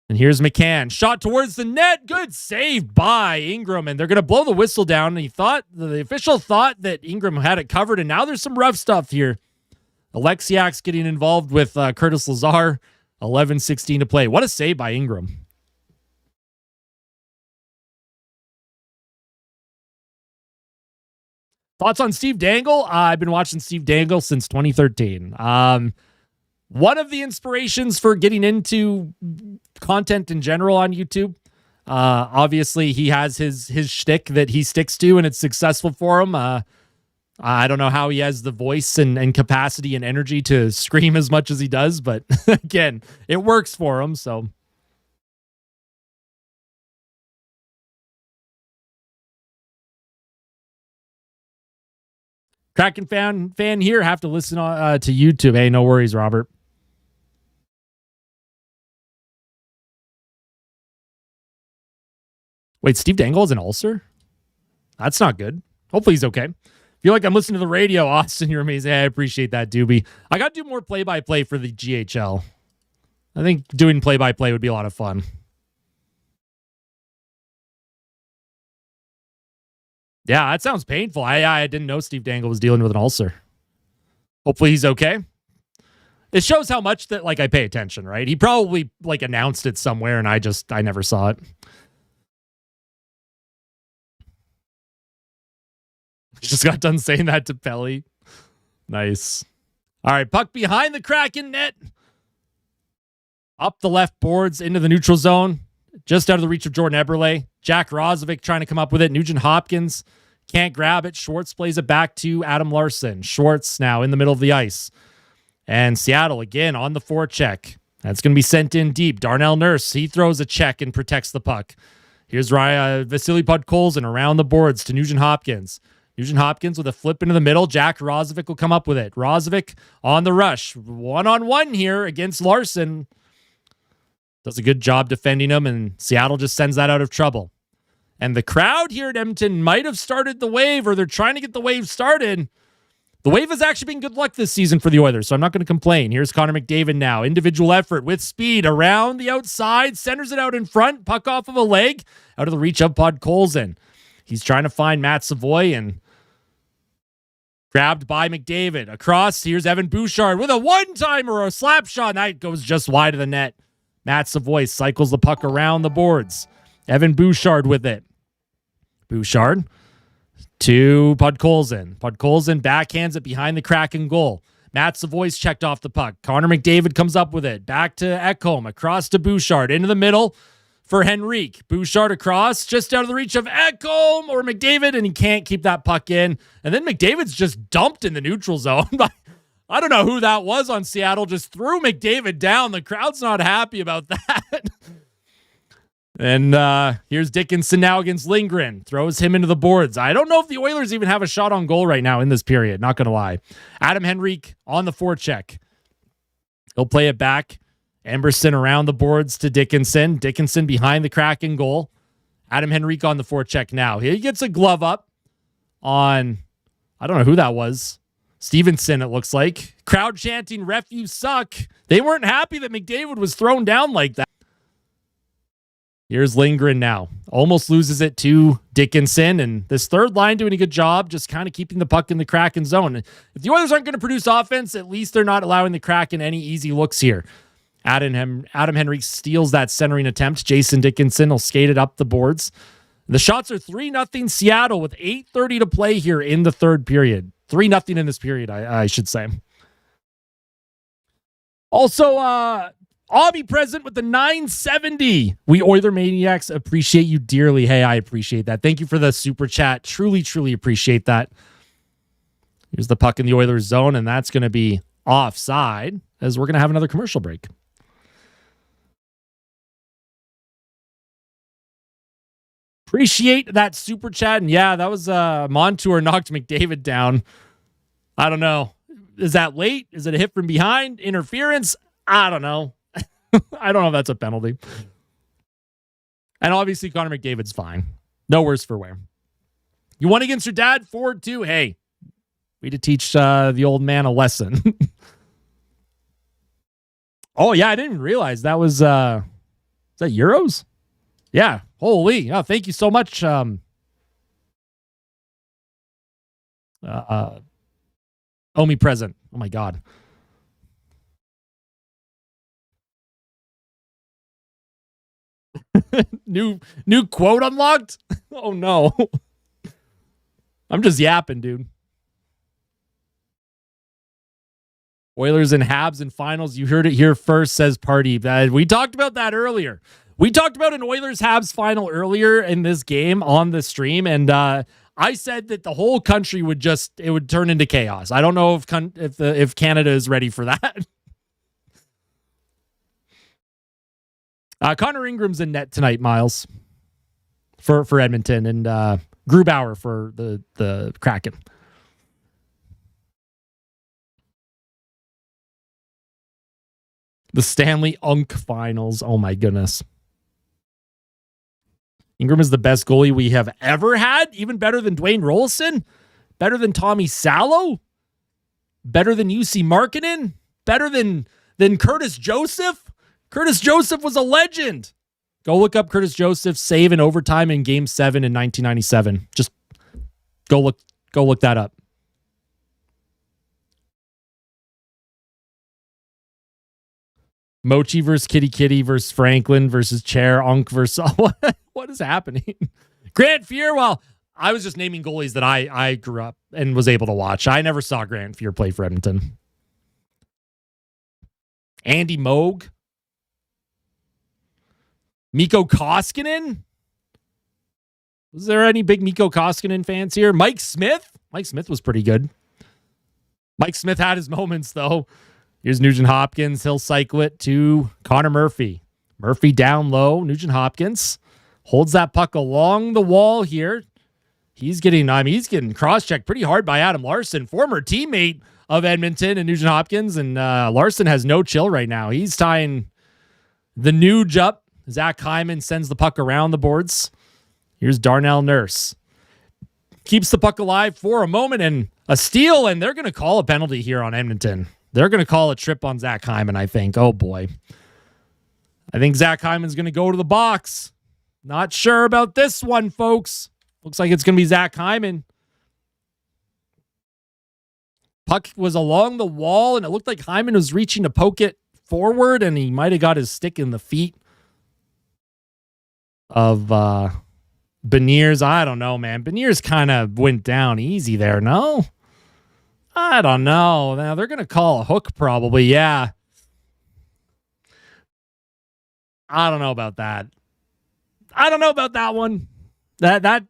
And here's McCann. Shot towards the net. Good save by Ingram. And they're going to blow the whistle down. And the official thought that Ingram had it covered. And now there's some rough stuff here. Alexiak's getting involved with Curtis Lazar. 11:16 to play. What a save by Ingram. Thoughts on Steve Dangle? I've been watching Steve Dangle since 2013. One of the inspirations for getting into content in general on YouTube. Obviously, he has his shtick that he sticks to, and it's successful for him. I don't know how he has the voice and capacity and energy to scream as much as he does, but again, it works for him. So. Kraken fan here. Have to listen to YouTube. Hey, no worries, Robert. Wait, Steve Dangle has an ulcer? That's not good. Hopefully he's okay. Feel like I'm listening to the radio. Austin, you're amazing. Hey, I appreciate that, Doobie. I got to do more play-by-play for the GHL. I think doing play-by-play would be a lot of fun. Yeah, that sounds painful. I didn't know Steve Dangle was dealing with an ulcer. Hopefully he's okay. It shows how much that I pay attention, right? He probably announced it somewhere and I never saw it. Just got done saying that to Pelly. Nice. All right, puck behind the Kraken net. Up the left boards into the neutral zone. Just out of the reach of Jordan Eberle. Jack Rozovic trying to come up with it. Nugent Hopkins can't grab it. Schwartz plays it back to Adam Larson. Schwartz now in the middle of the ice. And Seattle again on the forecheck. That's going to be sent in deep. Darnell Nurse, he throws a check and protects the puck. Here's Vasily Podkolzin around the boards to Nugent Hopkins. Nugent Hopkins with a flip into the middle. Jack Rozovic will come up with it. Rozovic on the rush. One-on-one here against Larson. Does a good job defending him, and Seattle just sends that out of trouble. And the crowd here at Edmonton might have started the wave, or they're trying to get the wave started. The wave has actually been good luck this season for the Oilers, so I'm not going to complain. Here's Connor McDavid now. Individual effort with speed around the outside, centers it out in front, puck off of a leg, out of the reach of Podkolzin. He's trying to find Matt Savoie and grabbed by McDavid. Across, here's Evan Bouchard with a one-timer or a slap shot. That goes just wide of the net. Matt Savoie cycles the puck around the boards. Evan Bouchard with it. Bouchard to Podkolzin. Podkolzin backhands it behind the Kraken goal. Matt Savoie's checked off the puck. Connor McDavid comes up with it. Back to Ekholm. Across to Bouchard. Into the middle for Henrique. Bouchard across, just out of the reach of Ekholm or McDavid, and he can't keep that puck in. And then McDavid's just dumped in the neutral zone. I don't know who that was on Seattle. Just threw McDavid down. The crowd's not happy about that. And here's Dickinson now against Lindgren. Throws him into the boards. I don't know if the Oilers even have a shot on goal right now in this period. Not going to lie. Adam Henrique on the forecheck. He'll play it back. Emberson around the boards to Dickinson. Dickinson behind the Kraken goal. Adam Henrique on the forecheck now. He gets a glove up on, I don't know who that was. Stevenson, it looks like. Crowd chanting, "Ref, you suck." They weren't happy that McDavid was thrown down like that. Here's Lindgren now. Almost loses it to Dickinson. And this third line doing a good job just kind of keeping the puck in the Kraken zone. If the Oilers aren't going to produce offense, at least they're not allowing the Kraken any easy looks here. Adam Henrique steals that centering attempt. Jason Dickinson will skate it up the boards. The shots are 3-0 Seattle with 8:30 to play here in the third period. 3-0 in this period, I should say. Also, Obby present with the 970. We Oiler Maniacs appreciate you dearly. Hey, I appreciate that. Thank you for the super chat. Truly, truly appreciate that. Here's the puck in the Oilers zone, and that's going to be offside as we're going to have another commercial break. Appreciate that super chat. And yeah, that was Montour knocked McDavid down. I don't know. Is that late? Is it a hit from behind? Interference? I don't know. I don't know if that's a penalty. And obviously Connor McDavid's fine. No worse for wear. You won against your dad? 4-2. Hey, we to teach the old man a lesson. Oh yeah, I didn't even realize that was is that Euros? Yeah. Holy. Oh, thank you so much. Omi present. Oh my God. new quote unlocked? Oh no. I'm just yapping, dude. Oilers and Habs in finals. You heard it here first, says Party. We talked about that earlier. We talked about an Oilers-Habs final earlier in this game on the stream, and I said that the whole country would turn into chaos. I don't know if Canada is ready for that. Connor Ingram's in net tonight, Miles, for Edmonton, and Grubauer for the Kraken. The Stanley Unk Finals. Oh my goodness. Ingram is the best goalie we have ever had. Even better than Dwayne Rolison. Better than Tommy Salo. Better than UC Markkinen. Better than Curtis Joseph. Curtis Joseph was a legend. Go look up Curtis Joseph's save in overtime in Game 7 in 1997. Just go look that up. Mochi versus Kitty Kitty versus Franklin versus Chair Unk versus what is happening? Grant Fuhr. Well, I was just naming goalies that I grew up and was able to watch. I never saw Grant Fuhr play for Edmonton. Andy Moog. Mikko Koskinen. Was there any big Mikko Koskinen fans here? Mike Smith. Mike Smith was pretty good. Mike Smith had his moments, though. Here's Nugent Hopkins. He'll cycle it to Connor Murphy. Murphy down low. Nugent Hopkins holds that puck along the wall here. He's getting cross-checked pretty hard by Adam Larson, former teammate of Edmonton and Nugent Hopkins. And Larson has no chill right now. He's tying the Nuge up. Zach Hyman sends the puck around the boards. Here's Darnell Nurse. Keeps the puck alive for a moment and a steal, and they're going to call a penalty here on Edmonton. They're going to call a trip on Zach Hyman, I think. Oh, boy. I think Zach Hyman's going to go to the box. Not sure about this one, folks. Looks like it's going to be Zach Hyman. Puck was along the wall, and it looked like Hyman was reaching to poke it forward, and he might have got his stick in the feet of Beniers. I don't know, man. Beniers kind of went down easy there, no? I don't know. Now, they're going to call a hook probably, yeah. I don't know about that. I don't know about that one. That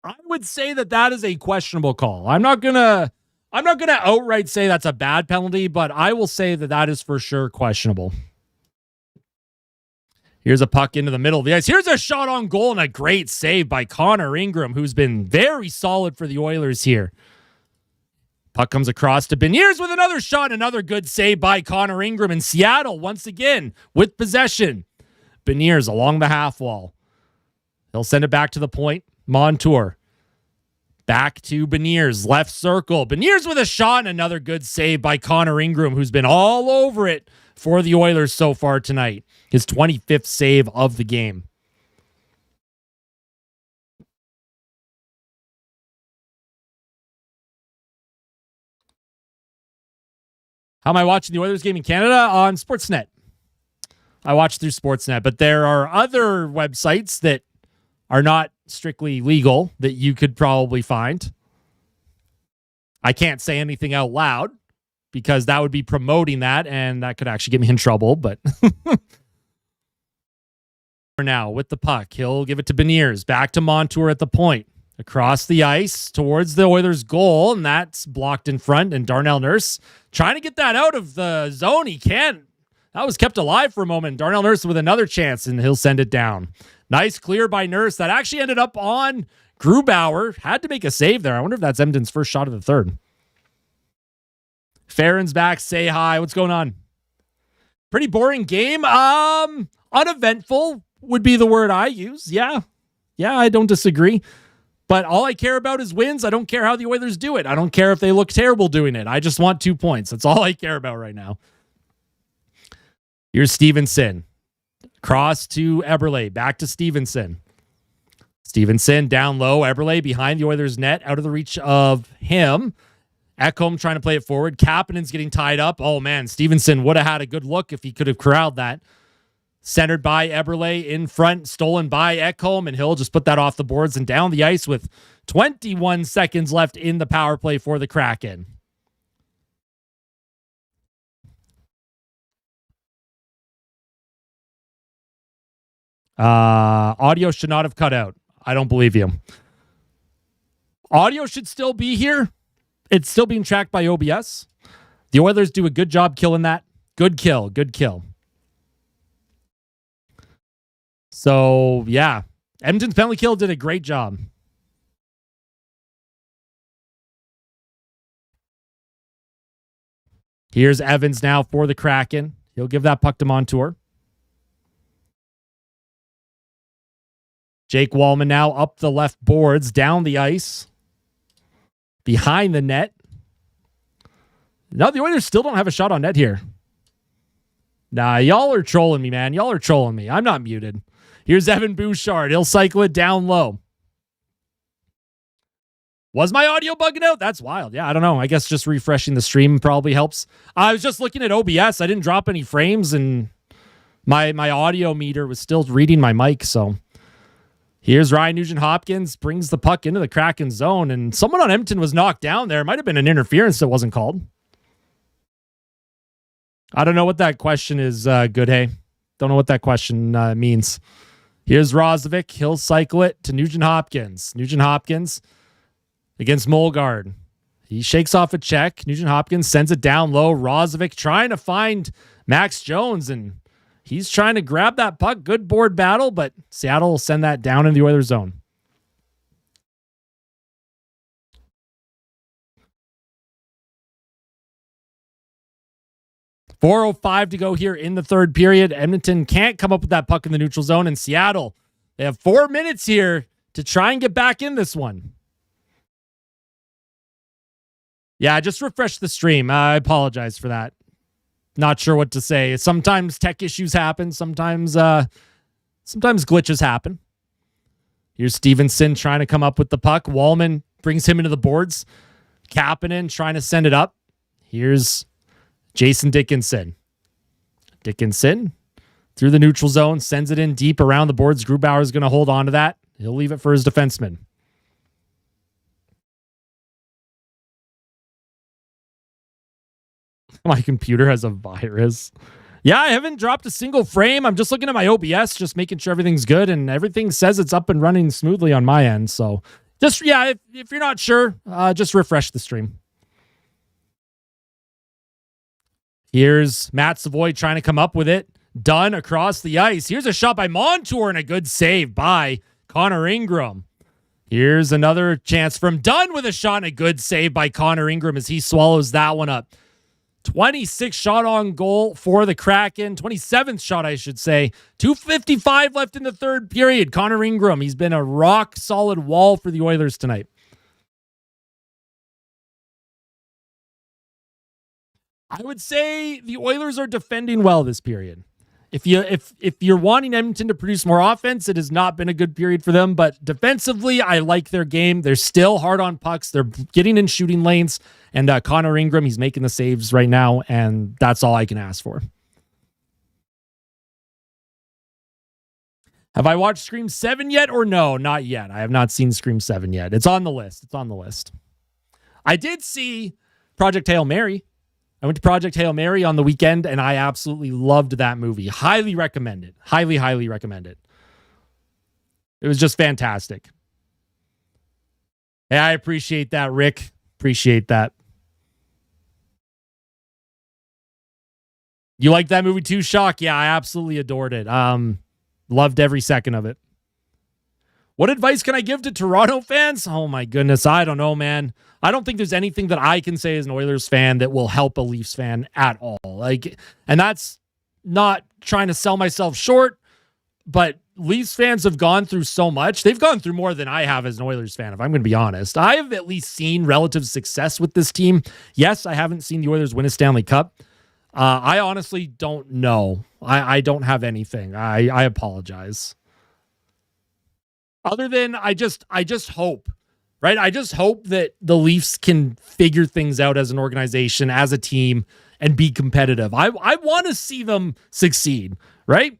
I would say that is a questionable call. I'm not gonna outright say that's a bad penalty, but I will say that is for sure questionable. Here's a puck into the middle of the ice. Here's a shot on goal and a great save by Connor Ingram, who's been very solid for the Oilers here. Puck comes across to Beniers with another shot. Another good save by Connor Ingram in Seattle once again with possession. Beniers along the half wall. He'll send it back to the point. Montour. Back to Beniers. Left circle. Beniers with a shot and another good save by Connor Ingram, who's been all over it for the Oilers so far tonight. His 25th save of the game. How am I watching the Oilers game in Canada? On Sportsnet. I watch through Sportsnet, but there are other websites that are not strictly legal that you could probably find. I can't say anything out loud because that would be promoting that, and that could actually get me in trouble, but for now, with the puck, he'll give it to Beniers. Back to Montour at the point. Across the ice towards the Oilers' goal, and that's blocked in front. And Darnell Nurse trying to get that out of the zone. He can't. That was kept alive for a moment. Darnell Nurse with another chance, and he'll send it down. Nice clear by Nurse. That actually ended up on Grubauer. Had to make a save there. I wonder if that's Edmonton's first shot of the third. Farron's back. Say hi. What's going on? Pretty boring game. Uneventful would be the word I use. Yeah, I don't disagree. But all I care about is wins. I don't care how the Oilers do it. I don't care if they look terrible doing it. I just want 2 points. That's all I care about right now. Here's Stevenson. Cross to Eberle. Back to Stevenson. Stevenson down low. Eberle behind the Oilers' net. Out of the reach of him. Ekholm trying to play it forward. Kapanen's getting tied up. Oh, man. Stevenson would have had a good look if he could have corralled that. Centered by Eberle in front, stolen by Ekholm, and he'll just put that off the boards and down the ice with 21 seconds left in the power play for the Kraken. Audio should not have cut out. I don't believe you. Audio should still be here. It's still being tracked by OBS. The Oilers do a good job killing that. Good kill. So, yeah. Edmonton's penalty kill did a great job. Here's Evans now for the Kraken. He'll give that puck to Montour. Jake Wallman now up the left boards, down the ice, behind the net. Now the Oilers still don't have a shot on net here. Nah, y'all are trolling me, man. Y'all are trolling me. I'm not muted. Here's Evan Bouchard. He'll cycle it down low. Was my audio bugging out? That's wild. Yeah, I don't know. I guess just refreshing the stream probably helps. I was just looking at OBS. I didn't drop any frames, and my audio meter was still reading my mic. So here's Ryan Nugent-Hopkins. Brings the puck into the Kraken zone, and someone on Edmonton was knocked down there. It might have been an interference that wasn't called. I don't know what that question is, Good Hey. Don't know what that question means. Here's Rozovic. He'll cycle it to Nugent-Hopkins. Nugent-Hopkins against Molgard. He shakes off a check. Nugent-Hopkins sends it down low. Rozovic trying to find Max Jones, and he's trying to grab that puck. Good board battle, but Seattle will send that down in the Oilers zone. 4:05 to go here in the third period. Edmonton can't come up with that puck in the neutral zone. And Seattle, they have 4 minutes here to try and get back in this one. Yeah, I just refreshed the stream. I apologize for that. Not sure what to say. Sometimes tech issues happen. Sometimes glitches happen. Here's Stevenson trying to come up with the puck. Wallman brings him into the boards. Kapanen trying to send it up. Here's Jason Dickinson. Dickinson through the neutral zone, sends it in deep around the boards. Grubauer is going to hold on to that. He'll leave it for his defenseman. My computer has a virus. Yeah, I haven't dropped a single frame. I'm just looking at my OBS, just making sure everything's good, and everything says it's up and running smoothly on my end. So just, yeah, if you're not sure, just refresh the stream. Here's Matt Savoie trying to come up with it. Dunn across the ice. Here's a shot by Montour and a good save by Connor Ingram. Here's another chance from Dunn with a shot and a good save by Connor Ingram as he swallows that one up. 26 shot on goal for the Kraken. 27th shot, I should say. 2:55 left in the third period. Connor Ingram, he's been a rock solid wall for the Oilers tonight. I would say the Oilers are defending well this period. If you're wanting Edmonton to produce more offense, it has not been a good period for them. But defensively, I like their game. They're still hard on pucks. They're getting in shooting lanes. And Connor Ingram, he's making the saves right now, and that's all I can ask for. Have I watched Scream 7 yet or no? Not yet. I have not seen Scream 7 yet. It's on the list. It's on the list. I did see Project Hail Mary. I went to Project Hail Mary on the weekend, and I absolutely loved that movie. Highly recommend it. Highly, highly recommend it. It was just fantastic. Hey, I appreciate that, Rick. Appreciate that. You like that movie too, Shock? Yeah, I absolutely adored it. Loved every second of it. What advice can I give to Toronto fans? Oh my goodness, I don't know, man. I don't think there's anything that I can say as an Oilers fan that will help a Leafs fan at all. And that's not trying to sell myself short, but Leafs fans have gone through so much. They've gone through more than I have as an Oilers fan, if I'm going to be honest. I have at least seen relative success with this team. Yes, I haven't seen the Oilers win a Stanley Cup. I honestly don't know. I don't have anything. I apologize. Other than I just hope, right? I just hope that the Leafs can figure things out as an organization, as a team, and be competitive. I want to see them succeed, right?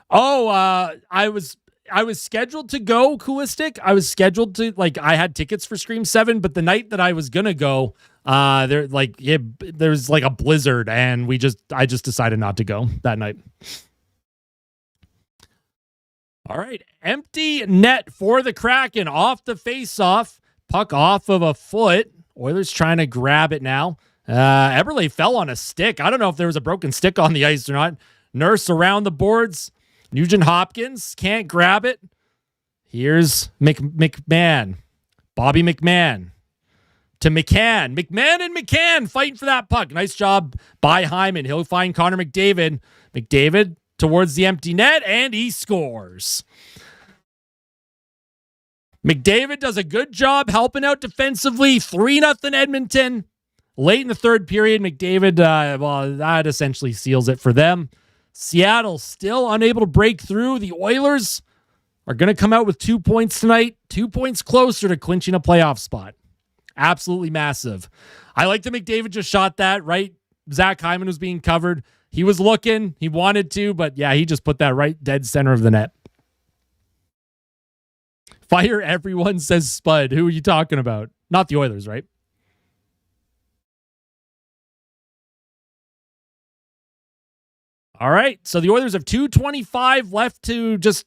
Oh, I was scheduled to go, Coolistic. I was scheduled to, I had tickets for Scream 7, but the night that I was gonna go, there's a blizzard, and I just decided not to go that night. All right, empty net for the Kraken off the face-off. Puck off of a foot. Oilers trying to grab it now. Eberle fell on a stick. I don't know if there was a broken stick on the ice or not. Nurse around the boards. Nugent Hopkins can't grab it. Here's McMahon. Bobby McMahon to McCann. McMahon and McCann fighting for that puck. Nice job by Hyman. He'll find Connor McDavid. McDavid towards the empty net, and he scores. McDavid does a good job helping out defensively. 3-0 Edmonton. Late in the third period, McDavid, that essentially seals it for them. Seattle still unable to break through. The Oilers are going to come out with 2 points tonight. 2 points closer to clinching a playoff spot. Absolutely massive. I like that McDavid just shot that, right? Zach Hyman was being covered. He was looking. He wanted to, but yeah, he just put that right dead center of the net. Fire everyone, says Spud. Who are you talking about? Not the Oilers, right? All right, so the Oilers have 2:25 left to just,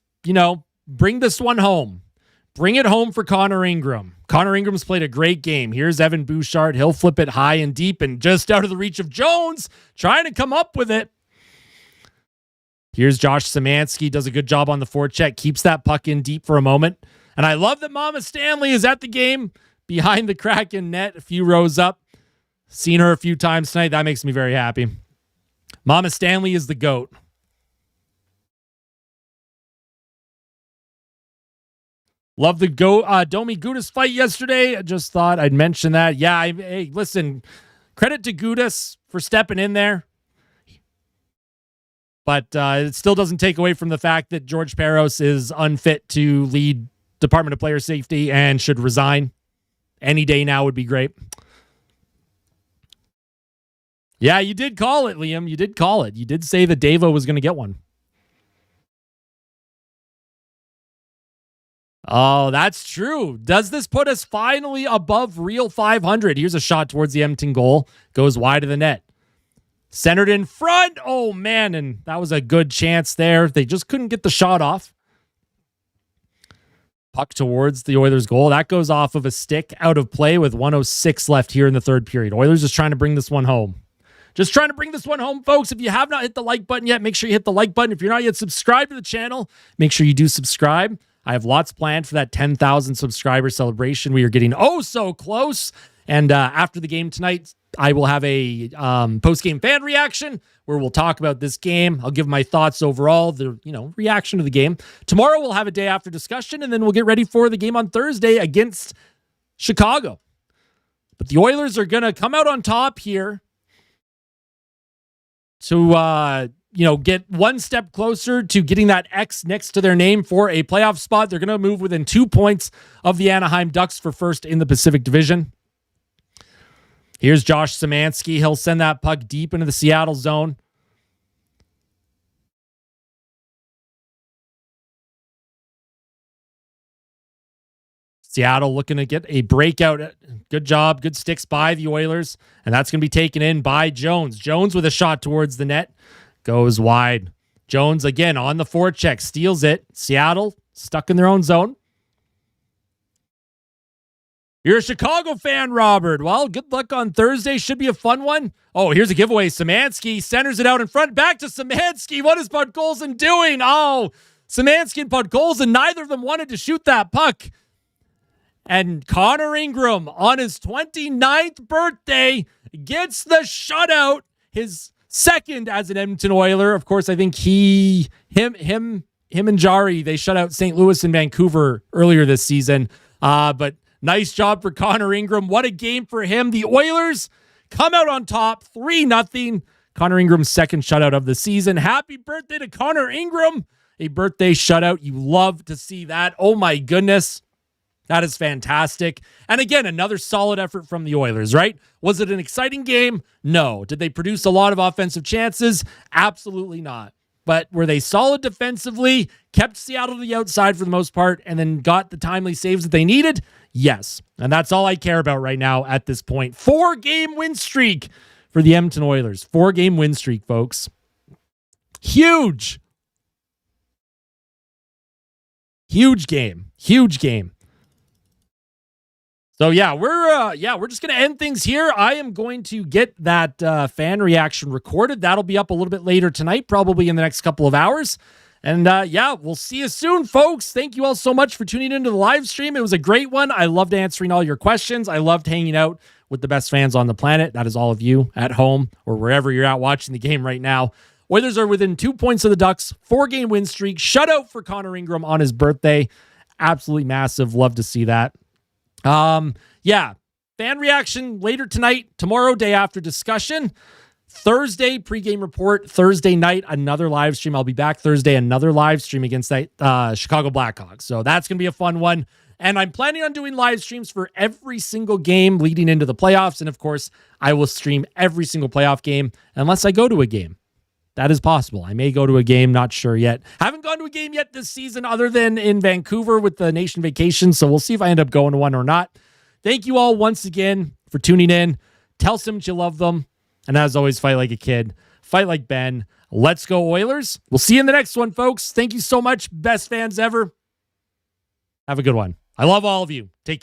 bring this one home. Bring it home for Connor Ingram. Connor Ingram's played a great game. Here's Evan Bouchard. He'll flip it high and deep and just out of the reach of Jones, trying to come up with it. Here's Josh Szymanski. Does a good job on the forecheck. Keeps that puck in deep for a moment. And I love that Mama Stanley is at the game behind the Kraken net, a few rows up. Seen her a few times tonight. That makes me very happy. Mama Stanley is the GOAT. Love the Domi Gudas fight yesterday. I just thought I'd mention that. Yeah, hey, listen, credit to Gudas for stepping in there. But it still doesn't take away from the fact that George Peros is unfit to lead Department of Player Safety and should resign. Any day now would be great. Yeah, you did call it, Liam. You did call it. You did say that Davo was going to get one. Oh, that's true. Does this put us finally above real 500? Here's a shot towards the Edmonton goal. Goes wide of the net. Centered in front. Oh, man. And that was a good chance there. They just couldn't get the shot off. Puck towards the Oilers goal. That goes off of a stick out of play with 1:06 left here in the third period. Oilers just trying to bring this one home. Just trying to bring this one home, folks. If you have not hit the like button yet, make sure you hit the like button. If you're not yet subscribed to the channel, make sure you do subscribe. I have lots planned for that 10,000 subscriber celebration. We are getting so close. And after the game tonight, I will have a post-game fan reaction where we'll talk about this game. I'll give my thoughts overall, the reaction to the game. Tomorrow we'll have a day after discussion, and then we'll get ready for the game on Thursday against Chicago. But the Oilers are going to come out on top here to get one step closer to getting that X next to their name for a playoff spot. They're going to move within 2 points of the Anaheim Ducks for first in the Pacific Division. Here's Josh Szymanski. He'll send that puck deep into the Seattle zone. Seattle looking to get a breakout. Good job. Good sticks by the Oilers. And that's going to be taken in by Jones. Jones with a shot towards the net. Goes wide. Jones again on the forecheck. Steals it. Seattle stuck in their own zone. You're a Chicago fan, Robert. Well, good luck on Thursday. Should be a fun one. Oh, here's a giveaway. Szymanski centers it out in front. Back to Szymanski. What is Podkolzin doing? Oh, Szymanski and Podkolzin, neither of them wanted to shoot that puck. And Connor Ingram on his 29th birthday gets the shutout. His second as an Edmonton Oiler. Of course, I think him and Jari, they shut out St. Louis and Vancouver earlier this season. But nice job for Connor Ingram. What a game for him. The Oilers come out on top 3-0. Connor Ingram's second shutout of the season. Happy birthday to Connor Ingram. A birthday shutout. You love to see that. Oh my goodness. That is fantastic. And again, another solid effort from the Oilers, right? Was it an exciting game? No. Did they produce a lot of offensive chances? Absolutely not. But were they solid defensively, kept Seattle to the outside for the most part, and then got the timely saves that they needed? Yes. And that's all I care about right now at this point. 4-game win streak for the Edmonton Oilers. 4-game win streak, folks. Huge. Huge game. Huge game. So we're just gonna end things here. I am going to get that fan reaction recorded. That'll be up a little bit later tonight, probably in the next couple of hours. And we'll see you soon, folks. Thank you all so much for tuning into the live stream. It was a great one. I loved answering all your questions. I loved hanging out with the best fans on the planet. That is all of you at home or wherever you're at watching the game right now. Oilers are within 2 points of the Ducks. 4-game win streak. Shutout for Connor Ingram on his birthday. Absolutely massive. Love to see that. Fan reaction later tonight, tomorrow, day after discussion. Thursday, pregame report. Thursday night, another live stream. I'll be back Thursday, another live stream against the Chicago Blackhawks. So that's going to be a fun one. And I'm planning on doing live streams for every single game leading into the playoffs. And of course, I will stream every single playoff game unless I go to a game. That is possible. I may go to a game, not sure yet. Haven't gone to a game yet this season other than in Vancouver with the Nation Vacation, so we'll see if I end up going to one or not. Thank you all once again for tuning in. Tell someone you love them. And as always, fight like a kid. Fight like Ben. Let's go Oilers. We'll see you in the next one, folks. Thank you so much. Best fans ever. Have a good one. I love all of you. Take care.